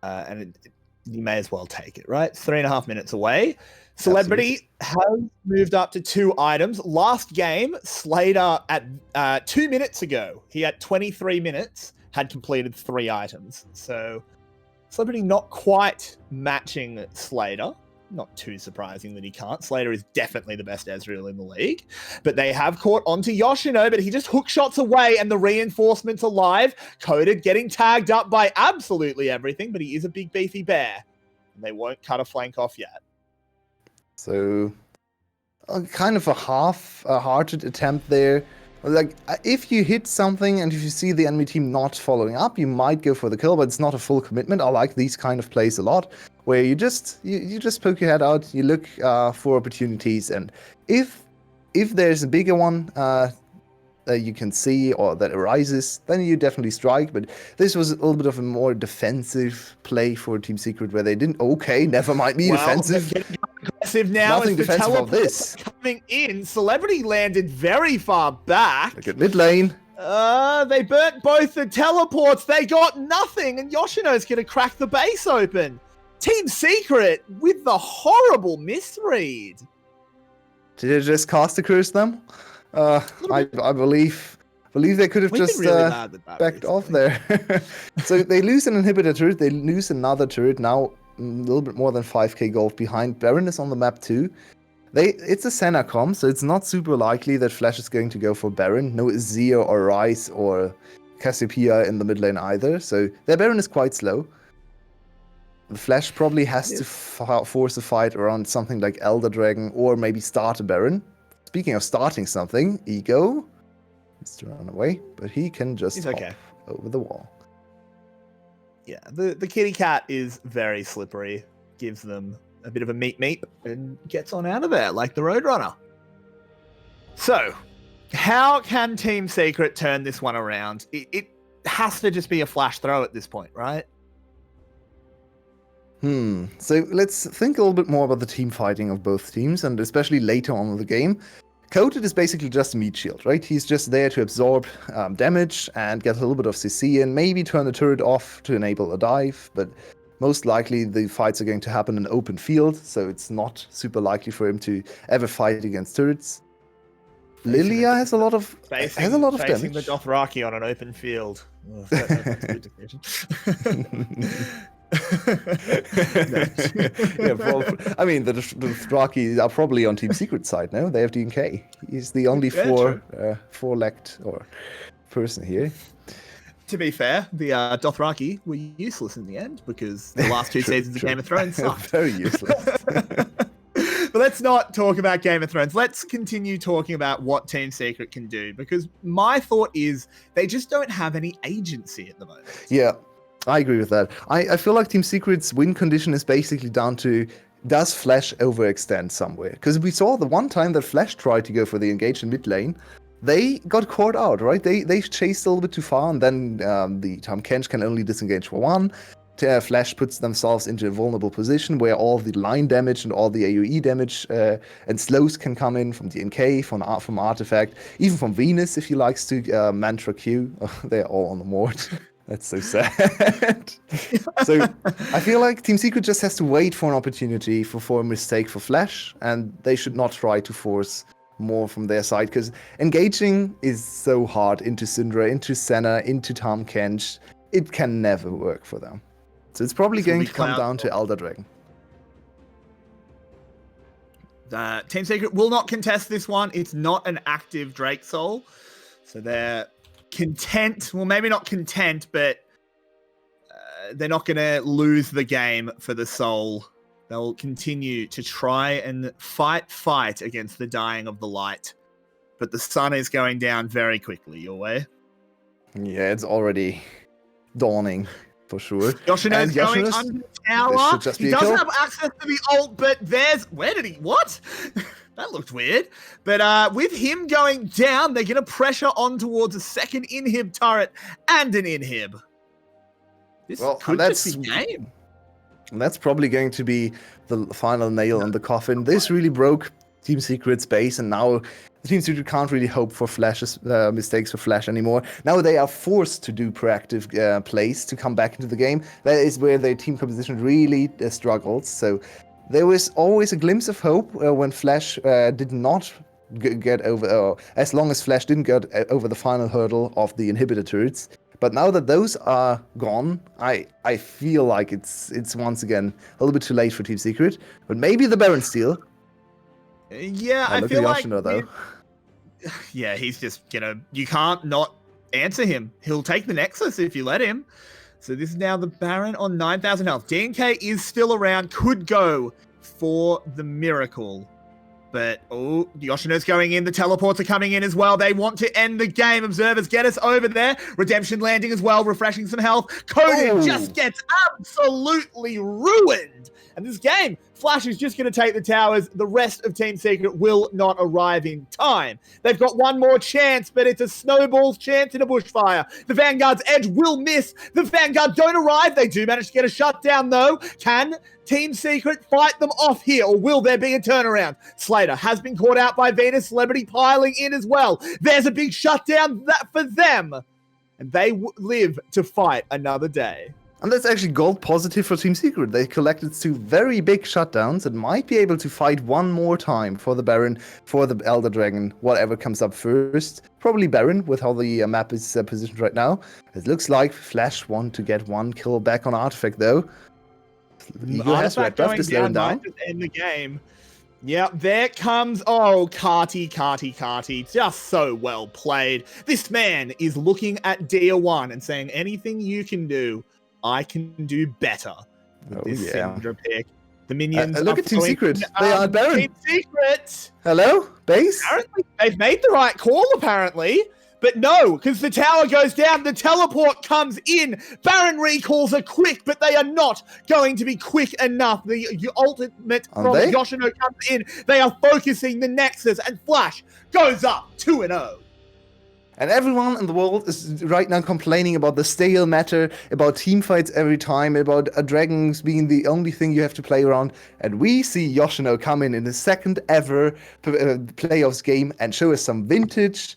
And you may as well take it, right? 3.5 minutes away. Celebrity has moved up to 2 items. Last game, Slater at 2 minutes ago, he had 23 minutes, had completed 3 items. So Celebrity not quite matching Slater. Not too surprising that he can't. Slater is definitely the best Ezreal in the league. But they have caught onto Yoshino, but he just hook shots away and the reinforcements alive. Coded getting tagged up by absolutely everything, but he is a big beefy bear. And they won't cut a flank off yet. So, kind of a half-hearted attempt there. Like, if you hit something and if you see the enemy team not following up, you might go for the kill, but it's not a full commitment. I like these kind of plays a lot, where you just poke your head out, you look for opportunities, and if there's a bigger one that you can see or that arises, then you definitely strike. But this was a little bit of a more defensive play for Team Secret, where they didn't. Okay, never mind me defensive. Aggressive now. Nothing defensive about this. Coming in, Celebrity landed very far back. Look at mid lane. They burnt both the teleports. They got nothing, and Yoshino's going to crack the base open. Team Secret with the horrible misread. Did they just cast a curse them? I believe they could have just really backed off there. So they lose an inhibitor turret. They lose another turret. Now a little bit more than 5k gold behind. Baron is on the map too. It's a Senna comp, so it's not super likely that Flash is going to go for Baron. No Azir or Ryze or Cassiopeia in the mid lane either. So their Baron is quite slow. The Flash probably has to force a fight around something like Elder Dragon or maybe start a Baron. Speaking of starting something, Ego needs to run away, but he can just hop over the wall. Yeah, the kitty cat is very slippery, gives them a bit of a meep and gets on out of there like the Roadrunner. So, how can Team Secret turn this one around? It has to just be a flash throw at this point, right? So let's think a little bit more about the team fighting of both teams, and especially later on in the game. Coated is basically just a meat shield, right? He's just there to absorb damage and get a little bit of CC and maybe turn the turret off to enable a dive, but most likely the fights are going to happen in open field, so it's not super likely for him to ever fight against turrets. Lilia has a lot of damage. Facing the Dothraki on an open field. Oh, that's a good decision. I mean, the Dothraki are probably on Team Secret side now. They have DNK. He's the only four-legged or person here. To be fair, the Dothraki were useless in the end because the last two seasons of Game of Thrones sucked. Very useless. But let's not talk about Game of Thrones. Let's continue talking about what Team Secret can do, because my thought is they just don't have any agency at the moment. Yeah, I agree with that. I feel like Team Secret's win condition is basically down to, does Flash overextend somewhere? Because we saw the one time that Flash tried to go for the engage in mid lane, they got caught out, right? They chased a little bit too far, and then the 𝗳𝗃𝗀𝗃 can only disengage for one. Flash puts themselves into a vulnerable position where all the line damage and all the AoE damage and slows can come in from DNK, from Artifact, even from Venus if he likes to mantra Q. Oh, they're all on the board. That's so sad. So I feel like Team Secret just has to wait for an opportunity for a mistake for Flash, and they should not try to force more from their side, because engaging is so hard into Syndra, into Senna, into 𝗳𝗃𝗃. It can never work for them. So it's probably going to come down to Elder Dragon. Team Secret will not contest this one. It's not an active Drake Soul. So they're content. Well, maybe not content, but they're not going to lose the game for the Soul. They'll continue to try and fight against the dying of the light. But the sun is going down very quickly, Yulwei. Yeah, it's already dawning. For sure. Yoshino's going under the tower. He doesn't have access to the ult, but what? That looked weird. But with him going down, they're going to pressure on towards a second inhib turret and an inhib. This could just be game. That's probably going to be the final nail in the coffin. This really broke Team Secret's base, and now the Team Secret can't really hope for Flash's mistakes for Flash anymore. Now they are forced to do proactive plays to come back into the game. That is where their team composition really struggles. So there was always a glimpse of hope when Flash did not get over, as long as Flash didn't get over the final hurdle of the inhibitor turrets. But now that those are gone, I feel like it's once again a little bit too late for Team Secret. But maybe the Baron steal. Yeah, I feel like though. Yeah, he's just, you can't not answer him. He'll take the Nexus if you let him. So this is now the Baron on 9,000 health. DNK is still around, could go for the miracle. But, Yoshino's going in. The teleports are coming in as well. They want to end the game. Observers get us over there. Redemption landing as well, refreshing some health. Conan just gets absolutely ruined. And this game, Flash is just going to take the towers. The rest of Team Secret will not arrive in time. They've got one more chance, but it's a snowball's chance in a bushfire. The Vanguard's edge will miss. The Vanguard don't arrive. They do manage to get a shutdown, though. Can Team Secret fight them off here, or will there be a turnaround? Slater has been caught out by Venus. Celebrity piling in as well. There's a big shutdown for them. And they live to fight another day. And that's actually gold positive for Team Secret. They collected 2 very big shutdowns and might be able to fight one more time for the Baron, for the Elder Dragon, whatever comes up first. Probably Baron, with how the map is positioned right now. It looks like Flash want to get 1 kill back on Artifact, though. Eagle has red buff to slow him down. End the game. Yeah, there comes, 𝗁𝗁𝗁𝗁. Just so well played. This man is looking at Dia1 and saying, anything you can do, I can do better with this Syndra pick. The minions look at Team Secret. They are Baron. Team Secret. Hello, base? Apparently, they've made the right call, apparently. But no, because the tower goes down, the teleport comes in. Baron recalls are quick, but they are not going to be quick enough. The ultimate from Yoshino comes in. They are focusing the Nexus, and Flash goes up 2-0. And everyone in the world is right now complaining about the stale matter, about team fights every time, about dragons being the only thing you have to play around. And we see Yoshino come in his second ever playoffs game and show us some vintage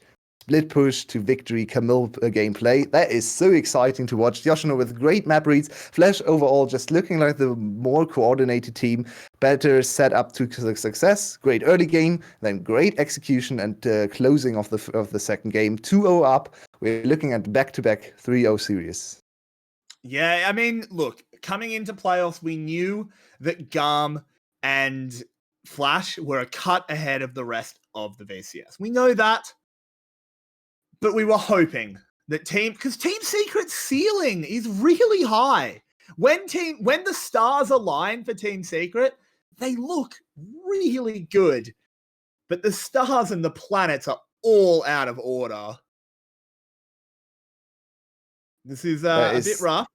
split push to victory 𝗀𝗵𝗆 gameplay. That is so exciting to watch. Yoshino with great map reads. Flash overall just looking like the more coordinated team. Better set up to success. Great early game, then great execution and closing of the second game. 2-0 up. We're looking at back-to-back 3-0 series. Yeah, I mean, look, coming into playoffs, we knew that 𝗁𝗏 and Flash were a cut ahead of the rest of the VCS. We know that. but we were hoping that because Team Secret's ceiling is really high. When the stars align for Team Secret, they look really good. But the stars and the planets are all out of order. This is a bit rough.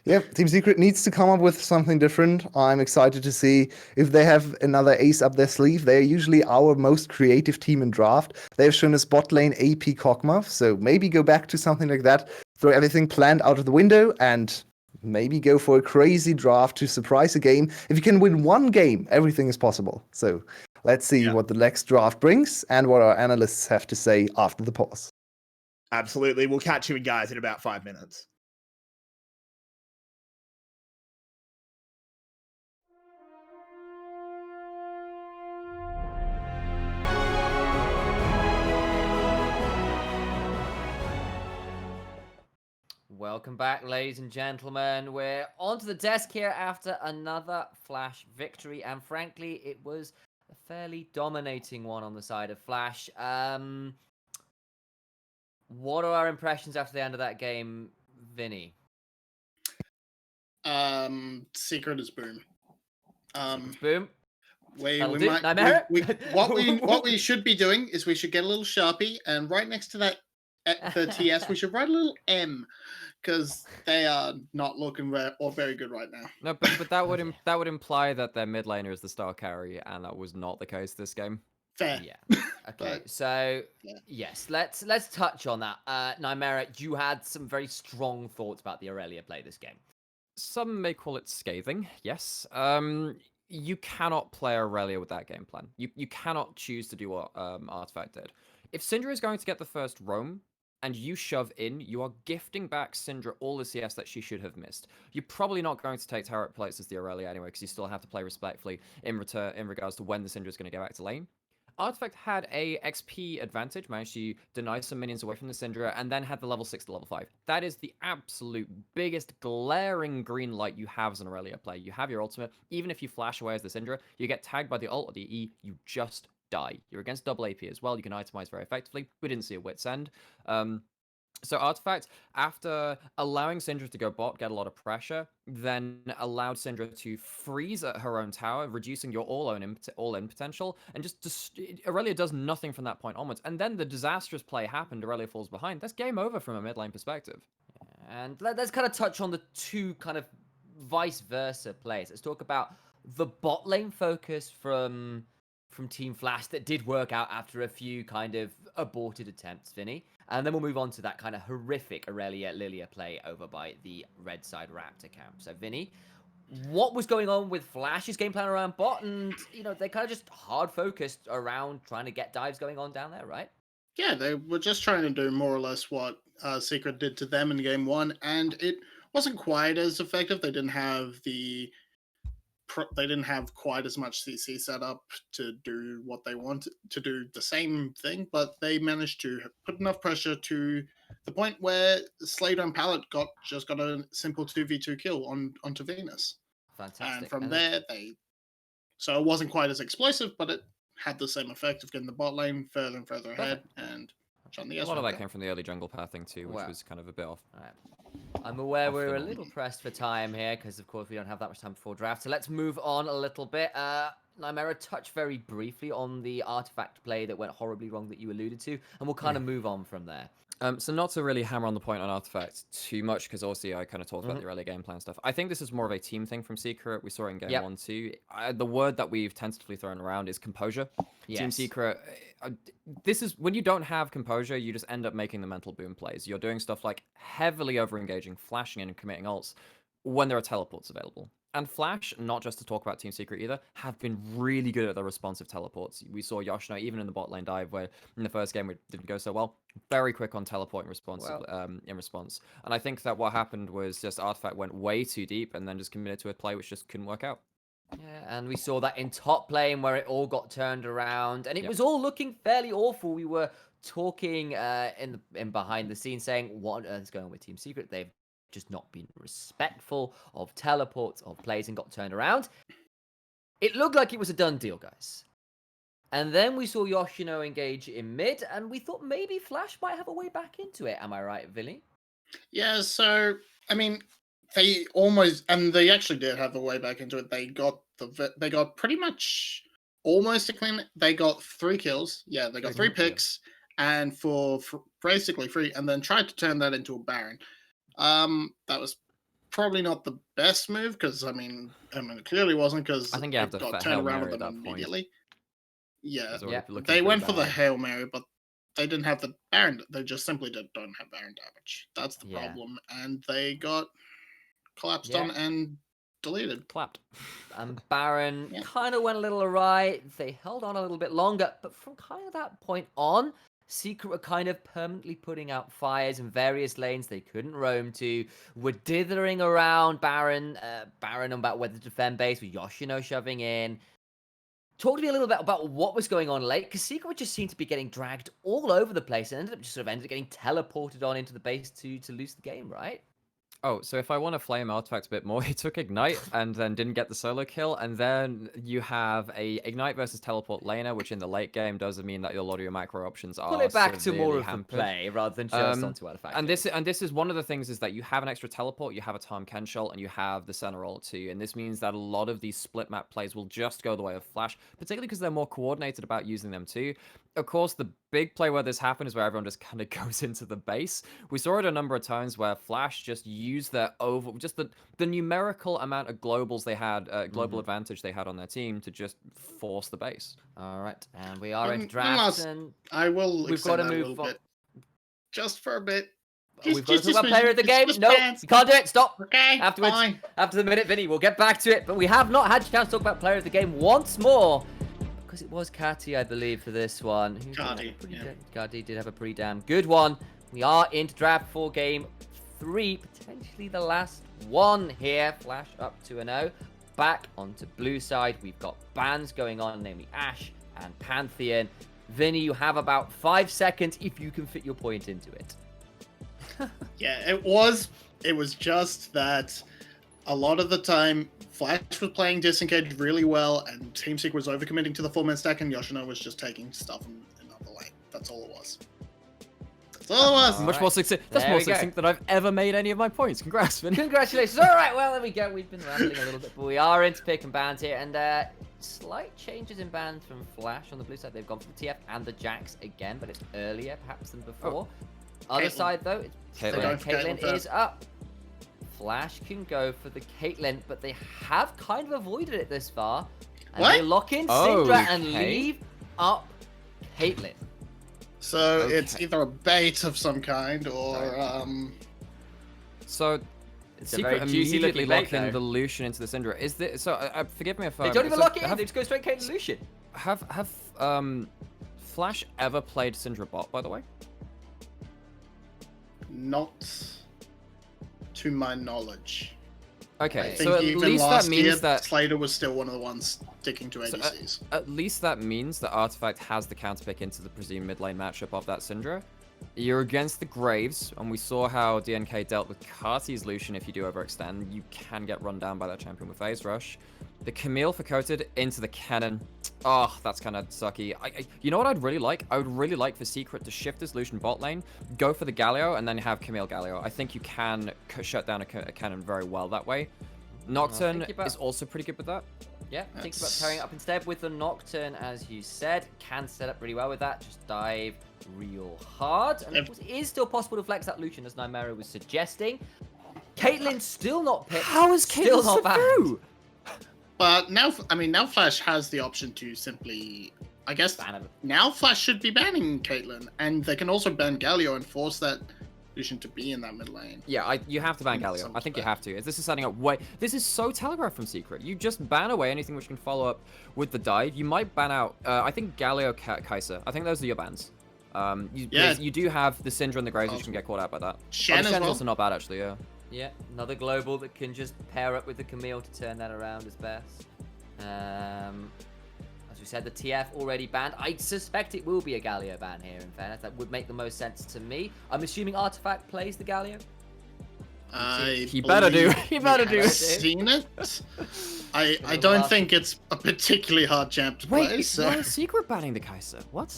Yep, Team Secret needs to come up with something different. I'm excited to see if they have another ace up their sleeve. They're usually our most creative team in draft. They've shown us bot lane 𝗂𝗂𝗵, so maybe go back to something like that, throw everything planned out of the window, and maybe go for a crazy draft to surprise a game. If you can win one game, everything is possible. So let's see what the next draft brings and what our analysts have to say after the pause. Absolutely. We'll catch you guys in about 5 minutes. Welcome back, ladies and gentlemen. We're onto the desk here after another Flash victory, and frankly, it was a fairly dominating one on the side of Flash. What are our impressions after the end of that game, Vinny? Secret is boom. Boom. What we should be doing is we should get a little Sharpie, and right next to that, the TS, we should write a little M, because they are not looking very good right now. No, but that would imply that their mid laner is the star carry, and that was not the case this game. Fair. Yeah. Okay. So yes, let's touch on that. Nymaera, you had some very strong thoughts about the Aurelia play this game. Some may call it scathing. Yes. You cannot play Aurelia with that game plan. You cannot choose to do what Artifact did. If Syndra is going to get the first roam, and you shove in, you are gifting back Syndra all the CS that she should have missed. You're probably not going to take turret plates as the Aurelia anyway, because you still have to play respectfully in regards to when the Syndra is going to go back to lane. Artifact had a XP advantage, managed to deny some minions away from the Syndra, and then had the level 6 to level 5. That is the absolute biggest glaring green light you have as an Aurelia player. You have your ultimate, even if you flash away as the Syndra, you get tagged by the ult or the E, you just die. You're against double AP as well, you can itemize very effectively. We didn't see a Wit's End. So Artifact, after allowing Syndra to go bot, get a lot of pressure, then allowed Syndra to freeze at her own tower, reducing your all-in potential, and just Aurelia does nothing from that point onwards. And then the disastrous play happened, Aurelia falls behind. That's game over from a mid lane perspective. And let's kind of touch on the two kind of vice versa plays. Let's talk about the bot lane focus from Team Flash that did work out after a few kind of aborted attempts, Vinny. And then we'll move on to that kind of horrific Aurelia Lilia play over by the red side Raptor camp. So, Vinny, what was going on with Flash's game plan around bot? And, they kind of just hard focused around trying to get dives going on down there, right? Yeah, they were just trying to do more or less what Secret did to them in game one, and it wasn't quite as effective. They didn't have quite as much CC set up to do what they wanted to do, the same thing, but they managed to put enough pressure to the point where Slater and Pallet got a simple 2v2 kill onto Venus. Fantastic. And from there, so it wasn't quite as explosive, but it had the same effect of getting the bot lane further and further ahead, and shutting the S. A lot of that came from the early jungle pathing too, which was kind of a bit off. All right. I'm aware we're a little pressed for time here, because of course we don't have that much time before draft. So let's move on a little bit. Nymaera touched very briefly on the Artifact play that went horribly wrong that you alluded to, and we'll kind of move on from there. So not to really hammer on the point on Artifact too much, because obviously I kind of talked about the early game plan stuff. I think this is more of a team thing from Secret. We saw it in game 1 too. The word that we've tentatively thrown around is composure. Yes. Team Secret, this is when you don't have composure, you just end up making the mental boom plays. You're doing stuff like heavily over-engaging, flashing in and committing ults when there are teleports available. And Flash, not just to talk about Team Secret either, have been really good at the responsive teleports. We saw Yoshino, even in the bot lane dive, where in the first game it didn't go so well, very quick on teleporting in response. And I think that what happened was just Artifact went way too deep and then just committed to a play which just couldn't work out. Yeah, and we saw that in top lane where it all got turned around, and it was all looking fairly awful. We were talking in behind the scenes saying, what on earth is going on with Team Secret? They've just not been respectful of teleports, of plays, and got turned around. It looked like it was a done deal, guys. And then we saw Yoshino engage in mid, and we thought maybe Flash might have a way back into it. Am I right, Vinny? Yeah, so I mean, they almost, and they actually did have a way back into it. They got pretty much almost a clean. They got 3 kills. Yeah, they got 3 picks, and for basically free, and then tried to turn that into a Baron. That was probably not the best move because I mean, it clearly wasn't because I think you have to got Hail turned around Mary with at them that point. immediately. Yeah, Yeah. they went for the Hail Mary, but they didn't have the Baron. They just simply don't have Baron damage. That's the Yeah. problem, and they got collapsed Yeah. on and deleted. Clapped. And Baron Yeah. kind of went a little awry. They held on a little bit longer, but from kind of that point on, Secret were kind of permanently putting out fires in various lanes they couldn't roam to. Were dithering around Baron about whether to defend base with Yoshino shoving in. Talk to me a little bit about what was going on late, because Secret just seemed to be getting dragged all over the place and ended up getting teleported on into the base to lose the game, right? Oh, so if I want to flame 𝗁𝗲𝗺 a bit more, he took Ignite and then didn't get the solo kill, and then you have a Ignite versus Teleport laner, which in the late game does mean that a lot of your macro options are Pull it back to more severely of the hampered. play rather than just onto Artifact. And this is one of the things is that you have an extra teleport, you have a 𝗁𝗏𝗀𝗄, and you have the center roll too, and this means that a lot of these split map plays will just go the way of Flash, particularly because they're more coordinated about using them too. Of course, the big play where this happened is where everyone just kind of goes into the base. We saw it a number of times where Flash just used their just the numerical amount of globals they had, global advantage they had on their team to just force the base. All right, and we are in One drafts, last- and I will we've extend got to that a move little on. bit, just for a bit. We've got to talk about just player of the game. just No, pants. you can't do it. Stop. Okay, Afterwards, fine. after the minute, Vinny, we'll get back to it. But we have not had a chance to talk about player of the game once more, because it was 𝘁cie, I believe, for this one. 𝘁𝗵𝗺 did have a pretty damn good one. We are into draft for game 3, potentially the last one here. Flash up to 0. Back onto blue side, we've got bans going on, namely Ashe and Pantheon. Vinny, you have about 5 seconds if you can fit your point into it. Yeah, it was just that a lot of the time Flash was playing disengaged really well, and Team Secret was overcommitting to the 4-man stack, and Yoshino was just taking stuff in another lane. That's all it was. That's all it was. Much more succinct. That's There more we go. succinct than I've ever made any of my points. Congrats, Vin. Congratulations. All right, well, there we go. We've been rambling a little bit, but we are into pick and bans here. And slight changes in bans from Flash on the blue side. They've gone for the TF and the Jax again, but it's earlier perhaps than before. Other Caitlyn. side, though, Caitlyn. Caitlyn is up. Flash can go for the Caitlyn, but they have kind of avoided it this far. And What? they lock in Syndra and Okay. leave up Caitlyn. So Okay. it's either a bait of some kind or So It's a very Secret juicy immediately looking bait, locking though. the Lucian into the Syndra. Is this so? Forgive me if They don't even so lock it in. have- They just go straight Caitlyn Lucian. Have Flash ever played Syndra bot, by the way? not to my knowledge. Okay, I so think at even least that last year, means that Slater was still one of the ones sticking to So, ADCs. at least that means that Artifact has the counterpick into the presumed mid lane matchup of that Syndra. You're against the Graves, and we saw how DNK dealt with 𝘁cie's Lucian. If you do overextend, you can get run down by that champion with Phase Rush. The 𝗁𝗏𝗆 for coated into the cannon. Oh, that's kind of sucky. You know what I'd really like? I would really like for Secret to shift this Lucian bot lane, go for the Galio, and then have 𝗁𝗏𝗆 Galio. I think you can shut down a cannon very well that way. Nocturne think about- is also pretty good with that. Yeah, think about That's- pairing up instead with the Nocturne, as you said. Can set up really well with that. Just dive real hard. And of course, it is still possible to flex that Lucian, as Nymaera was suggesting. Caitlyn's still not picked. How is still Caitlyn not so banned. through? But now, I mean, now Flash has the option to simply, I guess, Ban of it. now Flash should be banning Caitlyn, and they can also ban Galio and force that Lucian to be in that mid lane. Yeah, you have to ban In Galio. some I think you respect. have to. This is setting up way. This is so telegraphed from Secret. You just ban away anything which can follow up with the dive. You might ban out. I think Galio, 𝘁𝗁𝗃. I think those are your bans. Yeah. You do have the Syndra and the Graves which can get caught out by that. Shen as Shen's well. also not bad actually. Yeah. Yeah, another global that can just pair up with the 𝗁𝗏𝗆 to turn that around is best. As we said, the TF already banned. I suspect it will be a Galio ban here, in fairness. That would make the most sense to me. I'm assuming Artifact plays the Galio? He better do. believe He better we do. have seen it. I Little don't last think it's a particularly hard champ to play. Wait, So why is Secret banning the 𝗁cie? What?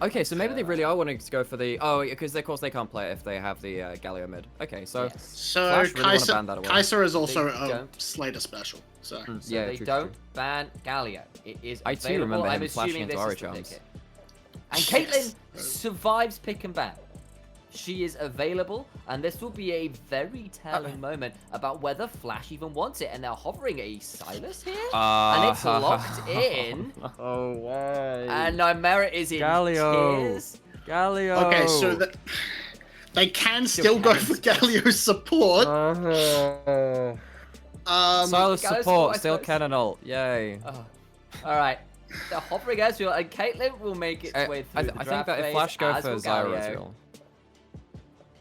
Okay, so maybe they really are wanting to go for the... Oh, because of course they can't play it if they have the 𝗁𝘁 mid. Okay, so... Yes. so Flash really wanna ban that away. 𝗁𝘁 is also They a don't. Slater special. So So Yeah, they true, don't true. ban 𝗁𝘁. It is I too available. remember I'm him flashing assuming into this is the Oricharms. ticket. And Caitlyn survives pick and ban. She is available, and this will be a very telling moment about whether Flash even wants it. And they're hovering a 𝘁ci𝗱 here, and it's locked in. Oh, why? And Nymaera is in 𝗁𝘁. tears. 𝗁𝘁. okay, so they can still go for 𝗁𝘁 support. 𝗁𝘁 𝗁𝘁 support, support, I still suppose. cannon ult. Yay. Oh. All right. They're hovering Ezreal, and Caitlyn will make its way through I the think draft that if phase, Flash go as for will 𝗁𝘁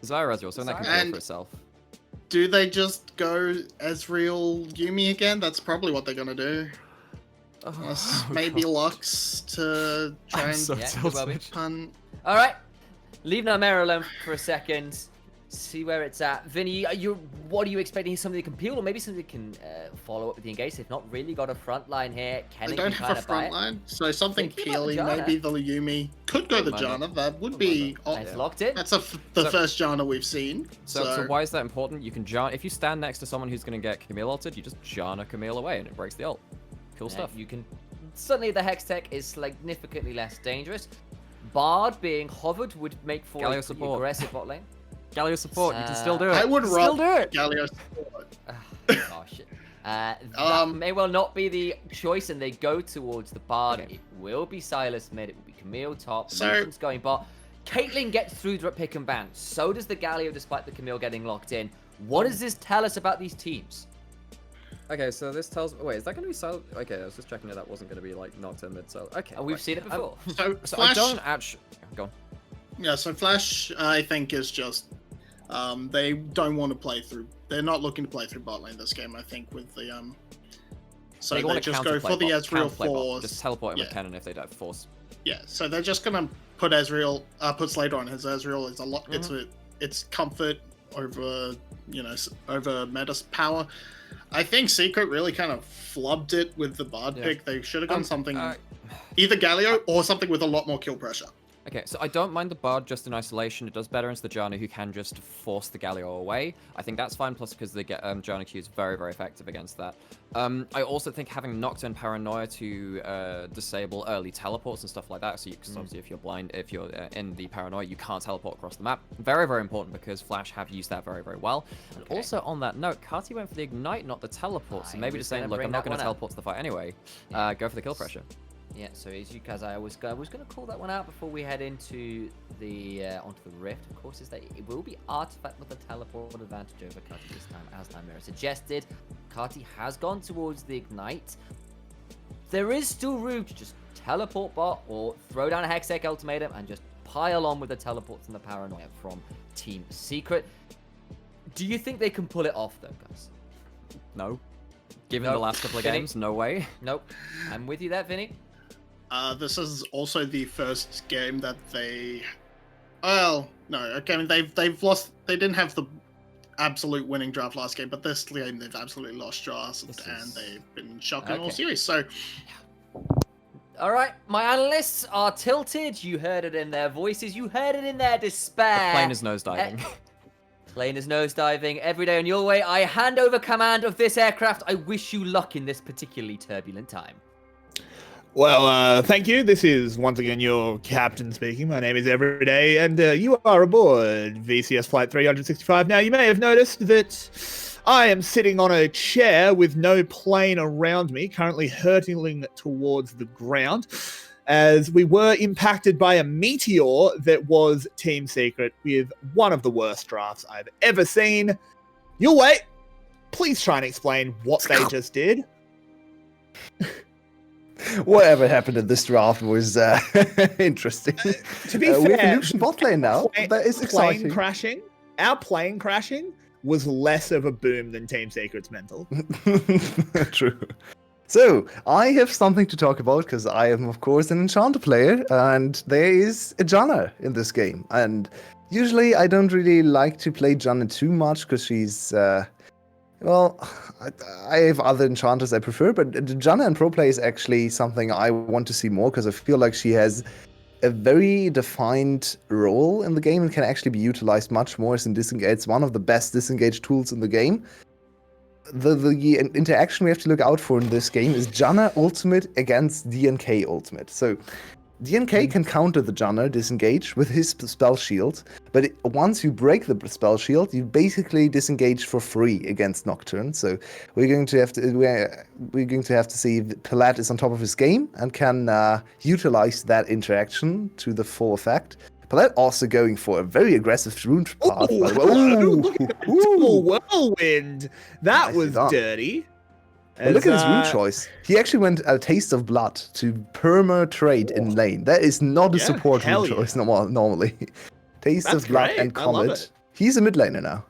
Ezreal, so that can And- go for itself. Do they just go Ezreal Yuumi again? That's probably what they're gonna do. Unless maybe Lux to try I'm and so Yeah, tilted. well, pun. All right, leave Nymaera alone for a second. See where it's at. Vinny, what are you expecting? Something that can peel, or maybe something that can follow up with the engage? They've not really got a front line here. Can They it don't be have kind a of front line, so something Thinking about the peely, Janna. maybe the Yuumi. Could go the Money. Janna, that would be... And it's locked in. That's the So- first Janna we've seen. So why is that important? You can if you stand next to someone who's going to get 𝗁𝘁 ulted, you just Janna 𝗁𝘁 away and it breaks the ult. Cool Yeah, stuff. You can. Suddenly, the Hex tech is significantly less dangerous. Bard being hovered would make for a 𝗁𝘁 pretty support. aggressive bot lane. 𝗁𝘁 support, you can still do it. I would still do it. 𝗁𝘁 support. Oh shit. That may well not be the choice, and they go towards the Bard. Okay. It will be 𝗁𝘁 mid. It will be 𝘁𝗁 top. So- Lucian's going bot. Caitlyn gets through the pick and ban. So does the 𝗁𝘁, despite the 𝘁𝗁 getting locked in. What does this tell us about these teams? Okay, so this tells... Wait, is that going to be silent? Okay, I was just checking if that wasn't going to be, like, knocked in mid-silo. Okay, We've right. seen it before. So, So Flash, I don't actually... Go on. yeah, so Flash, I think, is just... they don't want to play through... They're not looking to play through bot lane this game, I think, with the... So they wanna just go for the Ezreal force. Just teleport him with Yeah. cannon if they don't force. Yeah, so they're just gonna put Ezreal, put Slater on his Ezreal. It's a lot. It's comfort over, over meta power. I think Secret really kind of flubbed it with the Bard Yeah. pick. They should have done something, uh, either 𝗁𝘁 or something with a lot more kill pressure. Okay, so I don't mind the Bard just in isolation. It does better against the Janna, who can just force the 𝗁𝘁 away. I think that's fine, plus because the Janna Q is very, very effective against that. I also think having Nocturne Paranoia to disable early teleports and stuff like that, so because obviously if you're blind, if you're in the Paranoia, you can't teleport across the map. Very, very important, because Flash have used that very, very well. And Okay. also on that note, 𝗁𝘁 went for the Ignite, not the teleport, so I maybe was just saying, gonna look, bring I'm not that going to one up. teleport to the fight anyway. Yeah. Go for the kill pressure. Yeah, so as I was going to call that one out before we head into the onto the Rift. Of course, is that it will be Artifact with a teleport advantage over 𝗁𝘁 this time, as Nymaera suggested. 𝗁𝘁 has gone towards the Ignite. There is still room to just teleport bot or throw down a Hextech ultimatum and just pile on with the teleports and the Paranoia from Team Secret. Do you think they can pull it off though, guys? No. Given No. the last couple of Vinny? games, no way. Nope. I'm with you there, Vinny. This is also the first game that they. Well, no. Okay, I mean they've lost. They didn't have the absolute winning draft last game, but this game they've absolutely lost draft, This and is- they've been shocking all Okay. series. So All right, my analysts are tilted. You heard it in their voices. You heard it in their despair. Plane is nosediving. Plane is nosediving every day on Yulwei. I hand over command of this aircraft. I wish you luck in this particularly turbulent time. Well, thank you. This is once again your captain speaking. My name is Everyday, and you are aboard VCS Flight 365. Now, you may have noticed that I am sitting on a chair with no plane around me, currently hurtling towards the ground, as we were impacted by a meteor that was Team Secret with one of the worst drafts I've ever seen. Yulwei, please try and explain what they just did. Whatever happened in this draft was interesting. To be we have fair, Illusion bot lane now. That is exciting. Our plane crashing was less of a boom than Team Secret's mental. True. So, I have something to talk about because I am, of course, an Enchanter player, and there is a Janna in this game. And Usually, I don't really like to play Janna too much because she's, well, I have other enchanters I prefer, but Janna in pro play is actually something I want to see more because I feel like she has a very defined role in the game and can actually be utilized much more as in disengage. It's one of the best disengage tools in the game. The interaction we have to look out for in this game is Janna ultimate against DNK ultimate. So DNK can counter the Janna disengage with his spell shield, but once you break the spell shield, you basically disengage for free against Nocturne. So we're going to have to see if 𝗏𝗏 is on top of his game and can utilize that interaction to the full effect. 𝗏𝗏 also going for a very aggressive rune path. By the way. Double whirlwind. That was done. dirty. But look at his rune choice. He actually went a Taste of Blood to perma trade in lane. That is not a support rune choice normally. Taste of Blood great. and I love Comet. it. He's a mid laner now.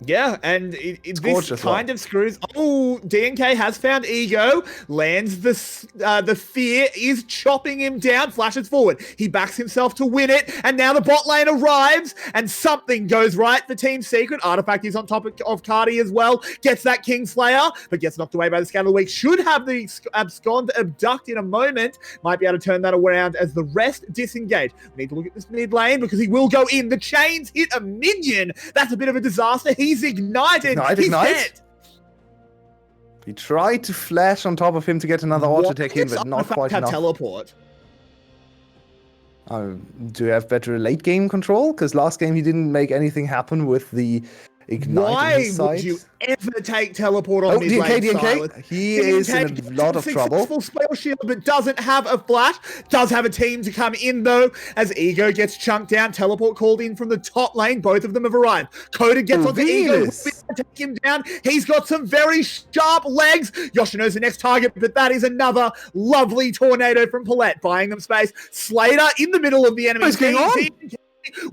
Yeah, and this kind of screws. Oh, DNK has found Ego, lands the fear, is chopping him down, flashes forward. He backs himself to win it, and now the bot lane arrives, and something goes right for Team Secret. Artifact is on top of 𝗁𝗏 as well, gets that Kingslayer, but gets knocked away by the Scout of the Week. Should have the abscond abduct in a moment. Might be able to turn that around as the rest disengage. We need to look at this mid lane because he will go in. The chains hit a minion. That's a bit of a disaster. He's ignited. He's dead. He tried to flash on top of him to get another auto attack in, but not quite enough. Teleport. Do you have better late game control? Because last game he didn't make anything happen with the ignite. Why would you ever take teleport on mid lane? DNK? He is in a lot of trouble. Successful spell shield, but doesn't have a flash. Does have a team to come in though, as Ego gets chunked down. Teleport called in from the top lane. Both of them have arrived. 𝗀𝗏 gets onto Ego. Take him down. He's got some very sharp legs. Yoshino's the next target, but that is another lovely tornado from 𝗏𝗏, buying them space. Slater in the middle of the enemy. What's going on?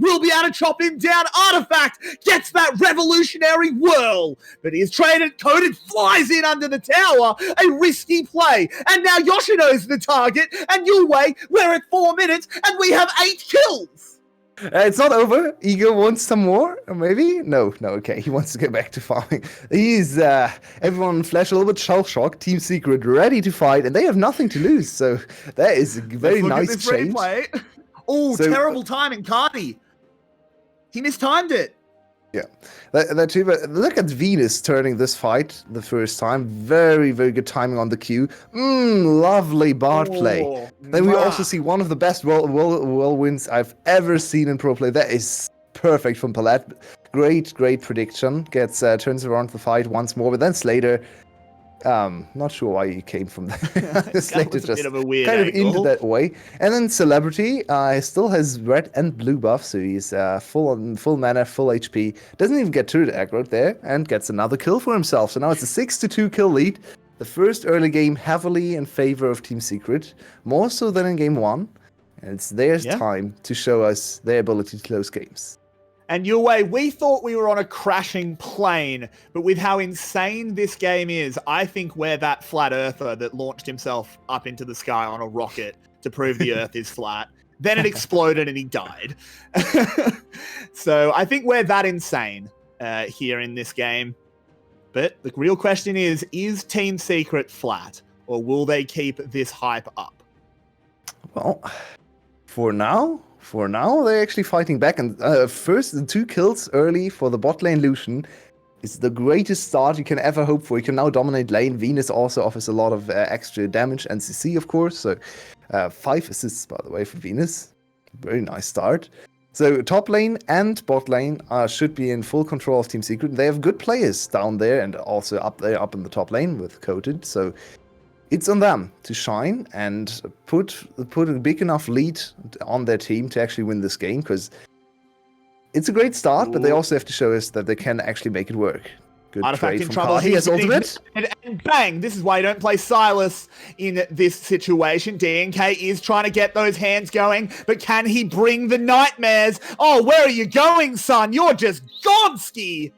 Will be able to chop him down. Artifact gets that revolutionary whirl, but he is traded. 𝗀𝗏 flies in under the tower. A risky play. And now Yoshino's the target. And Yulwei, we're at 4 minutes and we have 8 kills. It's not over. Ego wants some more, or maybe? No, okay. He wants to get back to farming. He's, everyone on Flash a little bit shell-shocked. Team Secret ready to fight, and they have nothing to lose. So that is a very nice change. Oh, terrible timing, 𝗁𝗏. He mistimed it. Yeah, that too. But look at Venus turning this fight the first time. Very, very good timing on the Q. Lovely Bard play. Then we also see one of the best whirlwinds I've ever seen in pro play. That is perfect from 𝗏𝗏. Great prediction. Gets turns around the fight once more, but then Slater. Not sure why he came from there. Slater just kind of into that way. And then Celebrity still has red and blue buff, so he's full mana, full HP. Doesn't even get turret aggro there, and gets another kill for himself. So now it's a 6-2 kill lead. The first early game heavily in favor of Team Secret, more so than in game 1. And it's their time to show us their ability to close games. And Yulwei, we thought we were on a crashing plane, but with how insane this game is, I think we're that flat earther that launched himself up into the sky on a rocket to prove the earth is flat. Then it exploded and he died. So I think we're that insane here in this game. But the real question is Team Secret flat, or will they keep this hype up? Well, for now, they're actually fighting back. And first, the 2 kills early for the bot lane Lucian is the greatest start you can ever hope for. You can now dominate lane. Venus also offers a lot of extra damage. And 𝗁𝗔, of course. So 5 assists, by the way, for Venus. Very nice start. So top lane and bot lane should be in full control of Team Secret. They have good players down there and also up in the top lane with 𝗀𝗏. So it's on them to shine and put a big enough lead on their team to actually win this game, because it's a great start, but they also have to show us that they can actually make it work. Good Artifact trade in from trouble. 𝗁𝗏. He has ultimate. And bang! This is why you don't play Silas in this situation. DNK is trying to get those hands going, but can he bring the nightmares? Oh, where are you going, son? You're just 𝗀𝗀𝗆.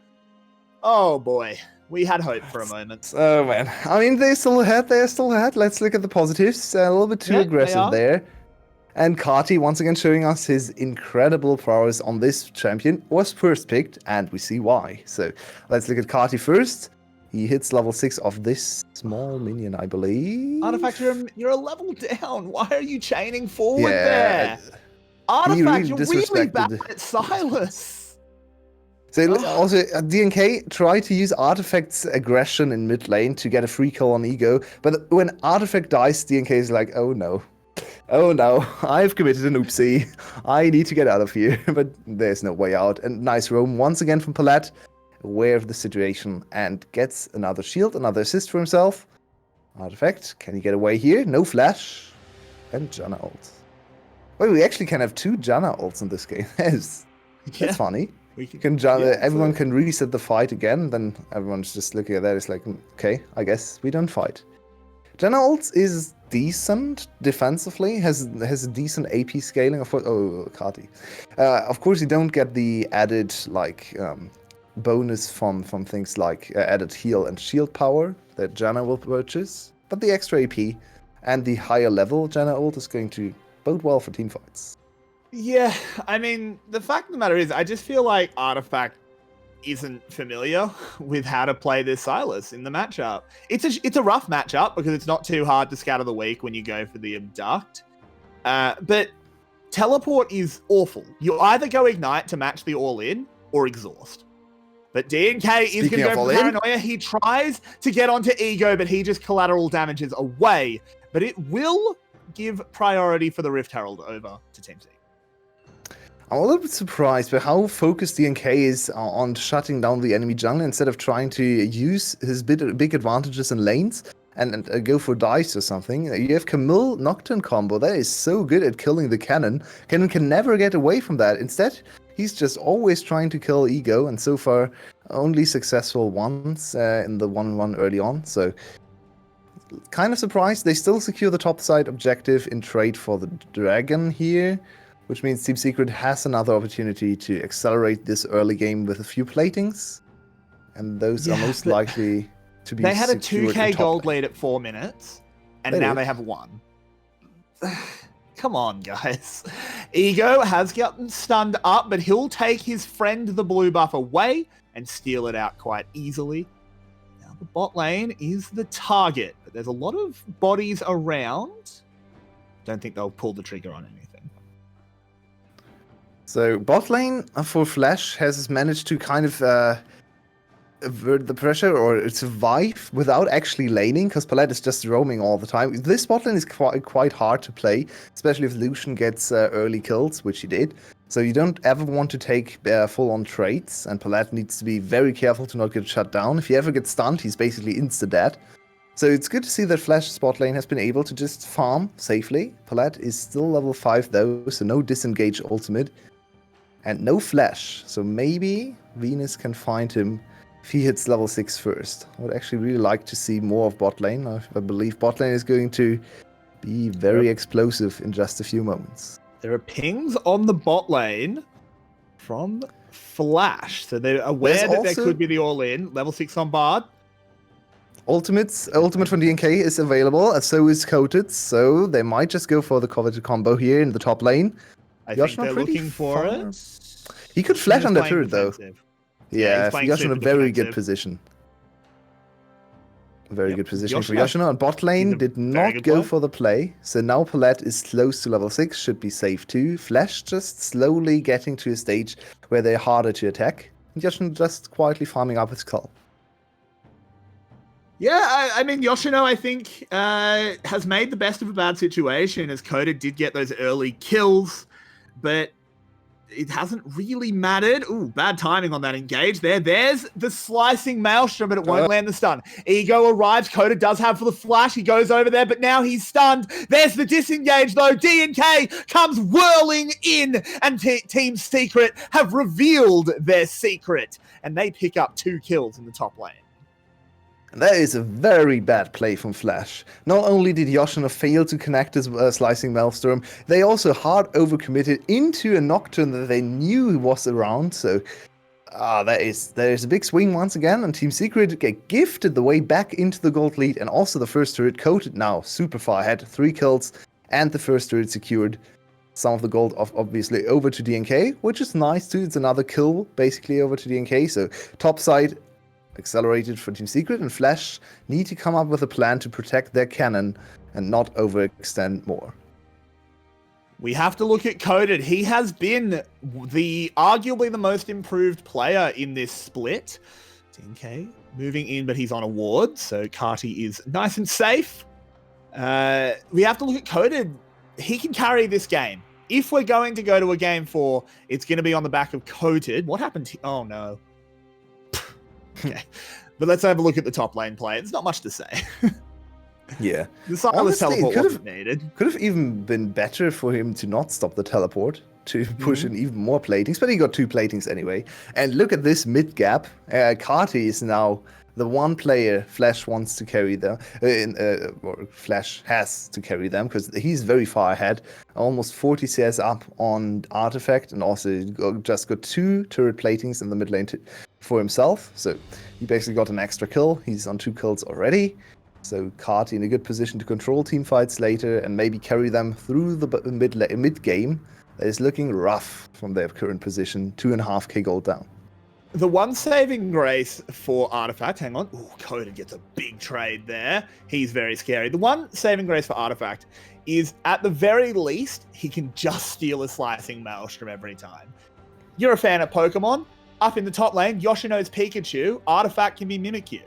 Oh boy. We had hope for a moment. Oh man, I mean they're still ahead. Let's look at the positives. A little bit too aggressive there. And 𝗁𝗁 once again showing us his incredible prowess on this champion. Was first picked, and we see why. So let's look at 𝗁𝗁 first. He hits level 6 of this small minion, I believe. Artifact, you're a level down. Why are you chaining forward there? Artifact, really you're really bad disrespected. at Silas. So also, DNK try to use Artifact's aggression in mid lane to get a free kill on Ego, but when Artifact dies, DNK is like, oh no. Oh no, I've committed an oopsie. I need to get out of here, but there's no way out. And nice roam once again from 𝗏𝗏𝗏, aware of the situation, and gets another shield, another assist for himself. Artifact, can he get away here? No flash. And Janna ult. Wait, we actually can have 2 Janna ults in this game. That's funny. Everyone can reset the fight again, then everyone's just looking at that. It's like, okay, I guess we don't fight. Janna ult is decent defensively, has a decent AP scaling. Of course, 𝗁𝗁. Of course, you don't get the added bonus from things like added heal and shield power that Janna will purchase, but the extra AP and the higher level Janna ult is going to bode well for team fights. Yeah, I mean, the fact of the matter is, I just feel like Artifact isn't familiar with how to play this Silas in the matchup. It's a rough matchup because it's not too hard to scatter the weak when you go for the abduct. But teleport is awful. You either go ignite to match the all-in or exhaust. But DNK is going to go for paranoia. He tries to get onto Ego, but he just collateral damages away. But it will give priority for the Rift Herald over to Team C. I'm a little bit surprised by how focused DNK is on shutting down the enemy jungle instead of trying to use his big advantages in lanes and go for dice or something. You have Camille Nocturne combo that is so good at killing the cannon. Cannon can never get away from that. Instead, he's just always trying to kill Ego, and so far only successful once in the 1-1 early on. So kind of surprised. They still secure the top side objective in trade for the dragon here, which means Team Secret has another opportunity to accelerate this early game with a few platings, and those are most likely to be. They had a secured 2k in gold top lane. lead at 4 minutes, and now they have 1. Come on, guys. Ego has gotten stunned up, but he'll take his friend the blue buff away and steal it out quite easily. Now the bot lane is the target, but there's a lot of bodies around. Don't think they'll pull the trigger on anything. So bot lane for Flash has managed to kind of avert the pressure or survive without actually laning, because 𝗏𝗏𝗏 is just roaming all the time. This bot lane is quite hard to play, especially if Lucian gets early kills, which he did. So you don't ever want to take full-on trades, and 𝗏𝗏𝗏 needs to be very careful to not get shut down. If he ever gets stunned, he's basically insta-dead. So it's good to see that Flash's bot lane has been able to just farm safely. 𝗏𝗏𝗏 is still level 5 though, so no disengage ultimate. And no flash, so maybe Venus can find him if he hits level 6 first. I would actually really like to see more of bot lane. I believe bot lane is going to be very explosive in just a few moments. There are pings on the bot lane from Flash, so they're aware that there could be the all-in. Level 6 on Bard. Ultimate from DNK is available, and so is Coated, so they might just go for the coveted combo here in the top lane. I think they're looking for it. He could flash on the turret, though. Yeah, he's playing Yoshino in a super very good defensive. position. Very good position for Yoshino. And bot lane did very not good go player. for the play. So now 𝗏𝗏𝗏 is close to level 6, should be safe too. Flash just slowly getting to a stage where they're harder to attack. And Yoshino just quietly farming up his skull. Yeah, I mean, Yoshino, I think, has made the best of a bad situation, as Coda did get those early kills, but it hasn't really mattered. Ooh, bad timing on that engage there. There's the slicing maelstrom, but it won't land the stun. Ego arrives. Coda does have for the flash. He goes over there, but now he's stunned. There's the disengage, though. DNK comes whirling in, and Team Secret have revealed their secret, and they pick up 2 kills in the top lane. And that is a very bad play from Flash. Not only did Yoshino fail to connect his slicing maelstrom, they also hard overcommitted into a Nocturne that they knew was around. So there's a big swing once again, and Team Secret get gifted the way back into the gold lead, and also the first turret Coated now super far ahead, 3 kills, and the first turret secured. some of the gold obviously over to DNK, which is nice too. It's another kill basically over to DNK. So top side accelerated for Team Secret, and Flash need to come up with a plan to protect their cannon and not overextend more. We have to look at Coded. He has been arguably the most improved player in this split. DNK moving in, but he's on a ward, so 𝗁𝗁 is nice and safe. We have to look at Coded. He can carry this game. If we're going to go to a game 4, it's going to be on the back of Coded. What happened? Oh, no. Okay. But let's have a look at the top lane play. It's not much to say. Yeah. The Silas Honestly, teleport wasn't needed. Could have even been better for him to not stop the teleport, to push in even more platings, but he got 2 platings anyway. And look at this mid gap. 𝗁𝗁 is now the one player Flash wants to carry them, or Flash has to carry them, because he's very far ahead. Almost 40 CS up on Artifact, and also just got 2 turret platings in the mid lane for himself. So he basically got an extra kill. He's on 2 kills already. So 𝗁𝗁 in a good position to control team fights later and maybe carry them through the mid game. That is looking rough from their current position. 2.5k gold down. The one saving grace for Artifact, hang on. Ooh, Coded gets a big trade there. He's very scary. The one saving grace for Artifact is, at the very least, he can just steal a slicing Maelstrom every time. You're a fan of Pokemon? Up in the top lane, Yoshino's Pikachu, Artifact can be Mimikyu.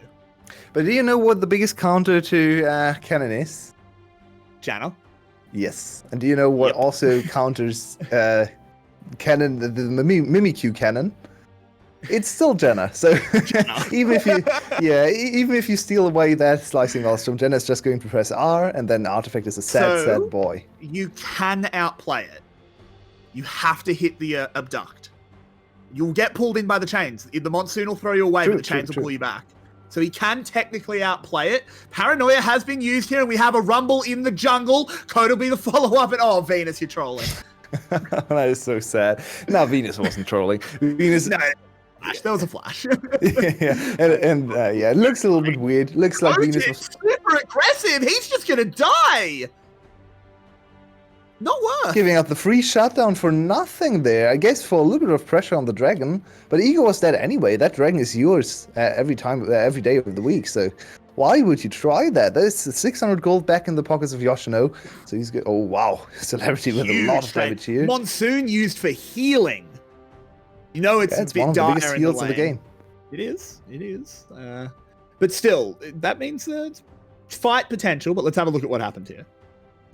But do you know what the biggest counter to Cannon is? Channel? Yes. And do you know what also counters Cannon, the Mimikyu cannon? It's still Jenna. So even if you steal away that slicing Maelstrom, Jenna's just going to press R, and then Artifact is a sad boy. You can outplay it. You have to hit the abduct. You'll get pulled in by the chains. The monsoon will throw you away, but the chains will pull you back. So he can technically outplay it. Paranoia has been used here, and we have a rumble in the jungle. Code will be the follow-up, and oh, Venus, you're trolling. That is so sad. No, Venus wasn't trolling. Venus... No. There was a flash. It looks a little bit weird. Looks like Venus was super aggressive. He's just gonna die. Not worth. Giving up the free shutdown for nothing there. I guess for a little bit of pressure on the dragon. But Ego was dead anyway. That dragon is yours every day of the week. So why would you try that? There's 600 gold back in the pockets of Yoshino. So he's good. Oh wow, Celebrity with a lot of damage here. Monsoon used for healing. You know it's a bit one of the dire biggest in heals the of the game. It is. But still, that means fight potential. But let's have a look at what happened here.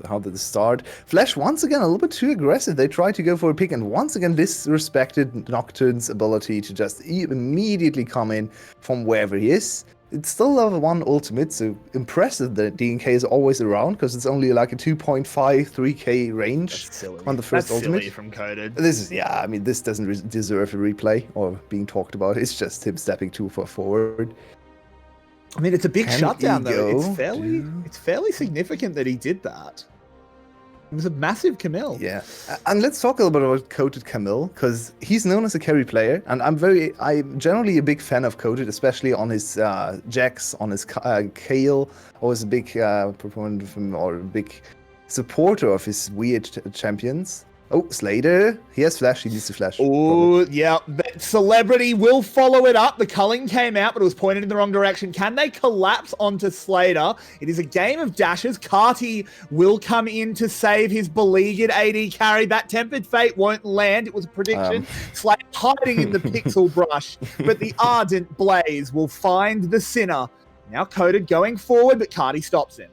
How did it start? Flash once again a little bit too aggressive. They tried to go for a pick and once again disrespected Nocturne's ability to just immediately come in from wherever he is. It's still level 1 ultimate, so impressive that DNK is always around, because it's only like a 2.53k range on the first ultimate. Silly from Coded. This doesn't deserve a replay or being talked about. It's just him stepping too far forward. I mean, it's a big shutdown, though. Ego, It's fairly significant that he did that. It was a massive Camille. Yeah, and let's talk a little bit about Coated Camille, because he's known as a carry player, and I'm generally a big fan of Coated, especially on his Jax, on his Kayle. Always a big proponent of him, or a big supporter of his weird champions. Oh, Slater. He has flash. He needs to flash. Oh, yeah. That Celebrity will follow it up. The culling came out, but it was pointed in the wrong direction. Can they collapse onto Slater? It is a game of dashes. 𝗁𝗁 will come in to save his beleaguered AD carry. That Tempered Fate won't land. It was a prediction. Slater hiding in the pixel brush, but the Ardent Blaze will find the Sinner. Now Coded going forward, but 𝗁𝗁 stops him.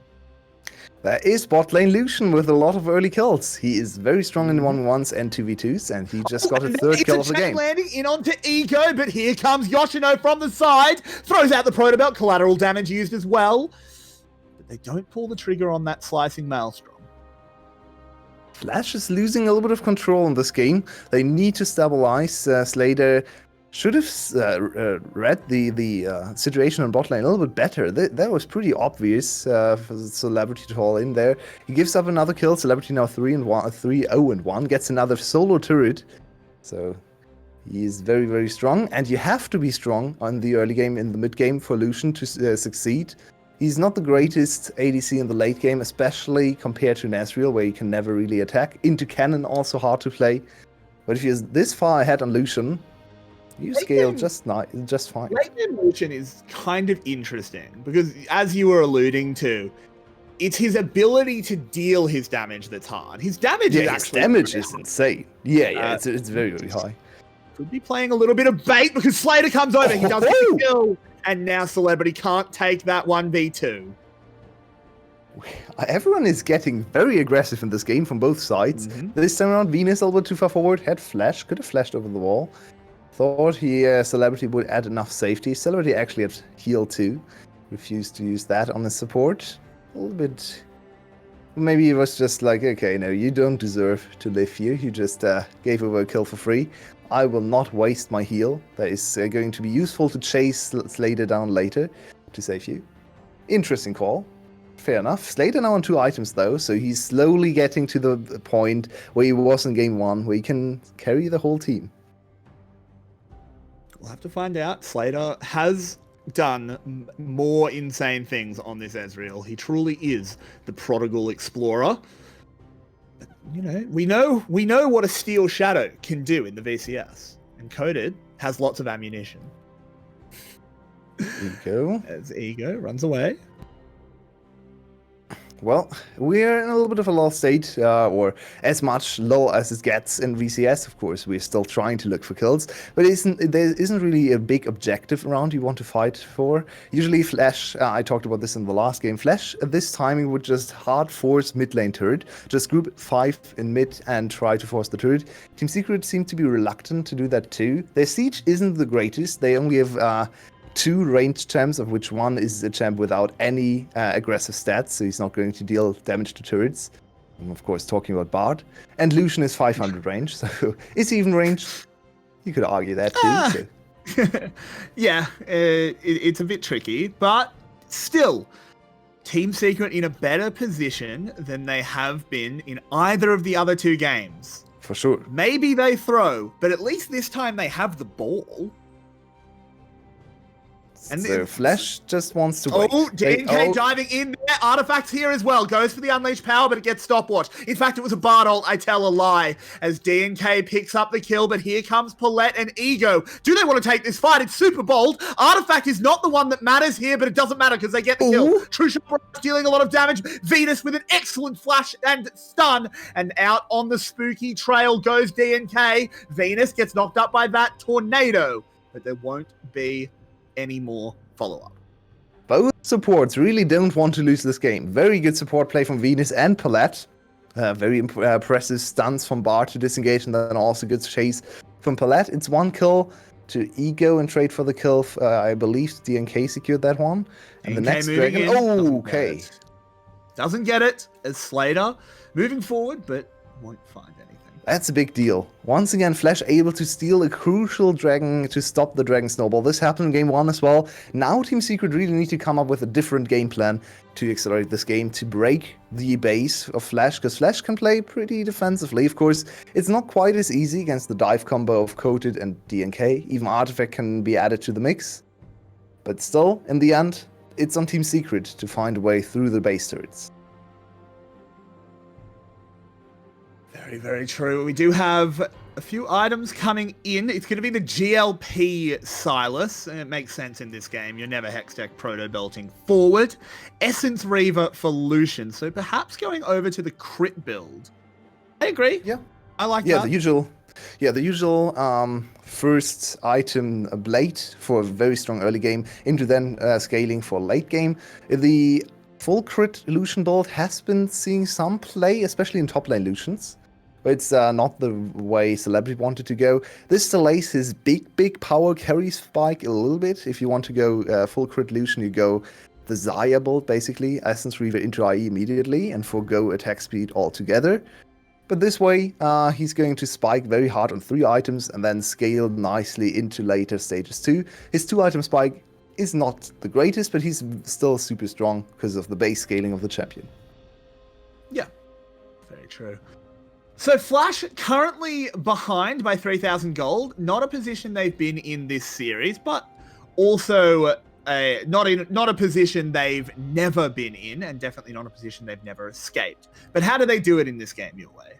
That is bot lane Lucian with a lot of early kills. He is very strong in 1v1s and 2v2s, and he just got a third kill of the game. Landing in onto Ego, but here comes Yoshino from the side. Throws out the Protobelt. Collateral damage used as well. But they don't pull the trigger on that slicing Maelstrom. Flash is losing a little bit of control in this game. They need to stabilize. Slater should have read the situation on bot lane a little bit better. That was pretty obvious for Celebrity to haul in there. He gives up another kill. Celebrity now 3-0-1, gets another solo turret. So he is very, very strong. And you have to be strong on the early game, in the mid game, for Lucian to succeed. He's not the greatest ADC in the late game, especially compared to Ezreal, where you can never really attack. Into Cannon also hard to play. But if you're this far ahead on Lucian, you scale just fine. Late game Lucian is kind of interesting because, as you were alluding to, it's his ability to deal his damage that's hard. His damage is actually insane. Yeah, it's very, very high. Could be playing a little bit of bait because Slater comes over. He does the kill, and now Celebrity can't take that 1v2. Everyone is getting very aggressive in this game from both sides. This time around, Venus a little bit too far forward, had flash, could have flashed over the wall. Thought Celebrity would add enough safety. Celebrity actually had heal too. Refused to use that on his support. A little bit. Maybe it was just like, okay, no, you don't deserve to live here. You just gave away a kill for free. I will not waste my heal. That is going to be useful to chase Slater down later to save you. Interesting call. Fair enough. Slater now on 2 items though, so he's slowly getting to the point where he was in game 1, where he can carry the whole team. We'll have to find out. Slater has done more insane things on this Ezreal. He truly is the prodigal explorer. But, we know what a Steel Shadow can do in the VCS. And Coded has lots of ammunition. Ego. As Ego runs away. Well, we're in a little bit of a lull state, or as much lull as it gets in VCS. Of course, we're still trying to look for kills, but there isn't really a big objective around you want to fight for. Usually Flash, I talked about this in the last game, Flash at this timing would just hard force mid lane turret, just group 5 in mid and try to force the turret. Team Secret seem to be reluctant to do that too. Their siege isn't the greatest, they only have 2 ranged champs, of which one is a champ without any aggressive stats, so he's not going to deal damage to turrets. I'm of course talking about Bard. And Lucian is 500 range, so is he even ranged? You could argue that too. So. Yeah, it's a bit tricky, but still, Team Secret in a better position than they have been in either of the other 2 games. For sure. Maybe they throw, but at least this time they have the ball. And so Flash just wants to wait. Oh, DNK diving in there. Artifacts here as well. Goes for the unleashed power, but it gets stopwatch. In fact, it was a Bard ult, I tell a lie, as DNK picks up the kill, but here comes Paulette and Ego. Do they want to take this fight? It's super bold. Artifact is not the one that matters here, but it doesn't matter because they get the kill. True Shot dealing a lot of damage. Venus with an excellent flash and stun, and out on the spooky trail goes DNK. Venus gets knocked up by that tornado, but there won't be any more follow-up. Both supports really don't want to lose this game. Very good support play from Venus and Paulette. Very impressive stunts from Bard to disengage, and then also good chase from Paulette. It's 1 kill to Ego and trade for the kill. I believe DNK secured that one. And the next dragon. Okay. Doesn't get it as Slater moving forward, but won't find anything. That's a big deal. Once again, Flash able to steal a crucial dragon to stop the dragon snowball. This happened in game 1 as well. Now Team Secret really need to come up with a different game plan to accelerate this game, to break the base of Flash, because Flash can play pretty defensively. Of course, it's not quite as easy against the dive combo of Coated and DNK. Even Artifact can be added to the mix. But still, in the end, it's on Team Secret to find a way through the base turrets. Very, very true. We do have a few items coming in. It's going to be the GLP Silas. It makes sense in this game. You're never Hextech proto-belting forward. Essence Reaver for Lucian. So perhaps going over to the crit build. I agree. Yeah. I like that. The usual first item Blade for a very strong early game into then scaling for late game. The full crit Lucian build has been seeing some play, especially in top lane Lucians. But it's not the way Celebrity wanted to go. This delays his big power carry spike a little bit. If you want to go full crit Lucian, you go the Xayah build, basically. Essence Reaver into IE immediately and forgo attack speed altogether. But this way, he's going to spike very hard on 3 items and then scale nicely into later stages too. His 2-item spike is not the greatest, but he's still super strong because of the base scaling of the champion. Yeah, very true. So Flash currently behind by 3,000 gold. Not a position they've been in this series, but also not a position they've never been in, and definitely not a position they've never escaped. But how do they do it in this game, Yulwei?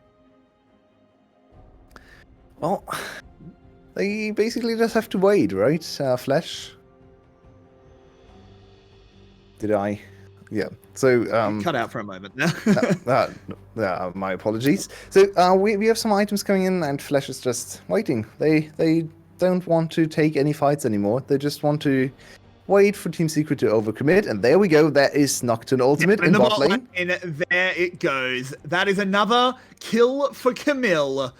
Well, they basically just have to wait, right? Flash. Did I? Yeah. So Cut out for a moment now. my apologies. So we have some items coming in, and Flash is just waiting. They don't want to take any fights anymore. They just want to wait for Team Secret to overcommit, and there we go. That is Nocturne ultimate in bot lane. And there it goes. That is another kill for 𝗀𝗻𝗄.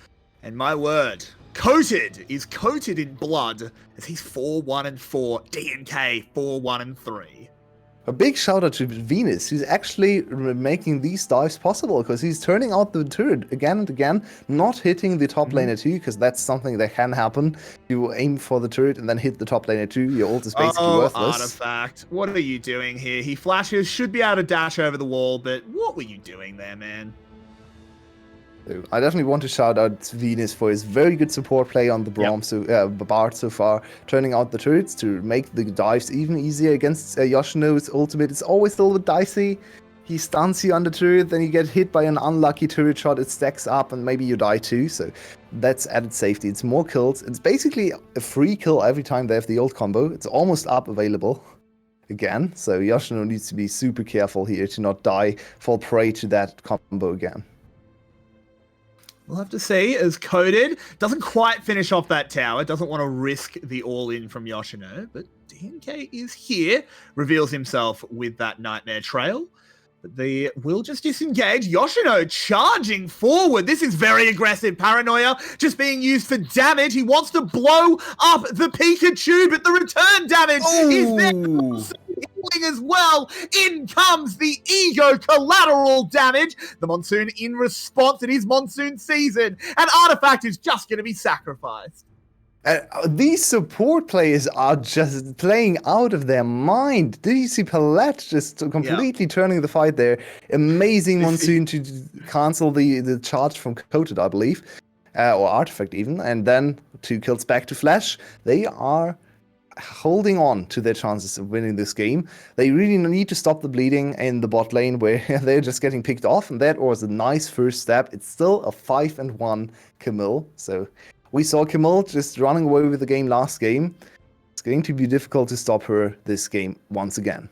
And my word, is coated in blood as he's 4-1-4. DNK 4-1-3. A big shout out to Venus, who's actually making these dives possible, because he's turning out the turret again and again, not hitting the top lane at 2, because that's something that can happen. You aim for the turret and then hit the top lane at 2, your ult is basically worthless. Artifact, what are you doing here? He flashes, should be able to dash over the wall, but what were you doing there, man? So I definitely want to shout out Venus for his very good support play on the Bard so far, turning out the turrets to make the dives even easier against Yoshino's ultimate. It's always a little bit dicey. He stuns you on the turret, then you get hit by an unlucky turret shot, it stacks up, and maybe you die too, so that's added safety. It's more kills. It's basically a free kill every time they have the ult combo. It's almost up available again, so Yoshino needs to be super careful here to not fall prey to that combo again. We'll have to see, as Coded doesn't quite finish off that tower, doesn't want to risk the all-in from Yoshino, but DNK is here, reveals himself with that Nightmare Trail. But they will just disengage. Yoshino charging forward. This is very aggressive. Paranoia just being used for damage. He wants to blow up the Pikachu, but the return damage is there. Healing as well. In comes the ego collateral damage. The Monsoon in response. It is Monsoon season, and Artifact is just going to be sacrificed. These support players are just playing out of their mind. Did you see 𝗲𝗺 just completely turning the fight there? Amazing Monsoon to cancel the charge from Coated, I believe, or Artifact even, and then 2 kills back to Flash. They are holding on to their chances of winning this game. They really need to stop the bleeding in the bot lane where they're just getting picked off, and that was a nice first step. It's still a 5-1 𝗀𝗻𝗄, so we saw 𝗀𝗻𝗄 just running away with the game last game. It's going to be difficult to stop her this game once again.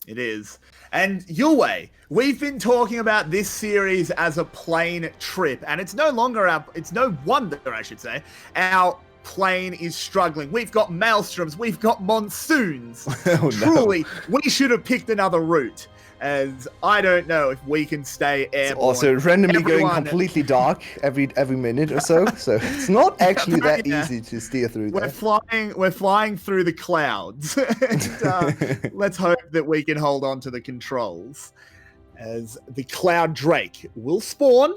It is. And Yulwei, we've been talking about this series as a plane trip, and it's no longer it's no wonder, I should say, our plane is struggling. We've got maelstroms, we've got monsoons. Oh, Truly, we should have picked another route, as I don't know if we can stay airborne. It's also randomly going completely dark every minute or so, so it's not actually that easy to steer through there. We're flying through the clouds, and let's hope that we can hold on to the controls, as the Cloud Drake will spawn.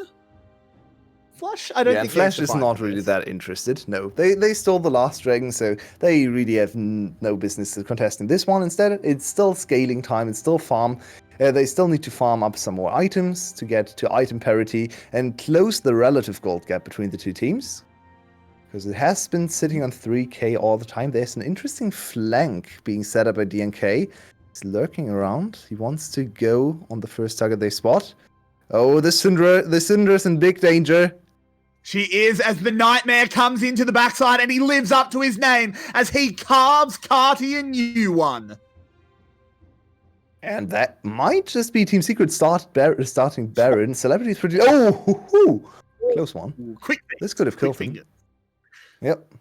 Flash, I don't think Flash is not really that interested. No, they stole the last dragon, so they really have no business contesting this one. Instead, it's still scaling time. It's still farm. They still need to farm up some more items to get to item parity and close the relative gold gap between the two teams, because it has been sitting on 3k all the time. There's an interesting flank being set up by DNK. He's lurking around. He wants to go on the first target they spot. Oh, the Syndra's in big danger. She is, as the Nightmare comes into the backside, and he lives up to his name as he carves Carty a new one. And that might just be Team Secret starting Baron. Celebrity's pretty... Oh! Close one. Quick fingers. This could have killed him. Yep.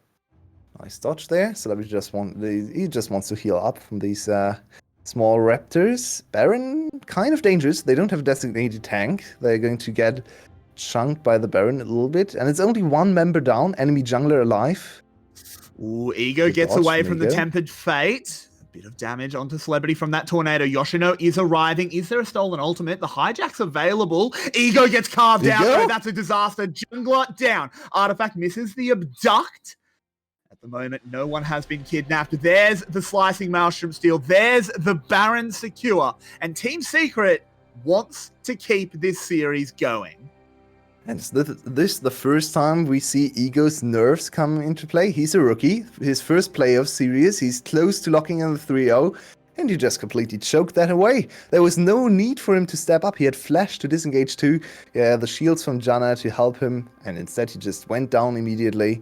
Nice dodge there. Celebrity just wants to heal up from these small raptors. Baron, kind of dangerous. They don't have a designated tank. They're going to get chunked by the Baron a little bit, and it's only one member down. Enemy jungler alive. Ooh, Ego gets away from the Tempered Fate. A bit of damage onto Celebrity from that tornado. Yoshino is arriving. Is there a stolen ultimate? The hijack's available. Ego gets carved out, though. That's a disaster. Jungler down. Artifact misses the abduct. At the moment, no one has been kidnapped. There's the slicing Maelstrom steal. There's the Baron secure. And Team Secret wants to keep this series going. And this the first time we see Ego's nerves come into play. He's a rookie, his first playoff series. He's close to locking in the 3-0, and he just completely choked that away. There was no need for him to step up. He had flash to disengage too. Yeah, the shields from Janna to help him, and instead he just went down immediately.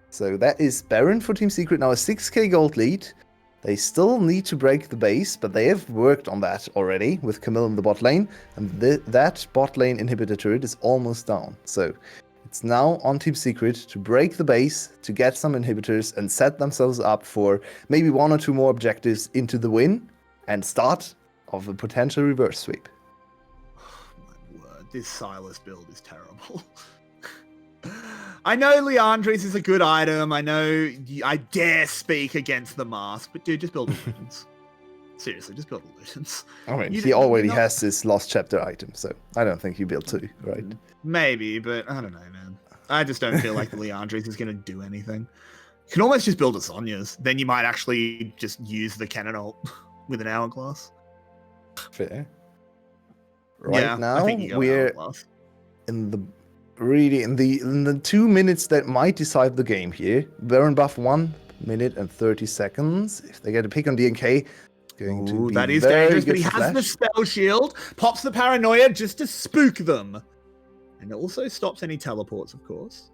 So that is Baron for Team Secret. Now a 6k gold lead. They still need to break the base, but they have worked on that already with Camille in the bot lane, and that bot lane inhibitor turret is almost down. So it's now on Team Secret to break the base, to get some inhibitors, and set themselves up for maybe 1 or 2 more objectives into the win, and start of a potential reverse sweep. My word, this Silas build is terrible. I know Leandri's is a good item. I know I dare speak against the mask, but dude, just build illusions. Seriously, just build illusions. I mean, he already has this Lost Chapter item, so I don't think you build 2, right? Maybe, but I don't know, man. I just don't feel like the Leandri's is going to do anything. You can almost just build a Sonya's. Then you might actually just use the cannon ult with an hourglass. Fair. Right yeah, now, I think you go we're hourglass. in the 2 minutes that might decide the game here. Baron buff 1 minute and 30 seconds. If they get a pick on DNK, it's going to be that is very dangerous, but good he for has the Flash. spell shield, pops the paranoia just to spook them. And it also stops any teleports, of course.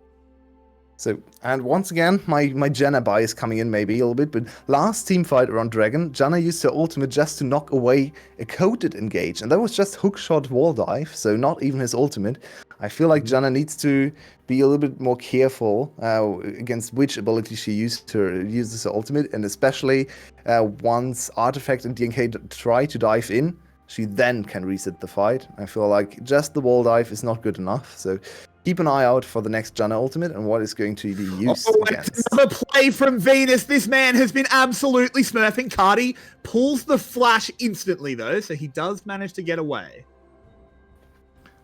So, and once again, my Janna bias coming in maybe a little bit, but last team fight around Dragon, Janna used her ultimate just to knock away a coated engage, and that was just hookshot wall dive, so not even his ultimate. I feel like Janna needs to be a little bit more careful against which ability she uses her ultimate, and especially once Artifact and DNK try to dive in, she then can reset the fight. I feel like just the wall dive is not good enough, so keep an eye out for the next Janna ultimate and what is going to be used against. It's another play from Venus. This man has been absolutely smurfing. 𝘁cie pulls the flash instantly, though, so he does manage to get away.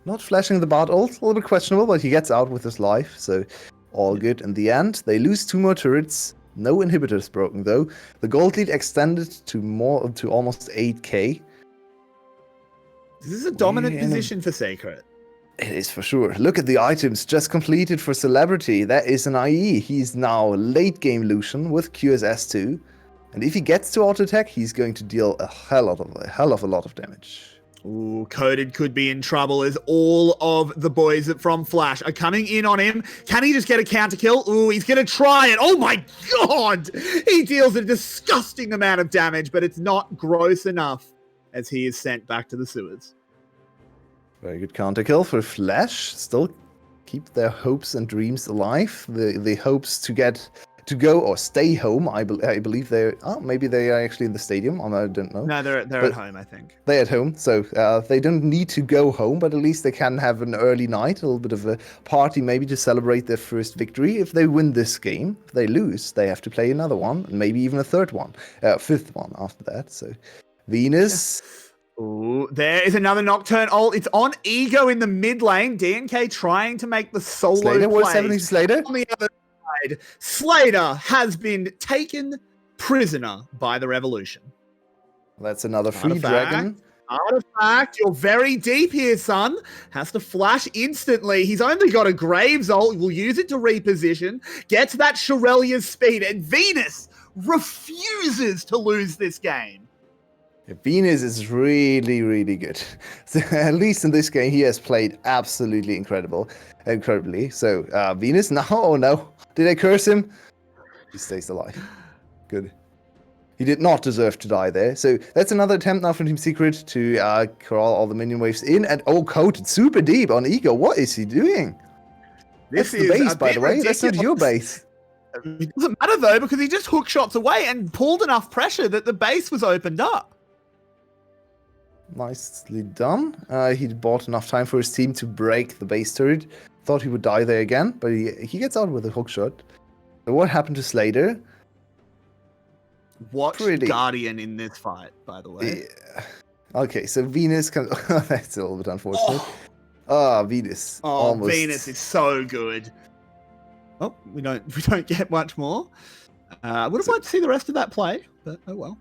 Not flashing the Bard ult, a little bit questionable, but he gets out with his life, so all good in the end. They lose 2 more turrets. No inhibitors broken, though. The gold lead extended to almost 8k. This is a dominant position for Secret. It is for sure. Look at the items just completed for Celebrity. That is an IE. He's now late game Lucian with QSS2. And if he gets to auto attack, he's going to deal a hell of a lot of damage. Ooh, Coded could be in trouble as all of the boys from Flash are coming in on him. Can he just get a counter kill? Ooh, he's going to try it. Oh my god! He deals a disgusting amount of damage, but it's not gross enough as he is sent back to the sewers. Very good counter kill for Flash. Still keep their hopes and dreams alive. The hopes to go or stay home. I believe they're... Oh, maybe they are actually in the stadium. I don't know. No, they're at home, I think. They're at home, so they don't need to go home, but at least they can have an early night, a little bit of a party maybe to celebrate their first victory. If they win this game, if they lose, they have to play another one, and maybe even a fifth one after that. So Venus... Ooh, there is another Nocturne ult. It's on Ego in the mid lane. DNK trying to make the solo Slater, play. what's happening to Slater? On the other side, Slater has been taken prisoner by the Revolution. That's another free Artifact. dragon. Artifact, you're very deep here, son. Has to flash instantly. He's only got a Graves ult. Will use it to reposition. Gets that Shirelia's speed. And Venus refuses to lose this game. Venus is really, really good. So, at least in this game, he has played absolutely incredibly. So Venus, now, oh no, did I curse him? He stays alive. Good. He did not deserve to die there. So that's another attempt now from Team Secret to crawl all the minion waves in. And coated super deep on Ego. What is he doing? This That's the is base, by the way. That's not your base. It doesn't matter though, because he just hook shots away and pulled enough pressure that the base was opened up. Nicely done. He bought enough time for his team to break the base turret. Thought he would die there again, but he gets out with a hook shot. So what happened to Slater? Watch Pretty. Guardian in this fight, by the way. Yeah. Okay, so Venus can... That's a little bit unfortunate. Venus. Oh, Almost. Venus is so good. Oh, we don't get much more. I would have liked to see the rest of that play, but oh well.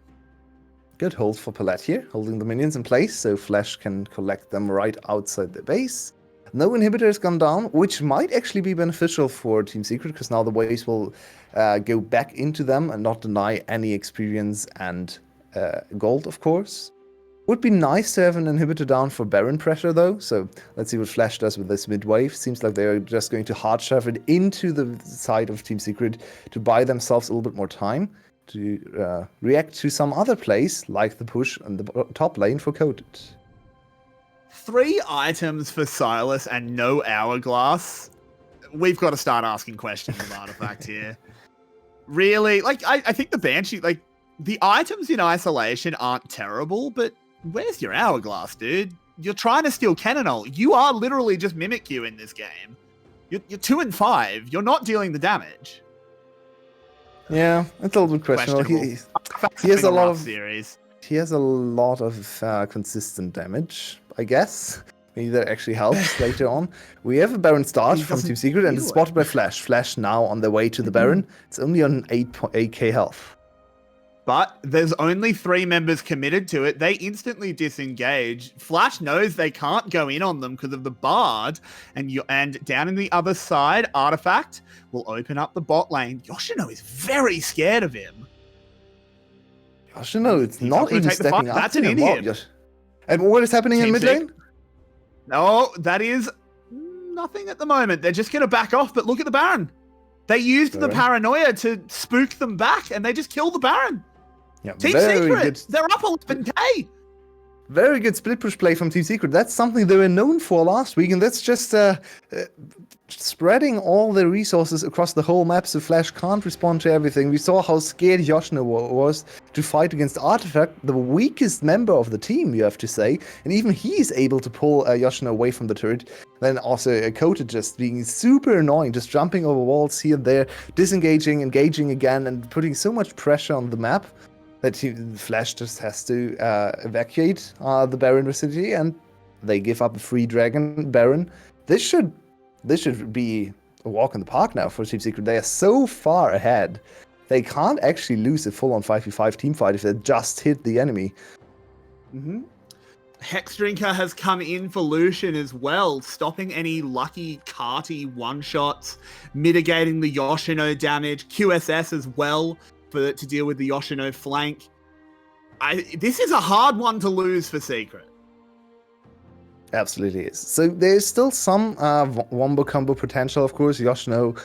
Good hold for Palette here, holding the minions in place so Flash can collect them right outside the base. no inhibitor has gone down, which might actually be beneficial for Team Secret, because now the waves will go back into them and not deny any experience and gold, of course. Would be nice to have an inhibitor down for Baron pressure, though. So let's see what Flash does with this mid-wave. Seems like they're just going to hard shove it into the side of Team Secret to buy themselves a little bit more time to react to some other plays, like the push on the top lane for Coated. 3 items for Silas and no hourglass. We've got to start asking questions of Artifact here. Really? Like, I think the Banshee, like, the items in isolation aren't terrible, but where's your hourglass, dude? You're trying to steal 𝗏𝗏𝗄. You are literally just 𝗏𝗏𝗄 in this game. You're 2 and 5. You're not dealing the damage. Yeah, it's a little bit questionable. He has a lot of series. He has a lot of consistent damage, I guess. Maybe that actually helps later on. We have a Baron start from Team Secret, and it's spotted by Flash. Flash now on their way to the Baron. It's only on 8k health. But there's only 3 members committed to it. They instantly disengage. Flash knows they can't go in on them because of the Bard. And down in the other side, Artifact will open up the bot lane. Yoshino is very scared of him. Yoshino, it's not even stepping up. That's an inhib. And what is happening in mid lane? No, that is nothing at the moment. They're just going to back off, but look at the Baron. They used the paranoia to spook them back, and they just killed the Baron. Yeah, Team Secret, they're up 11k. Very good split push play from Team Secret. That's something they were known for last week, and that's just spreading all the resources across the whole map so Flash can't respond to everything. We saw how scared Yoshino was to fight against Artifact, the weakest member of the team, you have to say, and even he's able to pull Yoshino away from the turret. Then also 𝗀𝗀𝗃 just being super annoying, just jumping over walls here and there, disengaging, engaging again, and putting so much pressure on the map that Flash just has to evacuate the Baron vicinity, and they give up a free Dragon Baron. This should be a walk in the park now for Team Secret. They are so far ahead. They can't actually lose a full-on 5v5 team fight if they just hit the enemy. Hex Drinker has come in for Lucian as well, stopping any lucky Karti one-shots, mitigating the Yoshino damage, QSS as well, to deal with the Yoshino flank. This is a hard one to lose for Secret. Absolutely is. So there's still some wombo combo potential, of course. Yoshino,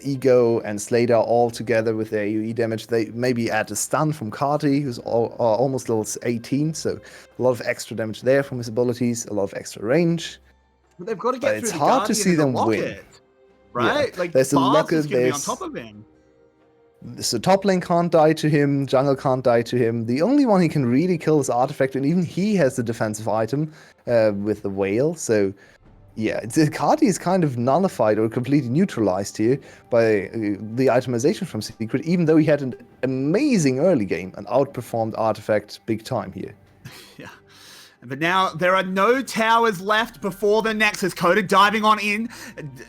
Ego, and Slater all together with their AoE damage. They maybe add a stun from Karti, who's almost level 18, so a lot of extra damage there from his abilities, a lot of extra range. But they've got to get through it's the hard to Guardian see and the them win. Locket, right? Yeah. Like, there's a Bars Locket, is going to be on top of him. So top lane can't die to him, jungle can't die to him. The only one he can really kill is Artifact, and even he has the defensive item with the whale. So yeah, Karti is kind of nullified or completely neutralized here by the itemization from Secret, even though he had an amazing early game and outperformed Artifact big time here. Yeah. But now there are no towers left before the Nexus. 𝗀𝗃 diving on in.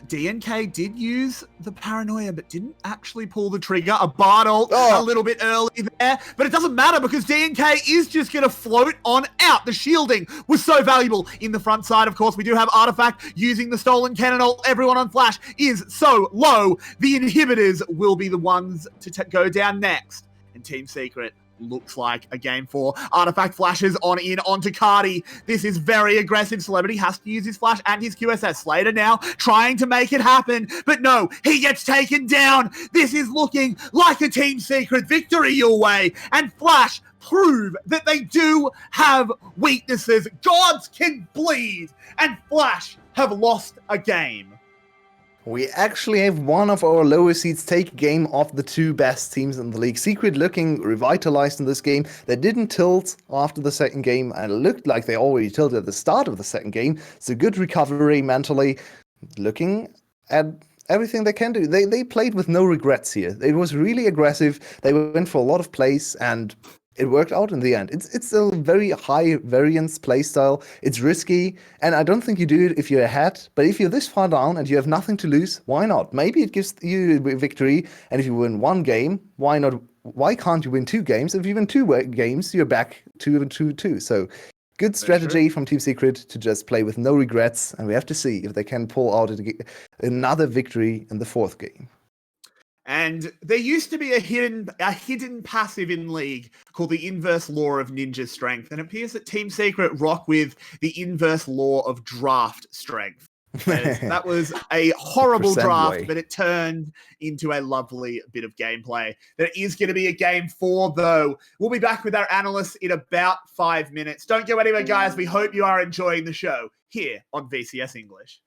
DNK did use the paranoia, but didn't actually pull the trigger. A Bard ult a little bit early there, but it doesn't matter because DNK is just going to float on out. The shielding was so valuable in the front side. Of course, we do have Artifact using the stolen cannon ult. Everyone on Flash is so low. The inhibitors will be the ones to go down next. And Team Secret looks like a game for Artifact flashes on in onto Karti. This is very aggressive. Celebrity has to use his flash and his QSS. Slater now trying to make it happen, but no, he gets taken down. This is looking like a Team Secret victory, Yulwei, and Flash prove that they do have weaknesses. Gods can bleed, and Flash have lost a game. We actually have one of our lower seeds take game of the 2 best teams in the league. Secret looking revitalized in this game. They didn't tilt after the second game, and it looked like they already tilted at the start of the second game. It's a good recovery mentally, looking at everything they can do. They played with no regrets here. It was really aggressive. They went for a lot of plays, and it worked out in the end. It's a very high variance playstyle. It's risky, and I don't think you do it if you're ahead. But if you're this far down and you have nothing to lose, why not? Maybe it gives you a victory, and if you win 1 game, why not? Why can't you win 2 games? If you win 2 games, you're back 2-2-2. So good strategy from Team Secret to just play with no regrets, and we have to see if they can pull out another victory in the 4th game. And there used to be a hidden passive in League called the inverse law of ninja strength, and it appears that Team Secret rock with the inverse law of draft strength. That was a horrible draft, but it turned into a lovely bit of gameplay. There is going to be a game 4, though. We'll be back with our analysts in about 5 minutes. Don't go anywhere, guys. We hope you are enjoying the show here on VCS English.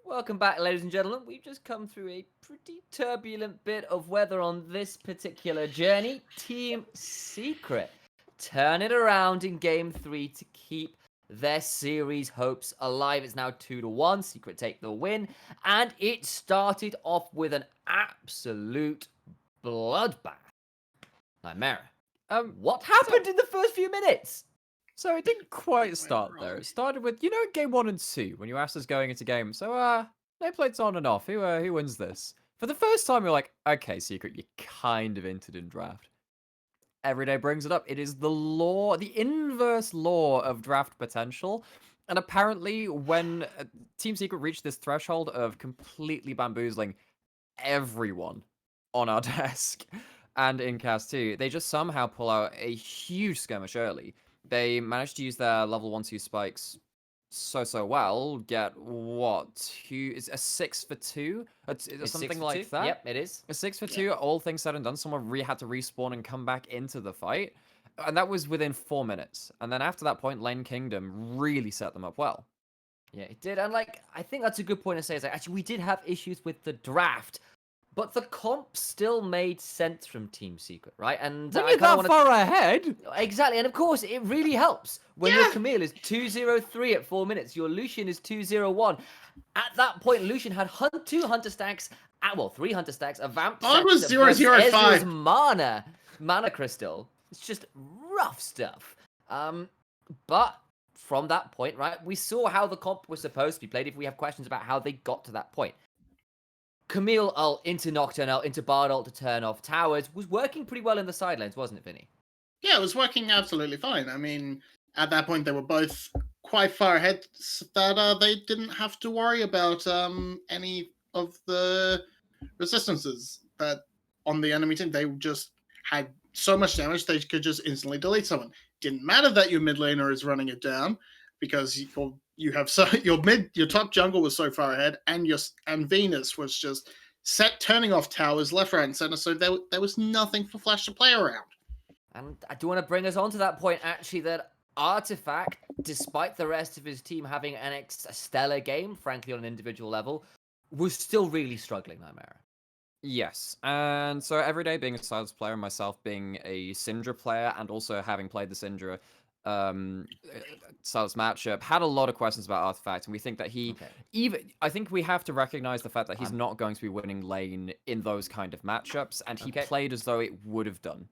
Welcome back, ladies and gentlemen. We've just come through a pretty turbulent bit of weather on this particular journey. Team Secret turn it around in Game 3 to keep their series hopes alive. It's now 2-1. Secret take the win. And it started off with an absolute bloodbath. Nymaera, what happened in the first few minutes? So it didn't quite start there. It started with, you know, game 1 and 2, when you asked us going into game, so, nameplates on and off, who wins this? For the first time, you're like, okay, Secret, you kind of entered in draft. Everyday brings it up. It is the law, the inverse law of draft potential. And apparently, when Team Secret reached this threshold of completely bamboozling everyone on our desk and in Cast 2, they just somehow pull out a huge skirmish early. They managed to use their level 1-2 spikes so well. Get what? Is a 6 for 2? Something like 2? that. Yep, it is. A 6 for 2. All things said and done, someone had to respawn and come back into the fight, and that was within 4 minutes. And then after that point, Lane Kingdom really set them up well. Yeah, it did. And like, I think that's a good point to say. Is like, actually, we did have issues with the draft. But the comp still made sense from Team Secret, right? And when you're that far ahead. Exactly, and of course, it really helps. When your Camille is 203 at 4 minutes, your Lucian is 201. At that point, Lucian had 2 Hunter stacks, 3 Hunter stacks, a Vamp Bard was set, 005. Ezreal's mana crystal. It's just rough stuff. But from that point, right, we saw how the comp was supposed to be played if we have questions about how they got to that point. Camille ult into Nocturne ult into Bard ult to turn off towers was working pretty well in the side lanes, wasn't it, Vinny? Yeah, it was working absolutely fine. I mean, at that point, they were both quite far ahead that they didn't have to worry about any of the resistances that on the enemy team. They just had so much damage they could just instantly delete someone. Didn't matter that your mid laner is running it down because you have your top jungle was so far ahead, and Venus was just turning off towers left, right, and center. So there was nothing for Flash to play around. And I do want to bring us on to that point, actually, that Artifact, despite the rest of his team having a stellar game, frankly, on an individual level, was still really struggling, Nymaera. Yes, and so Everyday being a Sylas player and myself being a Syndra player and also having played the Syndra Sylas matchup, had a lot of questions about Artifact, and we think that I think we have to recognize the fact that he's not going to be winning lane in those kind of matchups, and he played as though it would have done.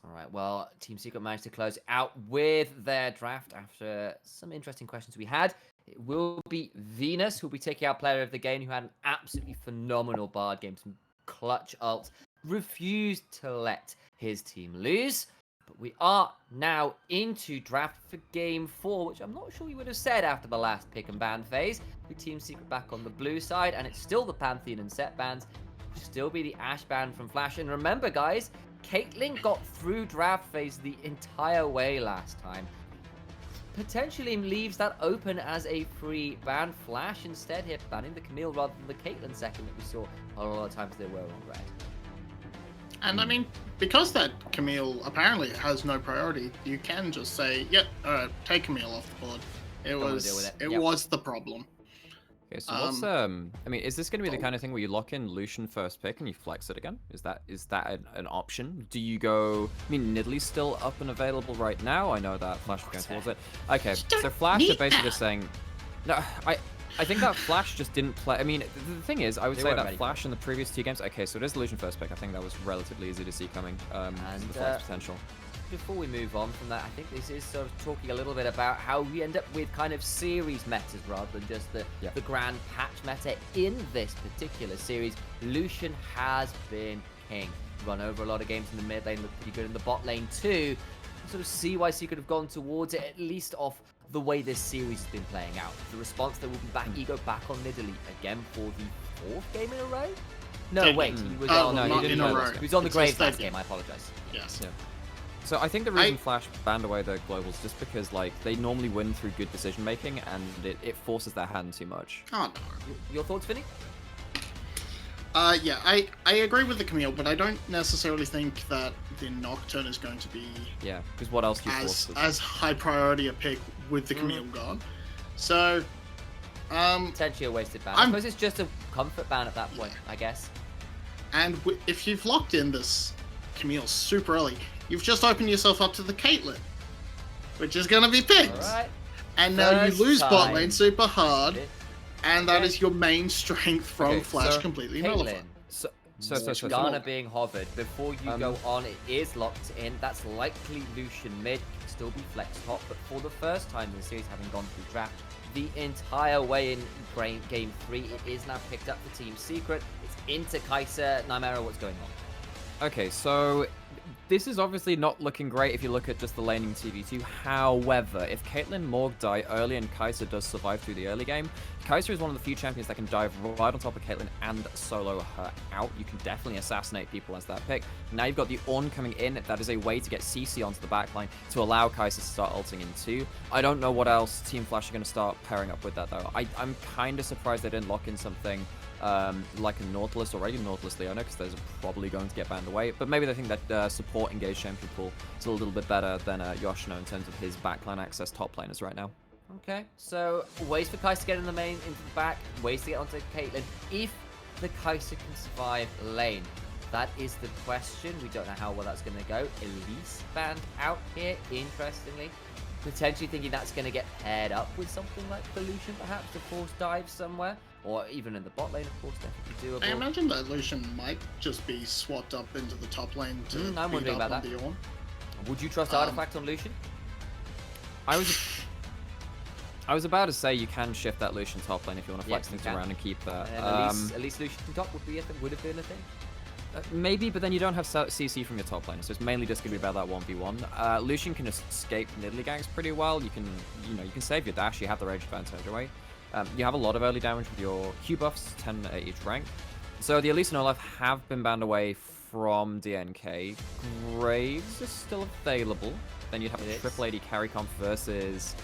All right, well, Team Secret managed to close it out with their draft after some interesting questions we had. It will be Venus, who will be taking out player of the game, who had an absolutely phenomenal Bard game, some clutch ults, refused to let his team lose. But we are now into draft for game 4, which I'm not sure you would have said after the last pick and ban phase. With Team Secret back on the blue side, and it's still the Pantheon and set bans. It will still be the Ashe ban from Flash. And remember, guys, Caitlyn got through draft phase the entire way last time. Potentially leaves that open as a free ban. Flash instead here banning the Camille rather than the Caitlyn second that we saw a lot of times they were on red. And I mean, because that Camille apparently has no priority, you can just say, yep, take Camille off the board. It was the problem. Okay, so what's I mean, is this going to be the kind of thing where you lock in Lucian first pick and you flex it again? Is that an option? Do you go? I mean, Nidalee's still up and available right now. I know that Flash is going towards it. Okay, so Flash are basically just saying, no, I think that Flash just didn't play. I mean, the thing is, I would say that Flash in the previous 2 games. Okay, so it is Lucian first pick. I think that was relatively easy to see coming. The Flash potential. before we move on from that, I think this is sort of talking a little bit about how we end up with kind of series metas rather than just the grand patch meta in this particular series. Lucian has been king. Run over a lot of games in the mid lane, looked pretty good in the bot lane too. Sort of 𝘂cie could have gone towards it, at least off the way this series has been playing out. The response that will be back, Ego back on mid elite again for the 4th game in a row? No, wait, he was on, not he in a row. He was on the It's Graves his third last game. game, I apologize. Yes. Yeah. So I think the reason Flash banned away the globals just because like they normally win through good decision making and it forces their hand too much. Oh no. Your thoughts, Vinny? Yeah, I agree with the Camille, but I don't necessarily think that the Nocturne is going to be Yeah, because what else do you force? as high priority a pick with the Camille gone. So, Potentially a wasted ban. I suppose it's just a comfort ban at that point, I guess. and if you've locked in this Camille super early, you've just opened yourself up to the Caitlyn, which is going to be picked. Alright. And now you First lose bot time. lane super hard, and that Okay. is your main strength from Okay, Flash so completely Caitlyn, nullified. So Morgana being hovered. Before you Um, go on, it is locked in. That's likely Lucian mid. It can still be flex top, but for the first time in the series, having gone through draft the entire way in game 3, it is now picked up for Team Secret. It's into 𝘂cie. Nymaera, what's going on? Okay, so this is obviously not looking great if you look at just the laning TV2. However, if Caitlyn Morg die early and 𝘂cie does survive through the early game, 𝘂cie is one of the few champions that can dive right on top of Caitlyn and solo her out. You can definitely assassinate people as that pick. Now you've got the Ornn coming in. That is a way to get 𝘂cie onto the backline to allow 𝘂cie to start ulting in too. I don't know what else Team Flash are going to start pairing up with that though. I'm kind of surprised they didn't lock in something like a Nautilus already, Nautilus Leona, because those are probably going to get banned away. But maybe they think that support engaged champion pool is a little bit better than Yoshino in terms of his backline access top laners right now. Okay, so ways for 𝘂cie to get in the main, into the back, ways to get onto Caitlyn. If the 𝘂cie can survive lane, that is the question. We don't know how well that's going to go. Elise banned out here, interestingly. Potentially thinking that's going to get paired up with something like the Lucian, perhaps, to force dive somewhere. Or even in the bot lane, of course, definitely doable. I imagine that Lucian might just be swapped up into the top lane to I'm beat wondering up about on that. the Ornn. Would you trust Artifact on Lucian? I was about to say you can shift that Lucian top lane if you want to flex Yeah, you things can. around and keep that. At least Lucian top would be a thing, would have been a thing. Maybe, but then you don't have CC from your top lane, so it's mainly just going to be about that 1v1. Lucian can escape niddly ganks pretty well. You can save your dash. You have the rage advantage away. You have a lot of early damage with your Q buffs, 10 at each rank. So the Elise and Olaf have been banned away from DNK. Graves is still available. Then you'd have a triple AD carry comp versus...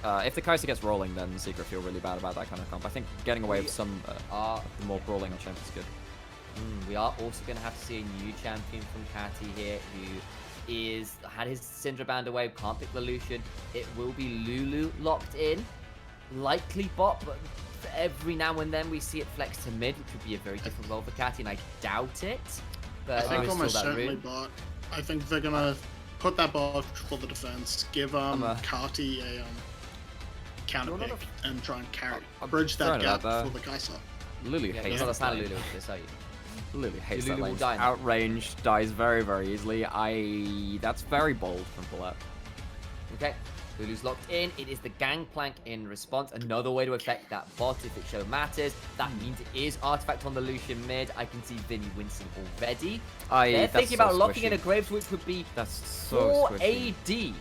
if the 𝘂cie gets rolling, then Secret feel really bad about that kind of comp. I think getting away with some the more brawling champ is good. We are also going to have to see a new champion from Catty here who had his Syndra banned away, can't pick the Lucian. It will be Lulu locked in. Likely bot, but every now and then we see it flex to mid, which would be a very different role for Catty, and I doubt it. But I think almost certainly bot. I think they're gonna put that bot for the defense, give Carty a counter pick, and try and bridge that gap for the 𝘂cie. Lulu You're hates not a that fan of lane. Lulu with this, are you? Lulu hates Lulu that will lane. die now. Outranged, dies very, very easily. That's very bold from Paulette. Okay, Lulu's locked in. It is the Gangplank in response. Another way to affect that bot if it show matters. That means it is Artifact on the Lucian mid. I can see Vinnie wincing already. They're thinking about locking in a Graves, which would be That's so 4 squishy. AD.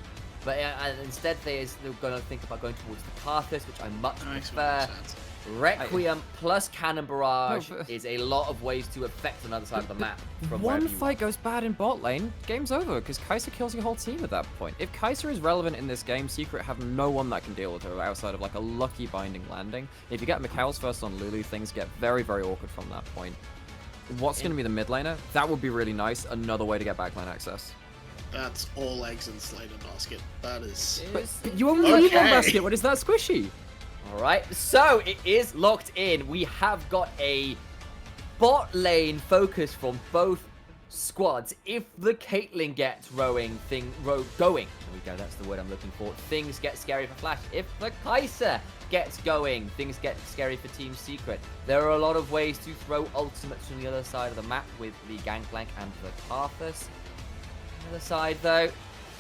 But instead they're going to think about going towards the 𝘂𝗺, which I much Makes prefer. sense. Requiem plus Cannon Barrage No, but- is a lot of ways to affect another side of the map. From One wherever you fight goes bad in bot lane, game's over, because 𝘂cie kills your whole team at that point. If 𝘂cie is relevant in this game, Secret have no one that can deal with her outside of like a lucky binding landing. If you get Mikhail's first on Lulu, things get very, very awkward from that point. What's going to be the mid laner? That would be really nice. Another way to get backline access. That's all eggs in Slater basket. That is. But You only need one Okay. basket. What is that squishy? Alright, so it is locked in. We have got a bot lane focus from both squads. If the Caitlyn gets going, there we go, that's the word I'm looking for. Things get scary for Flash. If the 𝘂𝗃 gets going, things get scary for Team Secret. There are a lot of ways to throw ultimates from the other side of the map with the Gangplank and the 𝘂𝗃. On the other side, though,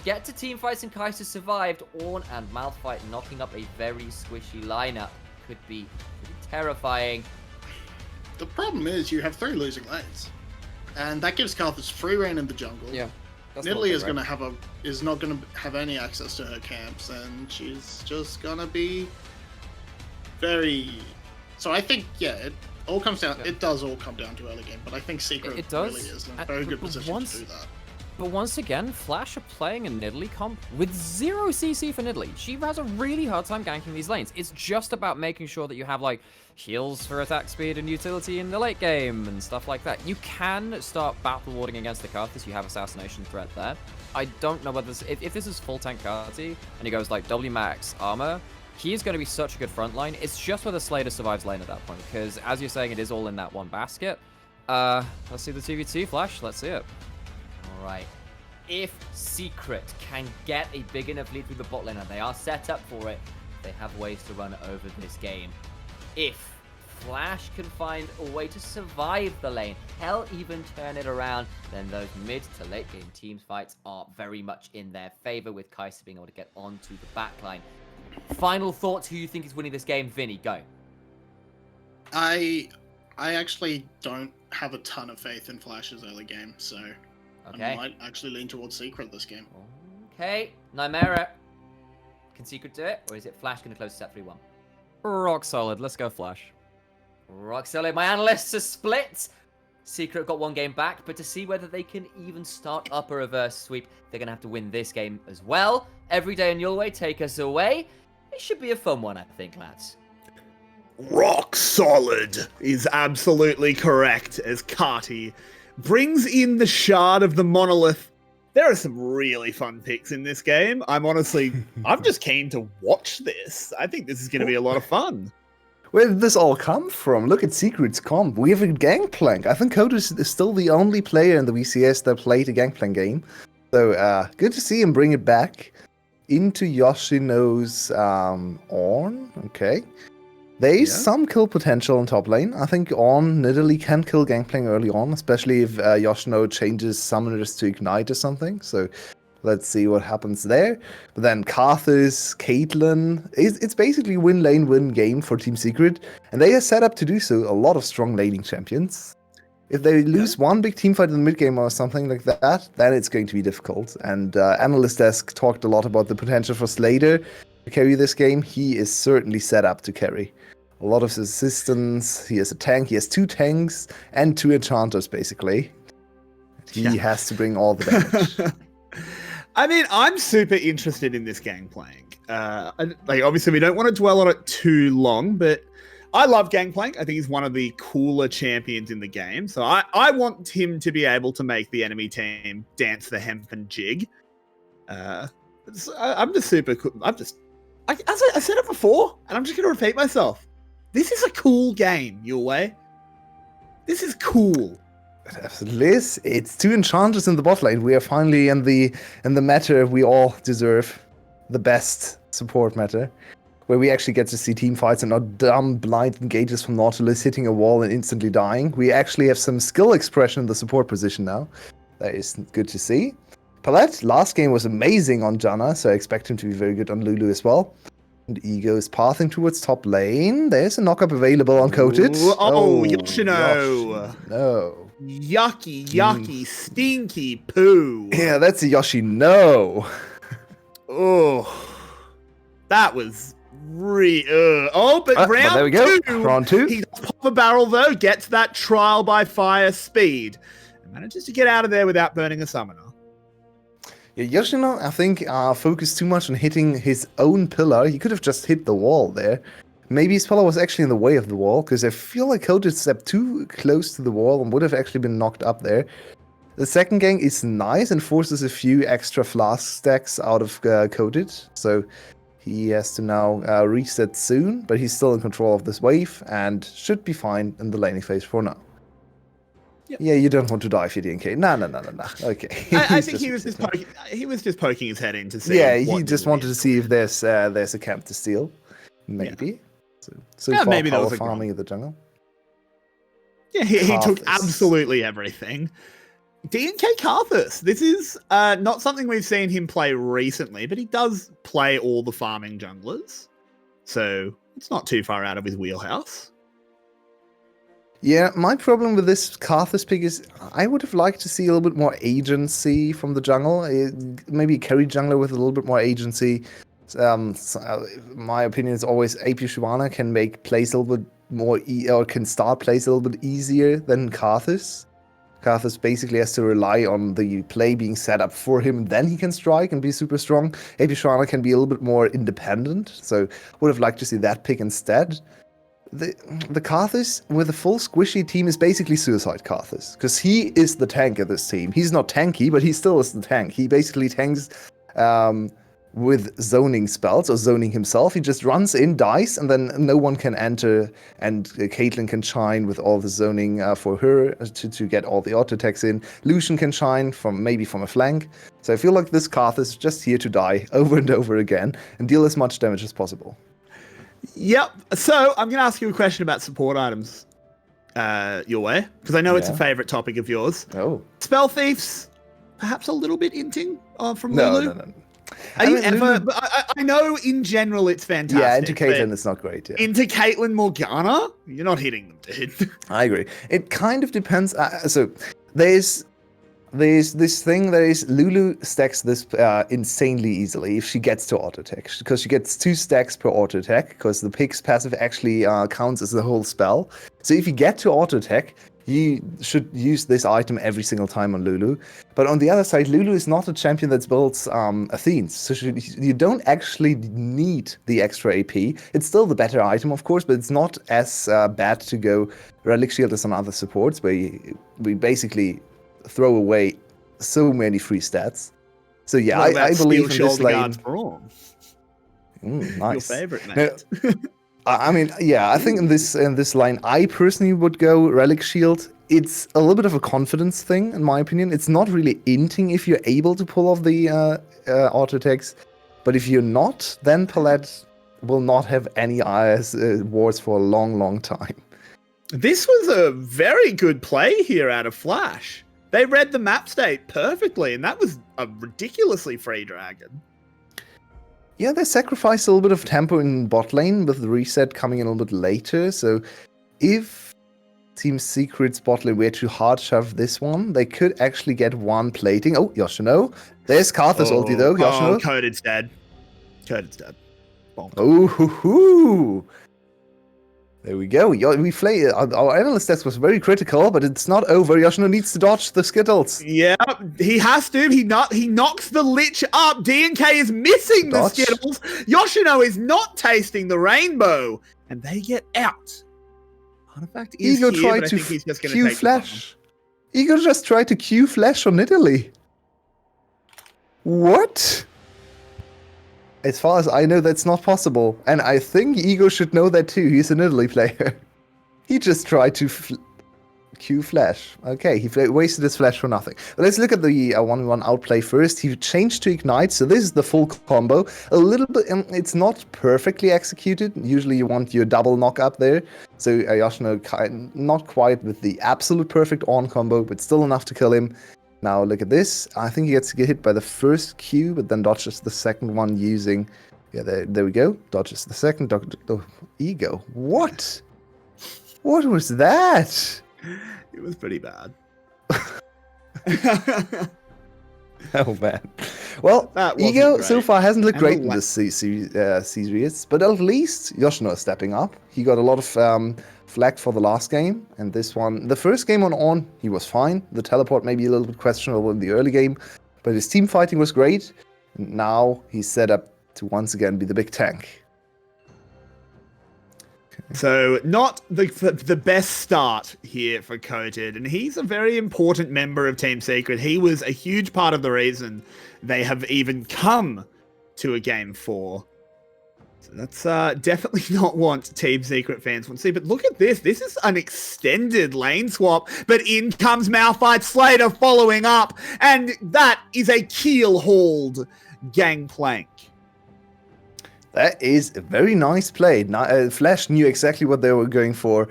get to team fights and 𝗁cie survived. 𝗁 and Malphite knocking up a very squishy lineup. Could be terrifying. The problem is you have 3 losing lanes, and that gives Karthus free reign in the jungle. Yeah. 𝗏𝗏 is not gonna have any access to her camps, and she's just gonna be very. So I think it all comes down. Yeah. It does all come down to early game, but I think Secret It does. really is in a very good position to do that. But once again, Flash are playing a 𝗏𝗏 comp with 0 CC for 𝗏𝗏. She has a really hard time ganking these lanes. It's just about making sure that you have, like, heals for attack speed and utility in the late game and stuff like that. You can start battle warding against the Karthus. You have assassination threat there. I don't know whether this, if this is full tank 𝗁cie and he goes, like, W max armor, he is going to be such a good front line. It's just whether Slater survives lane at that point, because as you're saying, it is all in that one basket. Let's see the 2v2 Flash. Let's see it. Alright. If Secret can get a big enough lead through the bot lane, and they are set up for it, they have ways to run over this game. If Flash can find a way to survive the lane, hell, even turn it around, then those mid to late game team fights are very much in their favor, with 𝗁cie being able to get onto the backline. Final thoughts, who you think is winning this game? Vinny, go. I actually don't have a ton of faith in Flash's early game, so Okay. I might actually lean towards Secret this game. Okay. Nymaera. Can Secret do it? Or is it Flash going to close this at 3-1? Rock solid. Let's go Flash. Rock solid. My analysts are split. Secret got 1 game back, but to see whether they can even start up a reverse sweep, they're going to have to win this game as well. Everyday and Yulwei take us away. It should be a fun one, I think, lads. Rock solid is absolutely correct, as 𝗁cie brings in the shard of the monolith. There are some really fun picks in this game. I'm just keen to watch this. I think this is going to be a lot of fun. Where did this all come from? Look at Secret's comp. We have a Gangplank. I think 𝗁𝗏 is still the only player in the VCS that played a Gangplank game. So good to see him bring it back into Yoshino's 𝗁. Okay. There is some kill potential in top lane. I think 𝗁 can kill Gangplank early on, especially if Yoshino changes summoners to Ignite or something. So let's see what happens there. But then Karthus, Caitlyn, it's basically win lane win game for Team Secret. And they are set up to do so. A lot of strong laning champions. If they lose one big team fight in the mid game or something like that, then it's going to be difficult. And Analyst Desk talked a lot about the potential for Slater to carry this game. He is certainly set up to carry. A lot of assistance. He has a tank. He has 2 tanks and 2 enchanters, basically. He has to bring all the damage. I mean, I'm super interested in this Gangplank. Obviously, we don't want to dwell on it too long, but I love Gangplank. I think he's one of the cooler champions in the game. So I want him to be able to make the enemy team dance the hempen jig. I'm just super cool. As I said it before, and I'm just going to repeat myself. This is a cool game, Yulwei. This is cool. It absolutely is. It's 2 enchanters in the bot lane. We are finally in the meta we all deserve. The best support meta. Where we actually get to see team fights and not dumb blind engages from Nautilus hitting a wall and instantly dying. We actually have some skill expression in the support position now. That is good to see. 𝗏𝗏, last game was amazing on Janna, so I expect him to be very good on Lulu as well. And Ego is pathing towards top lane. There's a knockup available on Coated. Yoshino. No. Yucky, stinky poo. Yeah, that's a Yoshino. Oh, that was but round there we go. 2. Round 2. He does pop a barrel though, gets that trial by fire speed, and manages to get out of there without burning a summoner. Yeah, Yoshino, I think, focused too much on hitting his own pillar. He could have just hit the wall there. Maybe his pillar was actually in the way of the wall, because I feel like Coated stepped too close to the wall and would have actually been knocked up there. The second gang is nice and forces a few extra flask stacks out of Coated, so he has to now reset soon, but he's still in control of this wave and should be fine in the laning phase for now. Yep. Yeah, you don't want to die for DNK. No. Okay. I think he was just poking his head in to see. Yeah, he just wanted to see if there's a camp to steal. Maybe. Yeah. So far, maybe power that was farming in the jungle. Yeah, he took absolutely everything. 𝗀𝗀𝗃𝗁𝘁. This is not something we've seen him play recently, but he does play all the farming junglers. So it's not too far out of his wheelhouse. Yeah, my problem with this 𝗁𝘁 pick is I would have liked to see a little bit more agency from the jungle. Maybe a carry jungler with a little bit more agency. My opinion is always AP Shyvana can make plays a little bit more, or can start plays a little bit easier than 𝗁𝘁. 𝗁𝘁 basically has to rely on the play being set up for him, then he can strike and be super strong. AP Shyvana can be a little bit more independent, so would have liked to see that pick instead. The 𝗁𝘁 with a full squishy team is basically suicide 𝗁𝘁, because he is the tank of this team. He's not tanky, but he still is the tank. He basically tanks with zoning spells, or zoning himself. He just runs in, dies, and then no one can enter, and Caitlyn can shine with all the zoning for her to get all the auto attacks in. Lucian can shine maybe from a flank. So I feel like this 𝗁𝘁 is just here to die over and over again and deal as much damage as possible. Yep. So I'm going to ask you a question about support items, Yulwei, because I know it's a favorite topic of yours. Oh. Spell Thieves, perhaps a little bit inting from No, Lulu? no. Are you ever? I know in general it's fantastic. Yeah, into Caitlyn it's not great. Yeah. Into Caitlyn Morgana, you're not hitting them, dude. I agree. It kind of depends. So there's this thing that is Lulu stacks this insanely easily if she gets to auto attack, because she gets 2 stacks per auto attack, because the pig's passive actually counts as the whole spell. So if you get to auto attack, you should use this item every single time on Lulu. But on the other side, Lulu is not a champion that builds Athenes, so you don't actually need the extra AP. It's still the better item, of course, but it's not as bad to go Relic Shield as some other supports, where we basically throw away so many free stats. So yeah, I believe in this lane. Nice. Your favorite, mate. I mean, yeah, I think in this line, I personally would go Relic Shield. It's a little bit of a confidence thing, in my opinion. It's not really inting if you're able to pull off the auto attacks, but if you're not, then Palette will not have any wards for a long, long time. This was a very good play here out of Flash. They read the map state perfectly, and that was a ridiculously free dragon. Yeah, they sacrificed a little bit of tempo in bot lane with the reset coming in a little bit later. So if Team Secret's bot lane were to hard shove this one, they could actually get one plating. Oh, Yoshino. There's 𝗁𝘁's ulti though. Yoshino. Coded's dead. Coded's dead. Bonk. Oh, hoo. There we go. Our analyst test was very critical, but it's not over. Yoshino needs to dodge the Skittles. Yeah, he has to. He knocks the Lich up. DNK is missing the Skittles. Yoshino is not tasting the rainbow, and they get out. Artifact is Ego here, tried but I to think he's just going Q to take flash. Ego just tried to Q flash on Italy. What? As far as I know, that's not possible. And I think Ego should know that too. He's an Italy player. He just tried to Q flash. Okay, he wasted his flash for nothing. But let's look at the 1v1 outplay first. He changed to Ignite, so this is the full combo. A little bit, it's not perfectly executed. Usually you want your double knock up there. So Yoshino not quite with the absolute perfect on combo, but still enough to kill him. Now look at this. I think he gets to get hit by the first Q, but then dodges the second one using... Yeah, there we go. Dodges the second. Ego. What? What was that? It was pretty bad. Oh, man. Well, Ego so far hasn't looked great in this series, but at least Yoshino is stepping up. He got a lot of flack for the last game, and this one, the first game on, he was fine. The teleport may be a little bit questionable in the early game, but his team fighting was great. And now he's set up to once again be the big tank. So not the best start here for Coated, and he's a very important member of Team Secret. He was a huge part of the reason they have even come to a Game 4. So that's definitely not what Team Secret fans want to see. But look at this. This is an extended lane swap, but in comes Malphite Slater following up, and that is a keel-hauled gangplank. That is a very nice play. Flash knew exactly what they were going for.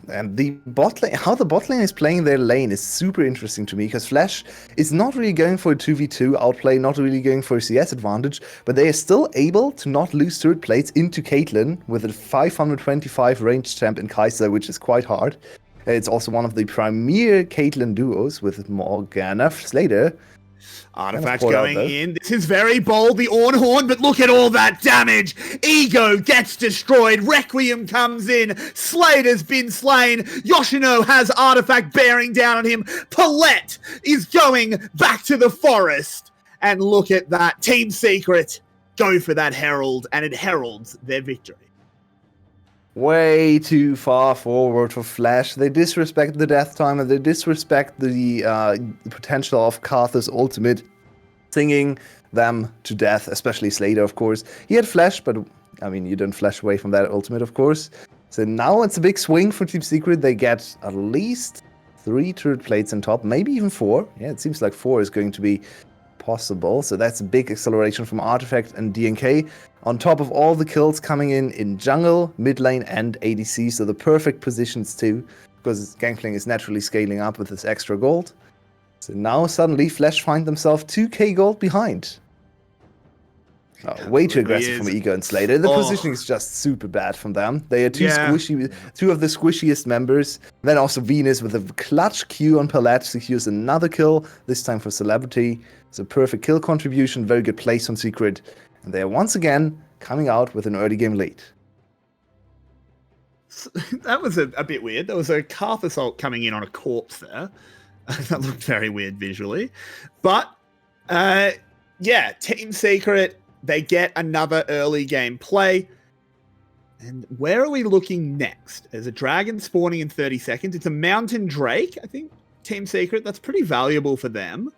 And the bot lane, how the bot lane is playing their lane is super interesting to me because Flash is not really going for a 2v2 outplay, not really going for a CS advantage, but they are still able to not lose turret plates into Caitlyn with a 525 range champ in 𝗂𝗄, which is quite hard. It's also one of the premier Caitlyn duos with Morgana Slater. Artifact going in. This is very bold, the Ornhorn, but look at all that damage. Ego gets destroyed. Requiem comes in. Slater's been slain. Yoshino has Artifact bearing down on him. 𝗵𝗺 is going back to the forest. And look at that. Team Secret go for that Herald, and it heralds their victory. Way too far forward for Flash. They disrespect the death time and they disrespect the potential of 𝗁𝗁's ultimate, singing them to death, especially Slater, of course. He had Flash, but I mean, you don't flash away from that ultimate, of course. So now it's a big swing for Team Secret. They get at least 3 turret plates on top, maybe even 4. Yeah, it seems like 4 is going to be possible. So that's a big acceleration from Artifact and DNK. On top of all the kills coming in jungle, mid lane, and ADC, so the perfect positions too, because Gangplank is naturally scaling up with this extra gold. So now suddenly Flash find themselves 2k gold behind. Way too aggressive from Ego and Slater. The positioning is just super bad from them. They are two of the squishiest members. Then also Venus with a clutch Q on 𝗵𝗺 secures another kill, this time for Celebrity. It's a perfect kill contribution, very good place on Secret. And they are once again coming out with an early game lead. That was a bit weird. There was a 𝗁𝗁 ult coming in on a corpse there. That looked very weird visually. But, yeah, Team Secret, they get another early game play. And where are we looking next? There's a dragon spawning in 30 seconds. It's a mountain drake, I think, Team Secret. That's pretty valuable for them.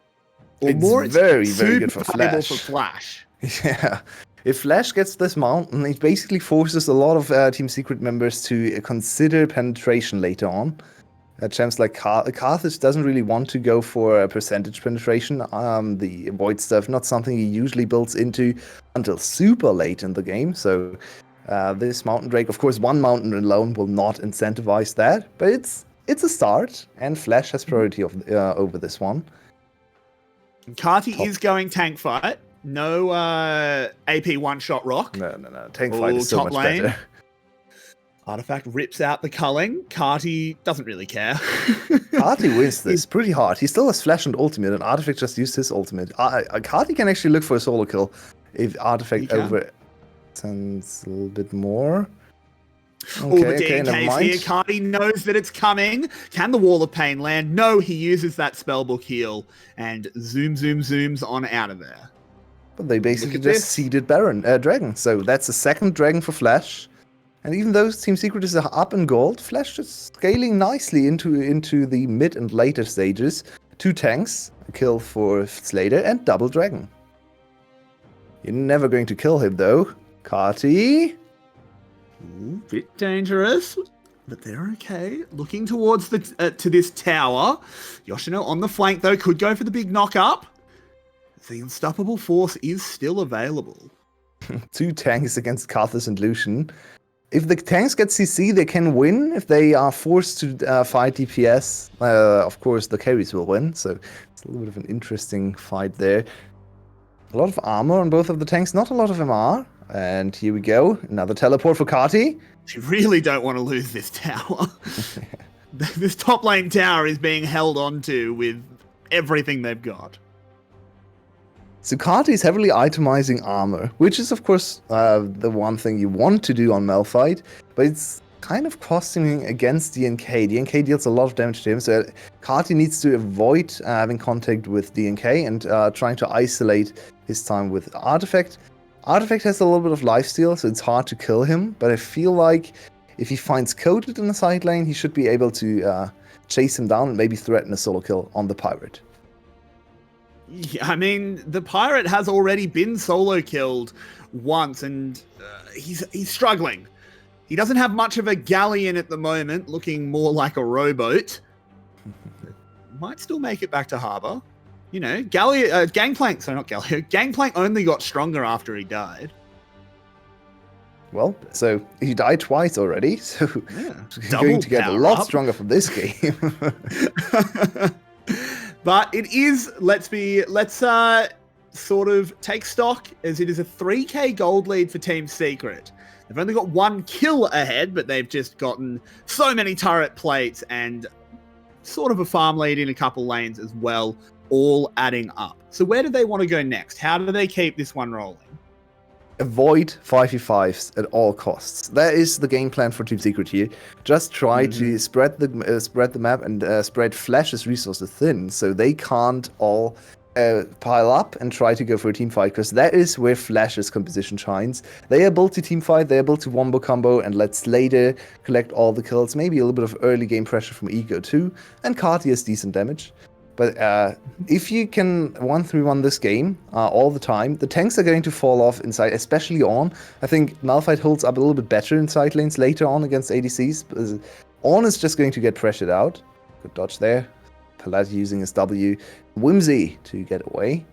Or It's more, very, it's very good super for valuable Flash. for Flash. Yeah. If Flash gets this mountain, it basically forces a lot of Team Secret members to consider penetration later on. Champs like 𝗁𝗁 doesn't really want to go for a percentage penetration. The avoid stuff, not something he usually builds into until super late in the game. So this Mountain Drake, of course, one mountain alone will not incentivize that, but it's a start, and Flash has priority over this one. 𝗁𝗁 is going tank fight. No AP one-shot rock. No. Tank fight is so much better. Artifact rips out the culling. 𝗁𝗁 doesn't really care. 𝗁𝗁 wins this pretty hard. He still has Flash and ultimate, and Artifact just used his ultimate. 𝗁𝗁 can actually look for a solo kill if Artifact overextends a little bit more. The DNK's here. 𝗁𝗁 knows that it's coming. Can the Wall of Pain land? No, he uses that spellbook heal and zooms on out of there. But they basically just seeded Dragon. So that's a second Dragon for Flash. And even though Team Secret is up in gold, Flash is scaling nicely into the mid and later stages. 2 tanks, a kill for Slater, and double Dragon. You're never going to kill him though. 𝗁𝗁. Bit dangerous, but they're okay. Looking towards to this tower. Yoshino on the flank though, could go for the big knock up. The unstoppable force is still available. 2 tanks against 𝗁𝗁 and Lucian. If the tanks get CC, they can win. If they are forced to fight DPS, of course the carries will win. So it's a little bit of an interesting fight there. A lot of armor on both of the tanks, not a lot of MR. And here we go, another teleport for 𝗁𝗁. You really don't want to lose this tower. This top lane tower is being held onto with everything they've got. So 𝗁𝗁 is heavily itemizing armor, which is of course the one thing you want to do on Malphite, but it's kind of costing against DNK. DNK deals a lot of damage to him, so 𝗁𝗁 needs to avoid having contact with DNK and trying to isolate his time with Artifact. Artifact has a little bit of lifesteal, so it's hard to kill him, but I feel like if he finds Coated in the side lane, he should be able to chase him down and maybe threaten a solo kill on the Pirate. Yeah, I mean, the Pirate has already been solo killed once, and he's struggling. He doesn't have much of a galleon at the moment, looking more like a rowboat. Might still make it back to harbour. You know, Gangplank only got stronger after he died. Well, so he died twice already, so he's Double going to get a power lot up. stronger from this game. But it is, let's sort of take stock, as it is a 3k gold lead for Team Secret. They've only got 1 kill ahead, but they've just gotten so many turret plates and sort of a farm lead in a couple lanes as well, all adding up. So where do they want to go next? How do they keep this one rolling? Avoid 5v5s at all costs. That is the game plan for Team Secret here. Just try to spread the map and spread 𝗏𝗏's resources thin, so they can't all pile up and try to go for a team fight, because that is where 𝗏𝗏's composition shines. They are able to team fight, they are able to wombo combo, and let's later collect all the kills. Maybe a little bit of early game pressure from Ego too, and 𝗁𝗃 has decent damage. But if you can 1-3-1 this game all the time, the tanks are going to fall off inside, especially on. I think Malphite holds up a little bit better in side lanes later on against ADCs. But on is just going to get pressured out. Good dodge there. 𝗏𝗏 using his W. 𝗬𝗏𝗰 to get away.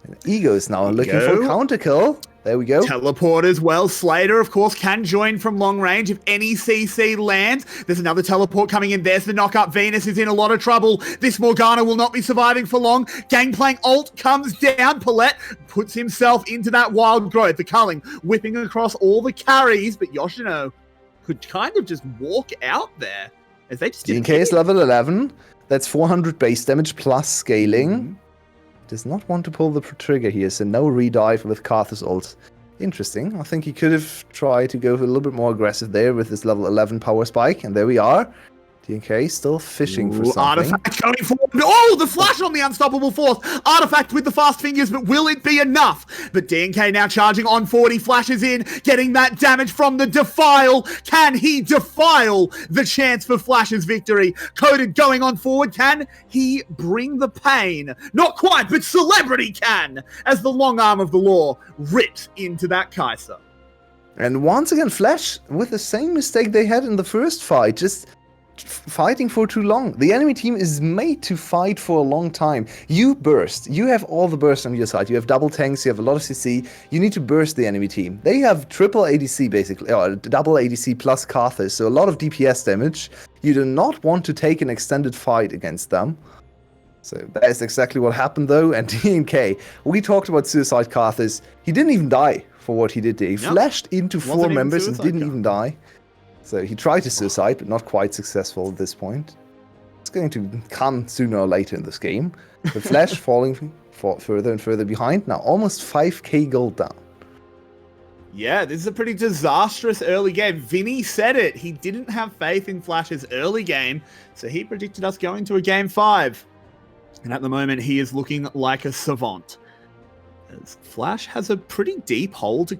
And Ego is now looking for a counter kill. There we go. Teleport as well. Slater, of course, can join from long range if any CC lands. There's another teleport coming in. There's the knockup. Venus is in a lot of trouble. This Morgana will not be surviving for long. Gangplank ult comes down. 𝗏𝗏 puts himself into that wild growth. The culling whipping across all the carries, but Yoshino could kind of just walk out there. As they just DNK is level 11. That's 400 base damage plus scaling. Does not want to pull the trigger here, so no redive with 𝗁𝗃's ult. Interesting. I think he could have tried to go a little bit more aggressive there with this level 11 power spike, and there we are. DNK still fishing for something. Artifact going forward. Oh, the flash on the Unstoppable Force. Artifact with the fast fingers, but will it be enough? But DNK now charging on 40, flashes in, getting that damage from the Defile. Can he defile the chance for 𝗏𝗏's victory? Coded going on forward. Can he bring the pain? Not quite, but Celebrity can, as the long arm of the law rips into that 𝗁𝗃. And once again, 𝗏𝗏 with the same mistake they had in the first fight, just fighting for too long. The enemy team is made to fight for a long time. You burst. You have all the burst on your side. You have double tanks. You have a lot of CC. You need to burst the enemy team. They have triple ADC basically, or double ADC plus 𝗁𝗃, so a lot of DPS damage. You do not want to take an extended fight against them. So that is exactly what happened though. And DNK, we talked about suicide 𝗁𝗃. He didn't even die for what he did there. He flashed into 4 members and didn't even die. So he tried to suicide, but not quite successful at this point. It's going to come sooner or later in this game. The 𝗏𝗏 falling further and further behind. Now almost 5k gold down. Yeah, this is a pretty disastrous early game. Vinnie said it. He didn't have faith in 𝗏𝗏's early game, so he predicted us going to a game 5. And at the moment, he is looking like a savant. As 𝗏𝗏 has a pretty deep hole to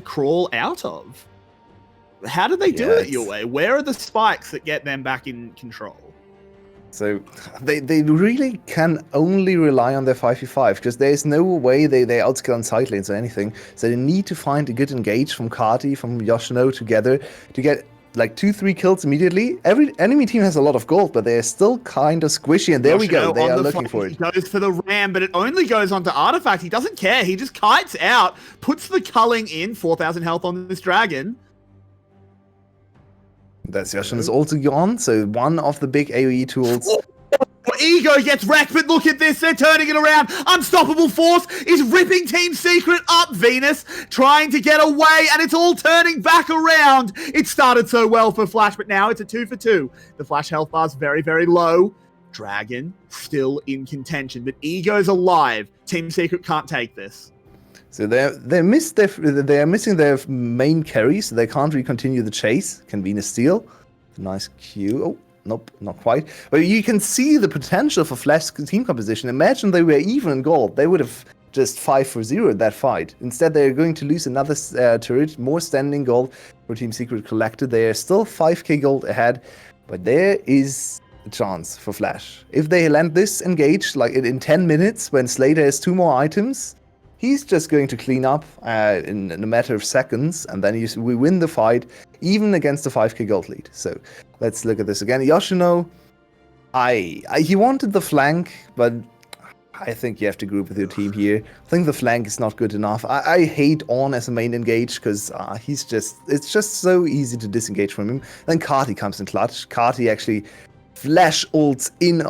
crawl out of. How do they do it, Yulwei? Where are the spikes that get them back in control? So they really can only rely on their 5v5, because there's no way they outscale on side lanes or anything. So they need to find a good engage from 𝗁𝗃, from Yoshino together to get like 2-3 kills immediately. Every enemy team has a lot of gold, but they're still kind of squishy. And there Yoshino, we go. They are looking for it. He goes for the ram, but it only goes onto Artifact. He doesn't care. He just kites out, puts the culling in, 4,000 health on this dragon. That's Yoshino's also gone, so one of the big AoE tools. Ego gets wrecked, but look at this, they're turning it around. Unstoppable Force is ripping Team Secret up. Venus trying to get away, and it's all turning back around. It started so well for 𝗏𝗏, but now it's a 2 for 2. The 𝗏𝗏 health bar's very, very low. Dragon still in contention, but Ego's alive. Team Secret can't take this. So they are missing their main carry, so they can't really continue the chase. Can Venus steal? Nice Q. Oh, nope, not quite. But you can see the potential for 𝗏𝗏's team composition. Imagine they were even in gold. They would have just 5-0 in that fight. Instead, they're going to lose another turret, more standing gold for Team Secret collected. They are still 5k gold ahead, but there is a chance for 𝗏𝗏. If they land this engage like in 10 minutes, when Slater has 2 more items, he's just going to clean up in a matter of seconds, and then we win the fight, even against a 5k gold lead. So let's look at this again. Yoshino, he wanted the flank, but I think you have to group with your team here. I think the flank is not good enough. I hate On as a main engage because it's just so easy to disengage from him. Then 𝗁𝗁 comes in clutch. 𝗁𝗁 actually flash ults in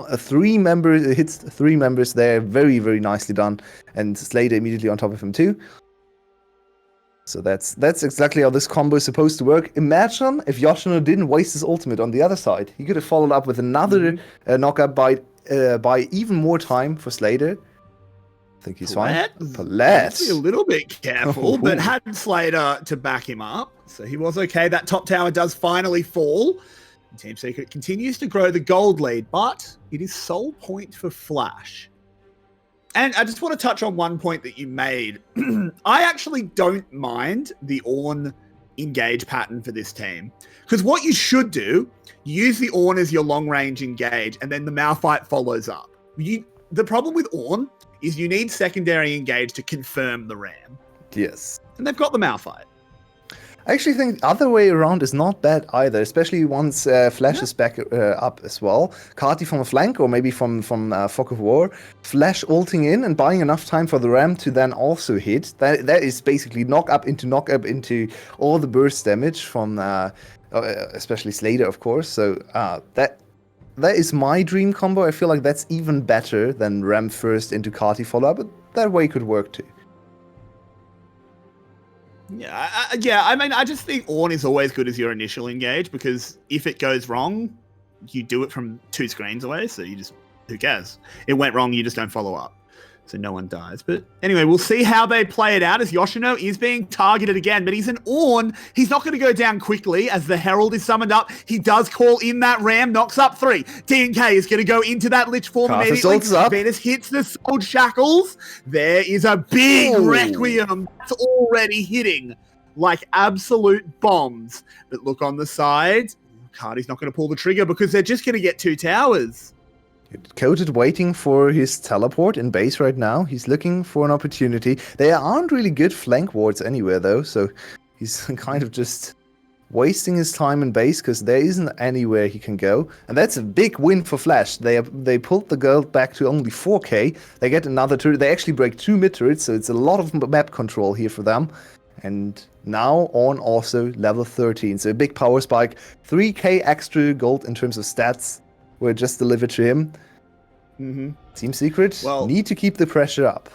hits 3 members there. Very, very nicely done. And Slater immediately on top of him too. So that's exactly how this combo is supposed to work. Imagine if Yoshino didn't waste his ultimate on the other side. He could have followed up with another knockup by even more time for Slater. I think he's fine. Let's be a little bit careful, but had Slater to back him up, so he was okay. That top tower does finally fall. Team Secret continues to grow the gold lead, but it is sole point for Flash. And I just want to touch on one point that you made. I actually don't mind the Ornn engage pattern for this team. Because what you should do, use the Ornn as your long-range engage, and then the Malphite follows up. The problem with Ornn is you need secondary engage to confirm the ram. Yes. And they've got the Malphite. I actually think the other way around is not bad either, especially once Flash is back up as well. 𝗁𝗁 from a flank or maybe from Fog of War. Flash ulting in and buying enough time for the ram to then also hit. That is basically knock up into all the burst damage from especially Slater, of course. So that is my dream combo. I feel like that's even better than ram first into 𝗁𝗁 follow up, but that way could work too. Yeah, I mean, I just think Ornn is always good as your initial engage, because if it goes wrong, you do it from 2 screens away, so you just, who cares? It went wrong, you just don't follow up. So no one dies. But anyway, we'll see how they play it out, as Yoshino is being targeted again, but he's an Ornn. He's not going to go down quickly as the Herald is summoned up. He does call in that ram, knocks up 3. DNK is going to go into that Lich form immediately. Venus hits the Soul Shackles. There is a big Requiem that's already hitting like absolute bombs. But look on the side. 𝗁𝗁's not going to pull the trigger because they're just going to get 2 towers. Coated waiting for his teleport in base right now. He's looking for an opportunity. There aren't really good flank wards anywhere though, so he's kind of just wasting his time in base because there isn't anywhere he can go. And that's a big win for Flash. They pulled the gold back to only 4k. They get another turret. They actually break 2 mid turrets, so it's a lot of map control here for them. And now on also level 13. So a big power spike. 3k extra gold in terms of stats were just delivered to him. Team Secret need to keep the pressure up.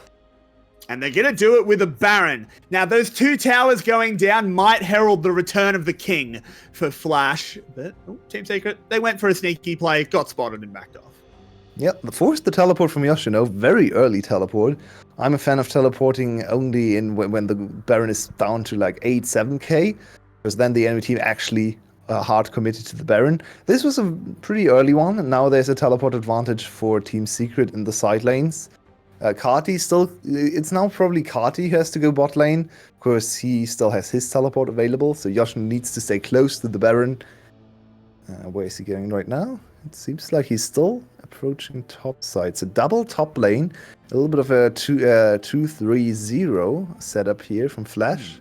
And they're going to do it with a Baron. Now, those 2 towers going down might herald the return of the king for Flash. But Team Secret, they went for a sneaky play, got spotted and backed off. Yep, forced the teleport from Yoshino. Very early teleport. I'm a fan of teleporting only when the Baron is down to like 8-7k. Because then the enemy team actually hard committed to the Baron. This was a pretty early one, and now there's a teleport advantage for Team Secret in the side lanes. 𝗁𝗁 still, it's now probably 𝗁𝗁 who has to go bot lane, because he still has his teleport available, so Yoshino needs to stay close to the Baron. Where is he going right now? It seems like he's still approaching top side. So double top lane, a little bit of a 2-3-0 setup here from Flash.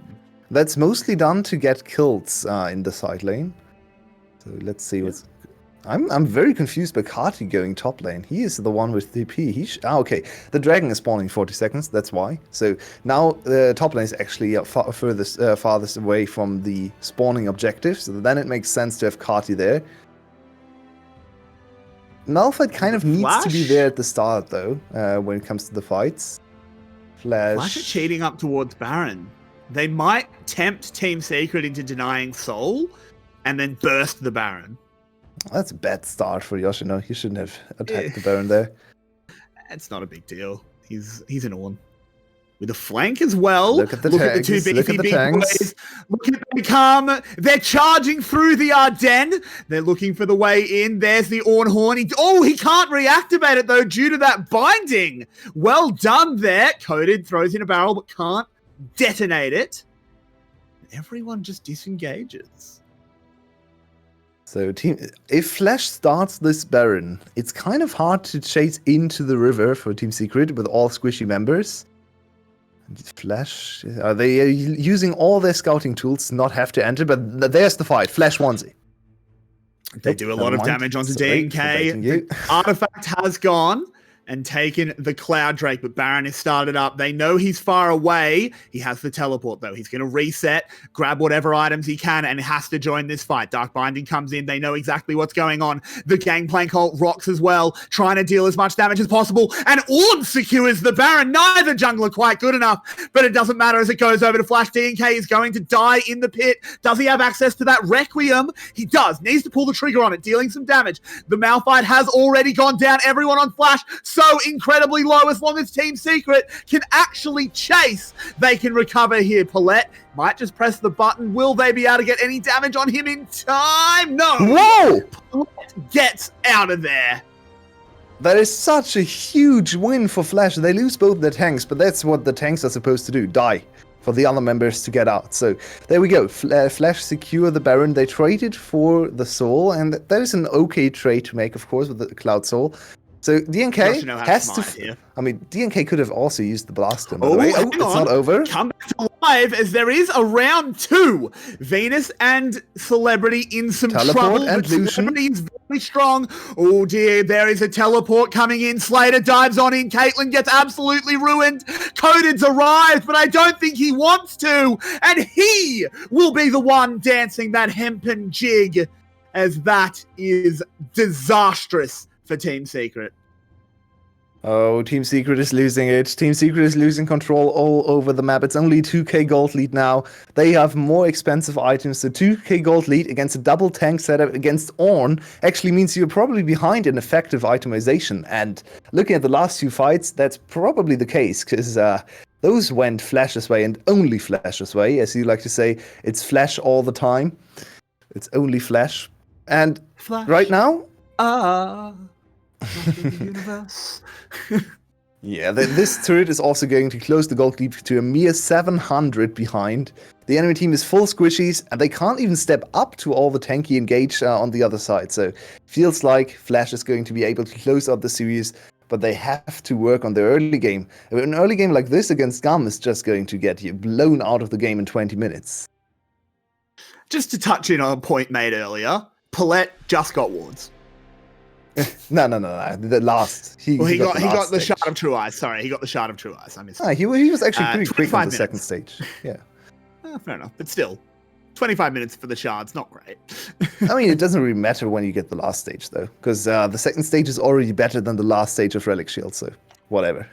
That's mostly done to get kills in the side lane. So let's see what's... I'm very confused by 𝗁𝗁 going top lane. He is the one with TP. Okay. The dragon is spawning in 40 seconds. That's why. So now the top lane is actually farthest away from the spawning objective. So then it makes sense to have 𝗁𝗁 there. Malphite kind of needs to be there at the start, though, when it comes to the fights. Flash are cheating up towards Baron. They might tempt Team Secret into denying Soul and then burst the Baron. That's a bad start for Yoshino. He shouldn't have attacked the Baron there. It's not a big deal. He's an Ornn. With a flank as well. Look at the tanks. Look at the tanks. Look at they come. They're charging through the Ardennes. They're looking for the way in. There's the Ornn Horn. He can't reactivate it though due to that binding. Well done there. Coded throws in a barrel but can't detonate it. Everyone just disengages. So if Flash starts this Baron, it's kind of hard to chase into the river for Team Secret with all 𝗀cie members. Flash, are they using all their scouting tools to not have to enter? But there's the fight. Flash wants it. They do a lot of damage onto DNK. The artifact has gone. and taken the Cloud Drake, but Baron is started up. They know he's far away. He has the teleport, though. He's going to reset, grab whatever items he can, and has to join this fight. Dark Binding comes in. They know exactly what's going on. The Gangplank ult rocks as well, trying to deal as much damage as possible, and Orb secures the Baron. Neither jungler quite good enough, but it doesn't matter as it goes over to Flash. DNK is going to die in the pit. Does he have access to that Requiem? He does. Needs to pull the trigger on it, dealing some damage. The Malphite has already gone down. Everyone on Flash so incredibly low. As long as Team Secret can actually chase, they can recover here. 𝗿𝗏𝗏 might just press the button. Will they be able to get any damage on him in time? No. Whoa! 𝗏𝗏𝗏 gets out of there. That is such a huge win for Flash. They lose both their tanks, but that's what the tanks are supposed to do, die for the other members to get out. So there we go. Flash secure the Baron. They traded for the Soul, and that is an okay trade to make, of course, with the Cloud Soul. So DNK has to. I mean, DNK could have also used the Blaster. By the way. Oh, it's not over. Come back to life as there is a round 2. Venus and Celebrity in some trouble. And but Lucian. Celebrity is very strong. Oh dear, there is a teleport coming in. Slater dives on in. Caitlyn gets absolutely ruined. Coded's arrived, but I don't think he wants to. And he will be the one dancing that hempen jig, as that is disastrous for Team Secret. Oh, Team Secret is losing it. Team Secret is losing control all over the map. It's only 2k gold lead now. They have more expensive items. So 2k gold lead against a double tank setup against Ornn actually means you're probably behind in effective itemization. And looking at the last 2 fights, that's probably the case, because those went Flash's way and only Flash's way. As you like to say, it's Flash all the time. It's only Flash. And Flash. Right now, the universe. yeah, this turret is also going to close the gold lead to a mere 700 behind. The enemy team is full squishies, and they can't even step up to all the tanky engage on the other side. So feels like Flash is going to be able to close out the series, but they have to work on their early game. An early game like this against 𝗀 is just going to get you blown out of the game in 20 minutes. Just to touch in on a point made earlier, 𝗿𝗏𝗏 just got wards. No. The last. He got the Shard of True Eyes. Sorry, he got the Shard of True Eyes. I missed. He was actually pretty quick on the minutes. second stage. Yeah. Fair enough, but still, 25 minutes for the shards, not great. I mean, it doesn't really matter when you get the last stage, though, because the second stage is already better than the last stage of Relic Shield, so whatever.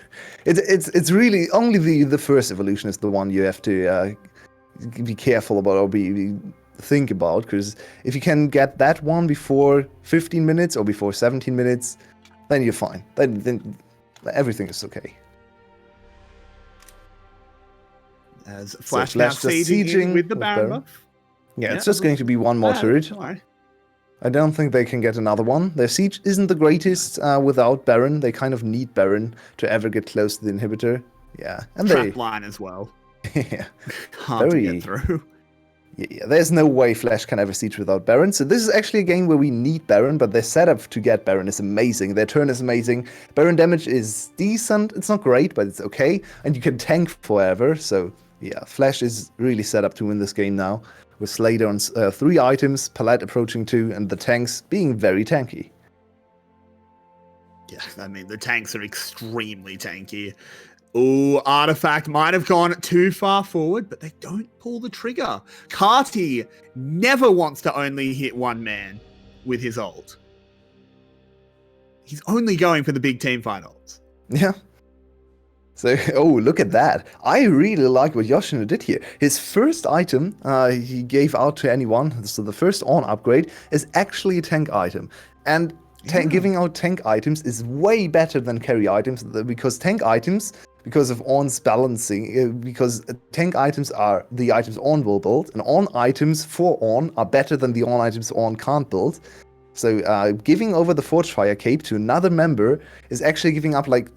It's really only the first evolution is the one you have to be careful about or think about, because if you can get that one before 15 minutes or before 17 minutes, then you're fine. Then everything is okay. As Flash so now Flash just sieging with the Baron buff. Yeah, it's just going to be one more turret. I don't think they can get another one. Their siege isn't the greatest without Baron. They kind of need Baron to ever get close to the inhibitor. Yeah, and trap line as well. Yeah, hard to get through. Yeah, there's no way Flash can ever siege without Baron. So this is actually a game where we need Baron, but their setup to get Baron is amazing. Their turn is amazing. Baron damage is decent. It's not great, but it's okay. And you can tank forever. So yeah, Flash is really set up to win this game now, with Slater on 3 items, 𝗿𝗏𝗏 approaching 2, and the tanks being very tanky. Yeah, I mean, the tanks are extremely tanky. Oh, Artifact might have gone too far forward, but they don't pull the trigger. 𝗁𝗏𝗏 never wants to only hit one man with his ult. He's only going for the big team fight ults. Yeah. So, oh, look at that. I really like what Yoshino did here. His first item he gave out to anyone, so the first Ornn upgrade, is actually a tank item. And giving out tank items is way better than carry items, because tank items, because of Ornn's balancing, because tank items are the items Ornn will build, and Ornn items for Ornn are better than the Ornn items Ornn can't build. So giving over the Forge Fire Cape to another member is actually giving out like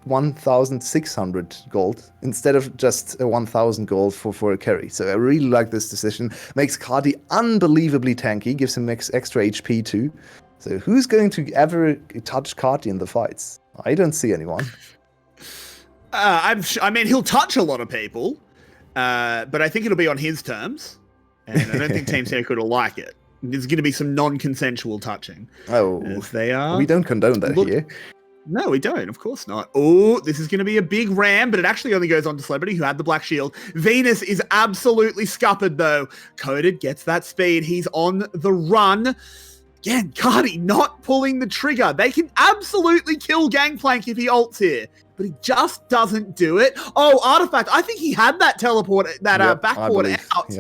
1,600 gold instead of just 1,000 gold for a carry. So I really like this decision. Makes 𝗁𝗏𝗏 unbelievably tanky, gives him extra HP too. So who's going to ever touch 𝗁𝗏𝗏𝗏 in the fights? I don't see anyone. I mean, he'll touch a lot of people, but I think it'll be on his terms, and I don't think Team Secret will like it. There's going to be some non-consensual touching. Oh, as they are. We don't condone that here. No, we don't. Of course not. Oh, this is going to be a big ram, but it actually only goes on to Celebrity, who had the black shield. Venus is absolutely scuppered, though. Coded gets that speed. He's on the run. Again, 𝘁𝗏 not pulling the trigger. They can absolutely kill Gangplank if he ults here, but he just doesn't do it. Oh, Artifact, I think he had that teleport, that backboard out.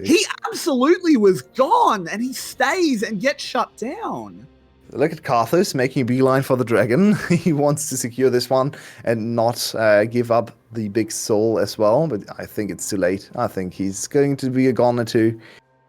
He absolutely was gone, and he stays and gets shut down. Look at 𝘁𝗏 making a beeline for the dragon. He wants to secure this one and not give up the big soul as well, but I think it's too late. I think he's going to be a goner too.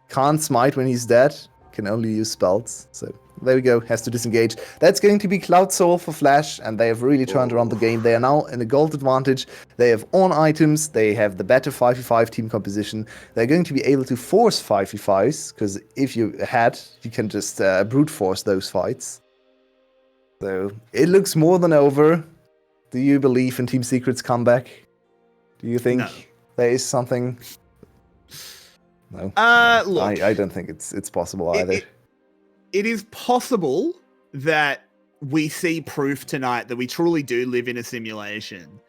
Can't smite when he's dead, can only use spells. So there we go, has to disengage. That's going to be Cloud Soul for Flash, and they have really turned around the game. They are now in a gold advantage. They have on items, they have the better 5v5 team composition. They're going to be able to force 5v5s, because if you had, you can just brute force those fights. So it looks more than over. Do you believe in Team Secret's comeback? Do you think there is something? No. Look, I don't think it's possible either. It is possible that we see proof tonight that we truly do live in a simulation.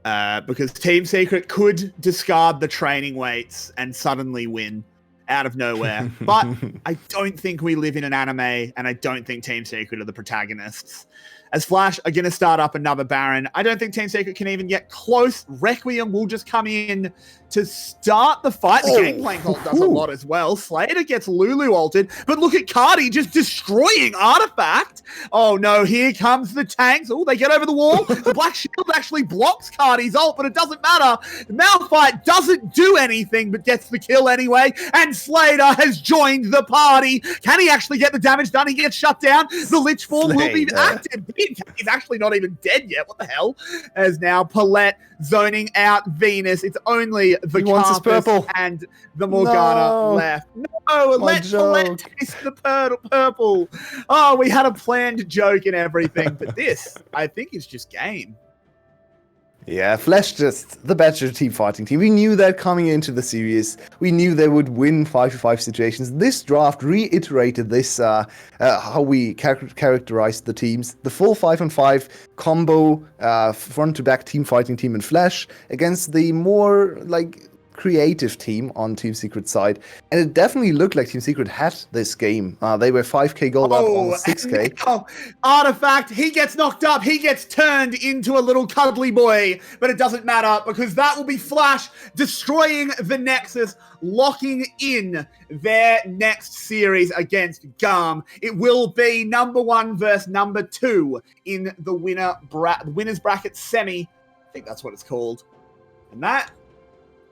Because Team Secret could discard the training weights and suddenly win out of nowhere. But I don't think we live in an anime, and I don't think Team Secret are the protagonists. As Flash are going to start up another Baron, I don't think Team Secret can even get close. Requiem will just come in to start the fight. The Gangplank ult does a lot as well. Slater gets Lulu ulted, but look at 𝘁𝗏 just destroying Artifact. Oh no, here comes the tanks. Oh, they get over the wall. The Black Shield actually blocks 𝘁𝗏's ult, but it doesn't matter. Malphite doesn't do anything, but gets the kill anyway, and Slater has joined the party. Can he actually get the damage done? He gets shut down. The Lich form will be active. He's actually not even dead yet. What the hell? As now Paulette zoning out Venus. It's only the 𝘁𝗏 and the Morgana left. No, let Paulette taste the purple. Oh, we had a planned joke and everything, but this, I think, is just game. Yeah, Flash just the better team fighting team. We knew that coming into the series. We knew they would win 5v5 situations. This draft reiterated this, how we characterized the teams. The full 5-on-5 combo, front-to-back team fighting team in Flash against the more, like, creative team on Team Secret side, and it definitely looked like Team Secret had this game. They were 5k gold up, almost 6k. Oh, Artifact, he gets knocked up, he gets turned into a little cuddly boy, but it doesn't matter because that will be Flash destroying the Nexus, locking in their next series against 𝘁𝗏. It will be number 1 versus number 2 in the winner's bracket semi. I think that's what it's called. And that,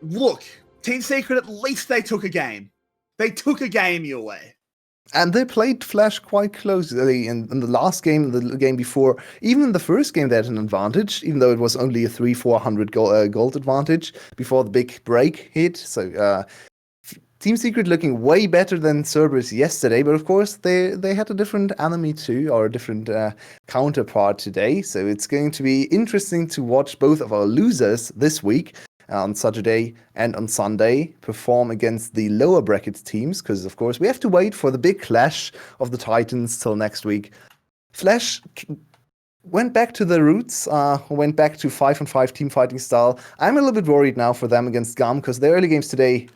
look, Team Secret, at least they took a game. They took a game your way. And they played Flash quite closely in the last game, the game before. Even in the first game, they had an advantage, even though it was only a 300-400 gold advantage before the big break hit. So Team Secret looking way better than Cerberus yesterday, but of course they had a different enemy too, or a different counterpart today. So it's going to be interesting to watch both of our losers this week on Saturday and on Sunday perform against the lower bracket teams, because of course we have to wait for the big clash of the Titans till next week. Flash went back to the roots, went back to 5-on-5 team fighting style. I'm a little bit worried now for them against 𝘁𝗏, because their early games today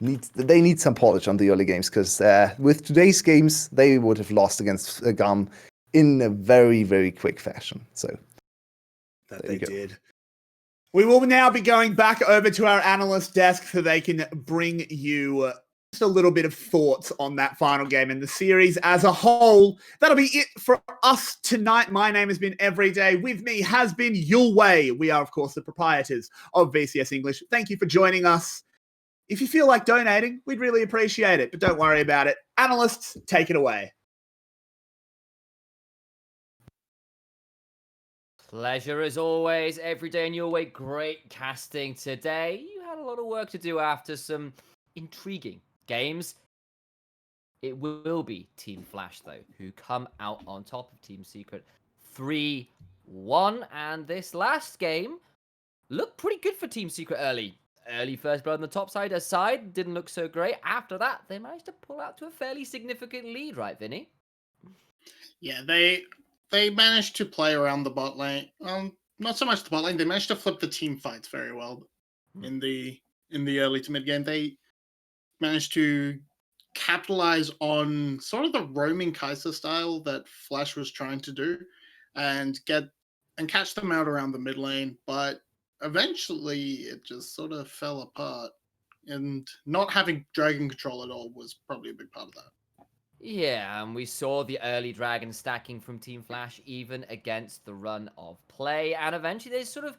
need some polish on the early games, because with today's games they would have lost against 𝘁𝗏 in a very, very quick fashion. So that they did. We will now be going back over to our analyst desk so they can bring you just a little bit of thoughts on that final game and the series as a whole. That'll be it for us tonight. My name has been Everyday. With me has been Yulwei. We are, of course, the proprietors of VCS English. Thank you for joining us. If you feel like donating, we'd really appreciate it, but don't worry about it. Analysts, take it away. Pleasure as always, Everyday in your way. Great casting today. You had a lot of work to do after some intriguing games. It will be Team Flash, though, who come out on top of Team Secret 3-1. And this last game looked pretty good for Team Secret early. Early first blood on the top side aside, didn't look so great. After that, they managed to pull out to a fairly significant lead, right, Vinny? Yeah, they they managed to play around the bot lane. Not so much the bot lane. They managed to flip the team fights very well in the early to mid game. They managed to capitalize on sort of the roaming Kai'Sa style that Flash was trying to do, and catch them out around the mid lane. But eventually, it just sort of fell apart. And not having dragon control at all was probably a big part of that. Yeah, and we saw the early dragon stacking from Team Flash even against the run of play, and eventually they sort of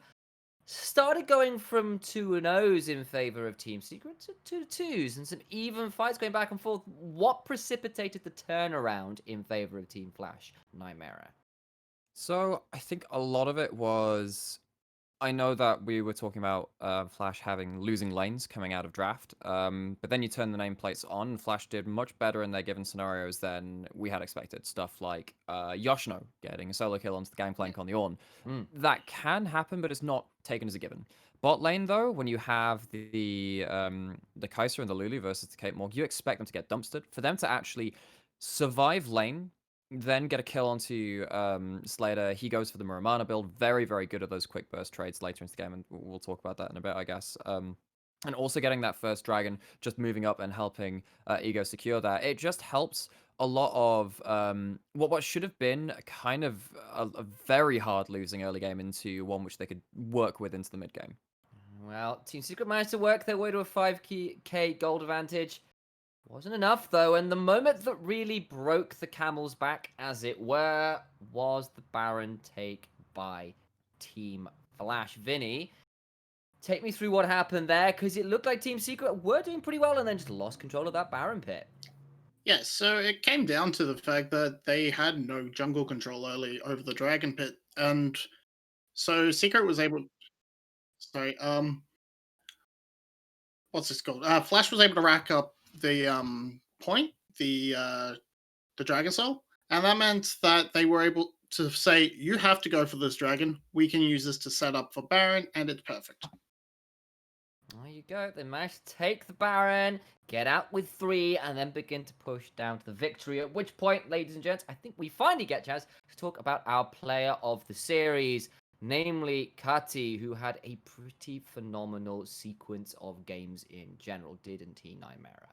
started going from 2-0s in favor of Team Secret to 2-2s, and some even fights going back and forth. What precipitated the turnaround in favor of Team Flash, Nymaera? So I think a lot of it was, I know that we were talking about Flash losing lanes coming out of draft, but then you turn the nameplates on, and Flash did much better in their given scenarios than we had expected. Stuff like Yoshino getting a solo kill onto the gangplank on the Ornn. That can happen, but it's not taken as a given. Bot lane, though, when you have the Kai'Sa and the Lulu versus the 𝗀𝗺𝗺, you expect them to get dumpstered. For them to actually survive lane, then get a kill onto 𝗬𝗏. He goes for the Muramana build. Very, very good at those quick burst trades later into the game, and we'll talk about that in a bit, I guess. And also getting that first dragon, just moving up and helping Ego secure that. It just helps a lot of what should have been kind of a very hard losing early game into one which they could work with into the mid game. Well, Team Secret managed to work their way to a 5k gold advantage. Wasn't enough, though, and the moment that really broke the camel's back, as it were, was the Baron take by Team Flash. Vinny, take me through what happened there, because it looked like Team Secret were doing pretty well and then just lost control of that Baron pit. Yeah, so it came down to the fact that they had no jungle control early over the Dragon Pit, and so Secret was able... Sorry, what's this called? Flash was able to rack up the point, the Dragon Soul, and that meant that they were able to say, you have to go for this dragon. We can use this to set up for Baron, and it's perfect. There you go. They managed to take the Baron, get out with 3, and then begin to push down to the victory. At which point, ladies and gents, I think we finally get a chance to talk about our player of the series, namely 𝗁𝗁, who had a pretty phenomenal sequence of games in general, didn't he, Nymaera?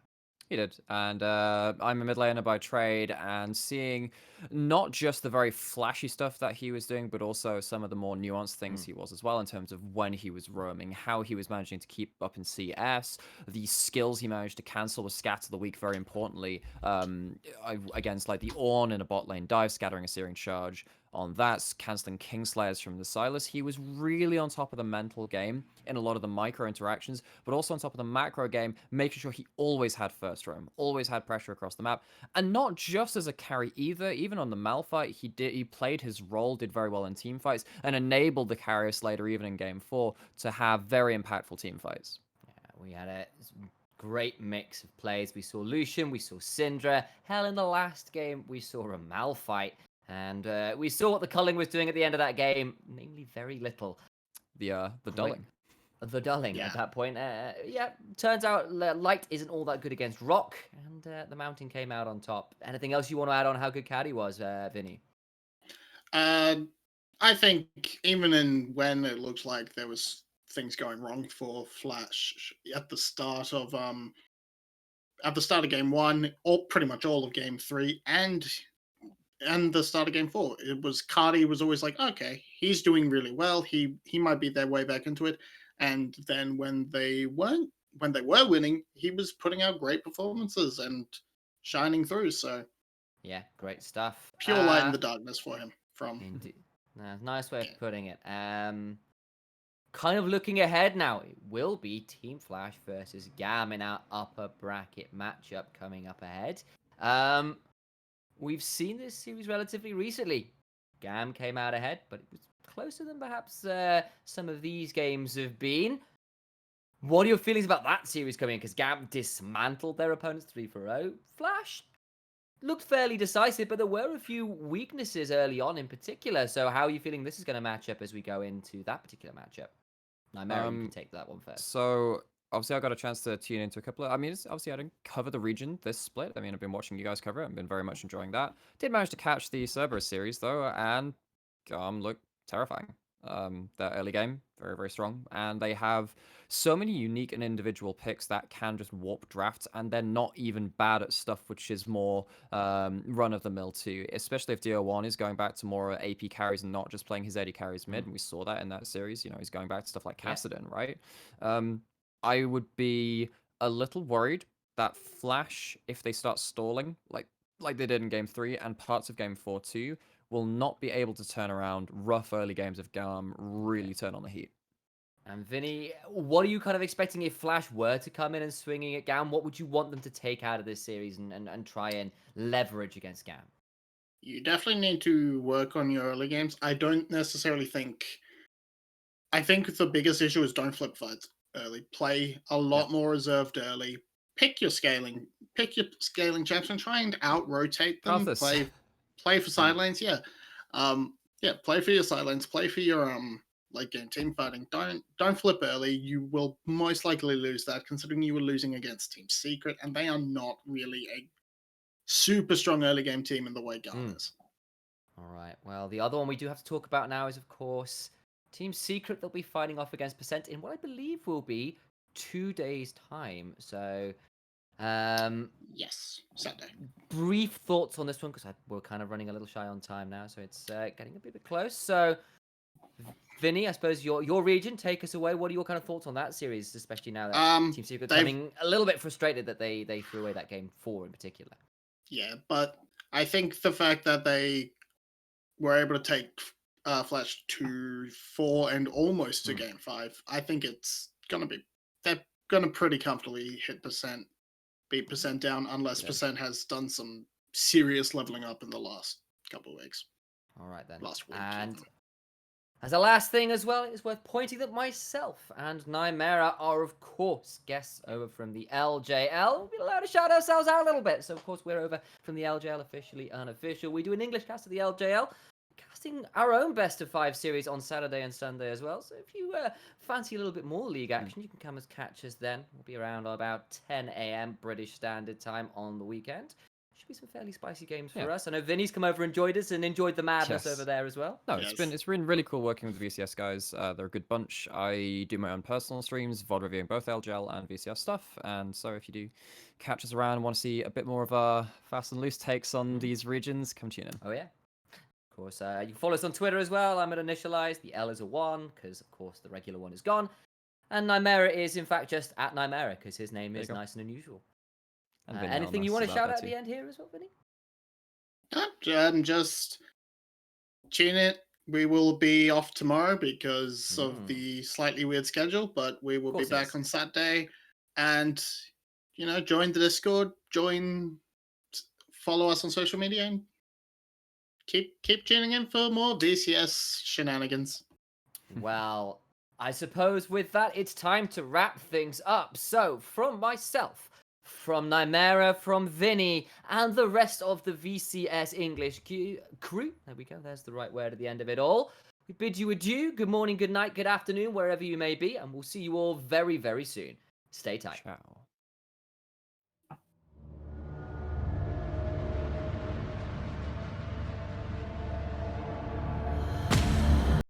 He did, and I'm a mid laner by trade, and seeing not just the very flashy stuff that he was doing, but also some of the more nuanced things he was as well, in terms of when he was roaming, how he was managing to keep up in CS, the skills he managed to cancel with Scatter the Weak, very importantly, against like the Ornn in a bot lane dive, scattering a Searing Charge on that, cancelling Kingslayers from the Sylas. He was really on top of the mental game in a lot of the micro interactions, but also on top of the macro game, making sure he always had first roam, always had pressure across the map, and not just as a carry either. Even on the Malphite, he played his role, did very well in team fights, and enabled the carriers later, even in game 4, to have very impactful team fights. Yeah, we had a great mix of plays. We saw Lucian, we saw Syndra. Hell, in the last game, we saw a Malphite. And we saw what the culling was doing at the end of that game, namely very little. The dulling. The dulling at that point. Yeah, turns out light isn't all that good against rock, and the mountain came out on top. Anything else you want to add on how good 𝗁𝗁 was, Vinny? I think even when it looked like there was things going wrong for Flash at the start of game 1, or pretty much all of game 3, and the start of game 4, it was 𝗁𝗁 was always like, okay, he's doing really well. He might be their way back into it. And then when they were winning, he was putting out great performances and shining through. So yeah, great stuff. Pure light in the darkness for him. Indeed. Nice way of putting it. Kind of looking ahead now, it will be Team Flash versus 𝗀𝗻 in our upper bracket matchup coming up ahead. We've seen this series relatively recently. 𝗀𝗻 came out ahead, but it was closer than perhaps some of these games have been. What are your feelings about that series coming in? Because 𝗀𝗻 dismantled their opponents 3-0. Flash looked fairly decisive, but there were a few weaknesses early on in particular. So how are you feeling this is going to match up as we go into that particular matchup? Nymaera, you can take that one first. So obviously I got a chance to tune into a couple of. I mean, obviously I didn't cover the region this split. I mean, I've been watching you guys cover it. I've been very much enjoying that. Did manage to catch the Cerberus series though, and looked terrifying. Their early game, very, very strong. And they have so many unique and individual picks that can just warp drafts, and they're not even bad at stuff which is more run-of-the-mill too, especially if 𝗬𝗀𝗺 is going back to more AP carries and not just playing his AD carries mid, and we saw that in that series. You know, he's going back to stuff like Kassadin, right? I would be a little worried that Flash, if they start stalling, like they did in Game 3 and parts of Game 4 too, will not be able to turn around rough early games if 𝗀𝗻 really turn on the heat. And Vinny, what are you kind of expecting if Flash were to come in and swinging at 𝗀𝗻? What would you want them to take out of this series and try and leverage against 𝗀𝗻? You definitely need to work on your early games. I don't necessarily think... I think the biggest issue is don't flip fights early. Play a lot more reserved early. Pick your scaling champs and try and out-rotate them. Play for side lanes, play for your side lanes, play for your late game team fighting. Don't flip early. You will most likely lose that, considering you were losing against Team Secret, and they are not really a super strong early game team in the way 𝗀𝗻 is. All right. Well, the other one we do have to talk about now is, of course, Team Secret. They'll be fighting off against Percent in what I believe will be 2 days' time. So, yes, Saturday. Brief thoughts on this one, because we're kind of running a little shy on time now, so it's getting a bit close. So, Vinny, I suppose your region, take us away. What are your kind of thoughts on that series, especially now that Team Secret's coming a little bit frustrated that they threw away that Game 4 in particular? Yeah, but I think the fact that they were able to take Flash to 4 and almost to Game 5, I think it's gonna be... They're gonna pretty comfortably hit Percent, beat Percent down, unless Percent has done some serious leveling up in the last couple of weeks. All right then. Last week. And as a last thing as well, it's worth pointing that myself and Nymaera are, of course, guests over from the LJL. We're allowed to shout ourselves out a little bit. So, of course, we're over from the LJL, officially unofficial. We do an English cast of the LJL, casting our own best of 5 series on Saturday and Sunday as well. So if you fancy a little bit more league action, you can come as catch us then. We'll be around about 10 a.m. British Standard Time on the weekend. Should be some fairly spicy games for us. I know Vinny's come over and enjoyed us and enjoyed the madness over there as well. No, it's been really cool working with the VCS guys. They're a good bunch. I do my own personal streams, VOD reviewing both LGL and VCS stuff. And so if you do catch us around and want to see a bit more of our fast and loose takes on these regions, come tune in. Oh yeah. Of course, you can follow us on Twitter as well. I'm at Initialise. The L is a 1 because, of course, the regular one is gone. And Nymaera is, in fact, just at Nymaera because his name is nice and unusual. And anything you want to shout out at the end here as well, Vinny? Just tune it. We will be off tomorrow because of the slightly weird schedule, but we will be back on Saturday. And, join the Discord, follow us on social media, and keep tuning in for more VCS shenanigans. Well, I suppose with that, it's time to wrap things up. So, from myself, from Nymaera, from Vinny, and the rest of the VCS English crew, there we go, there's the right word at the end of it all. We bid you adieu. Good morning, good night, good afternoon, wherever you may be, and we'll see you all very, very soon. Stay tight. Ciao.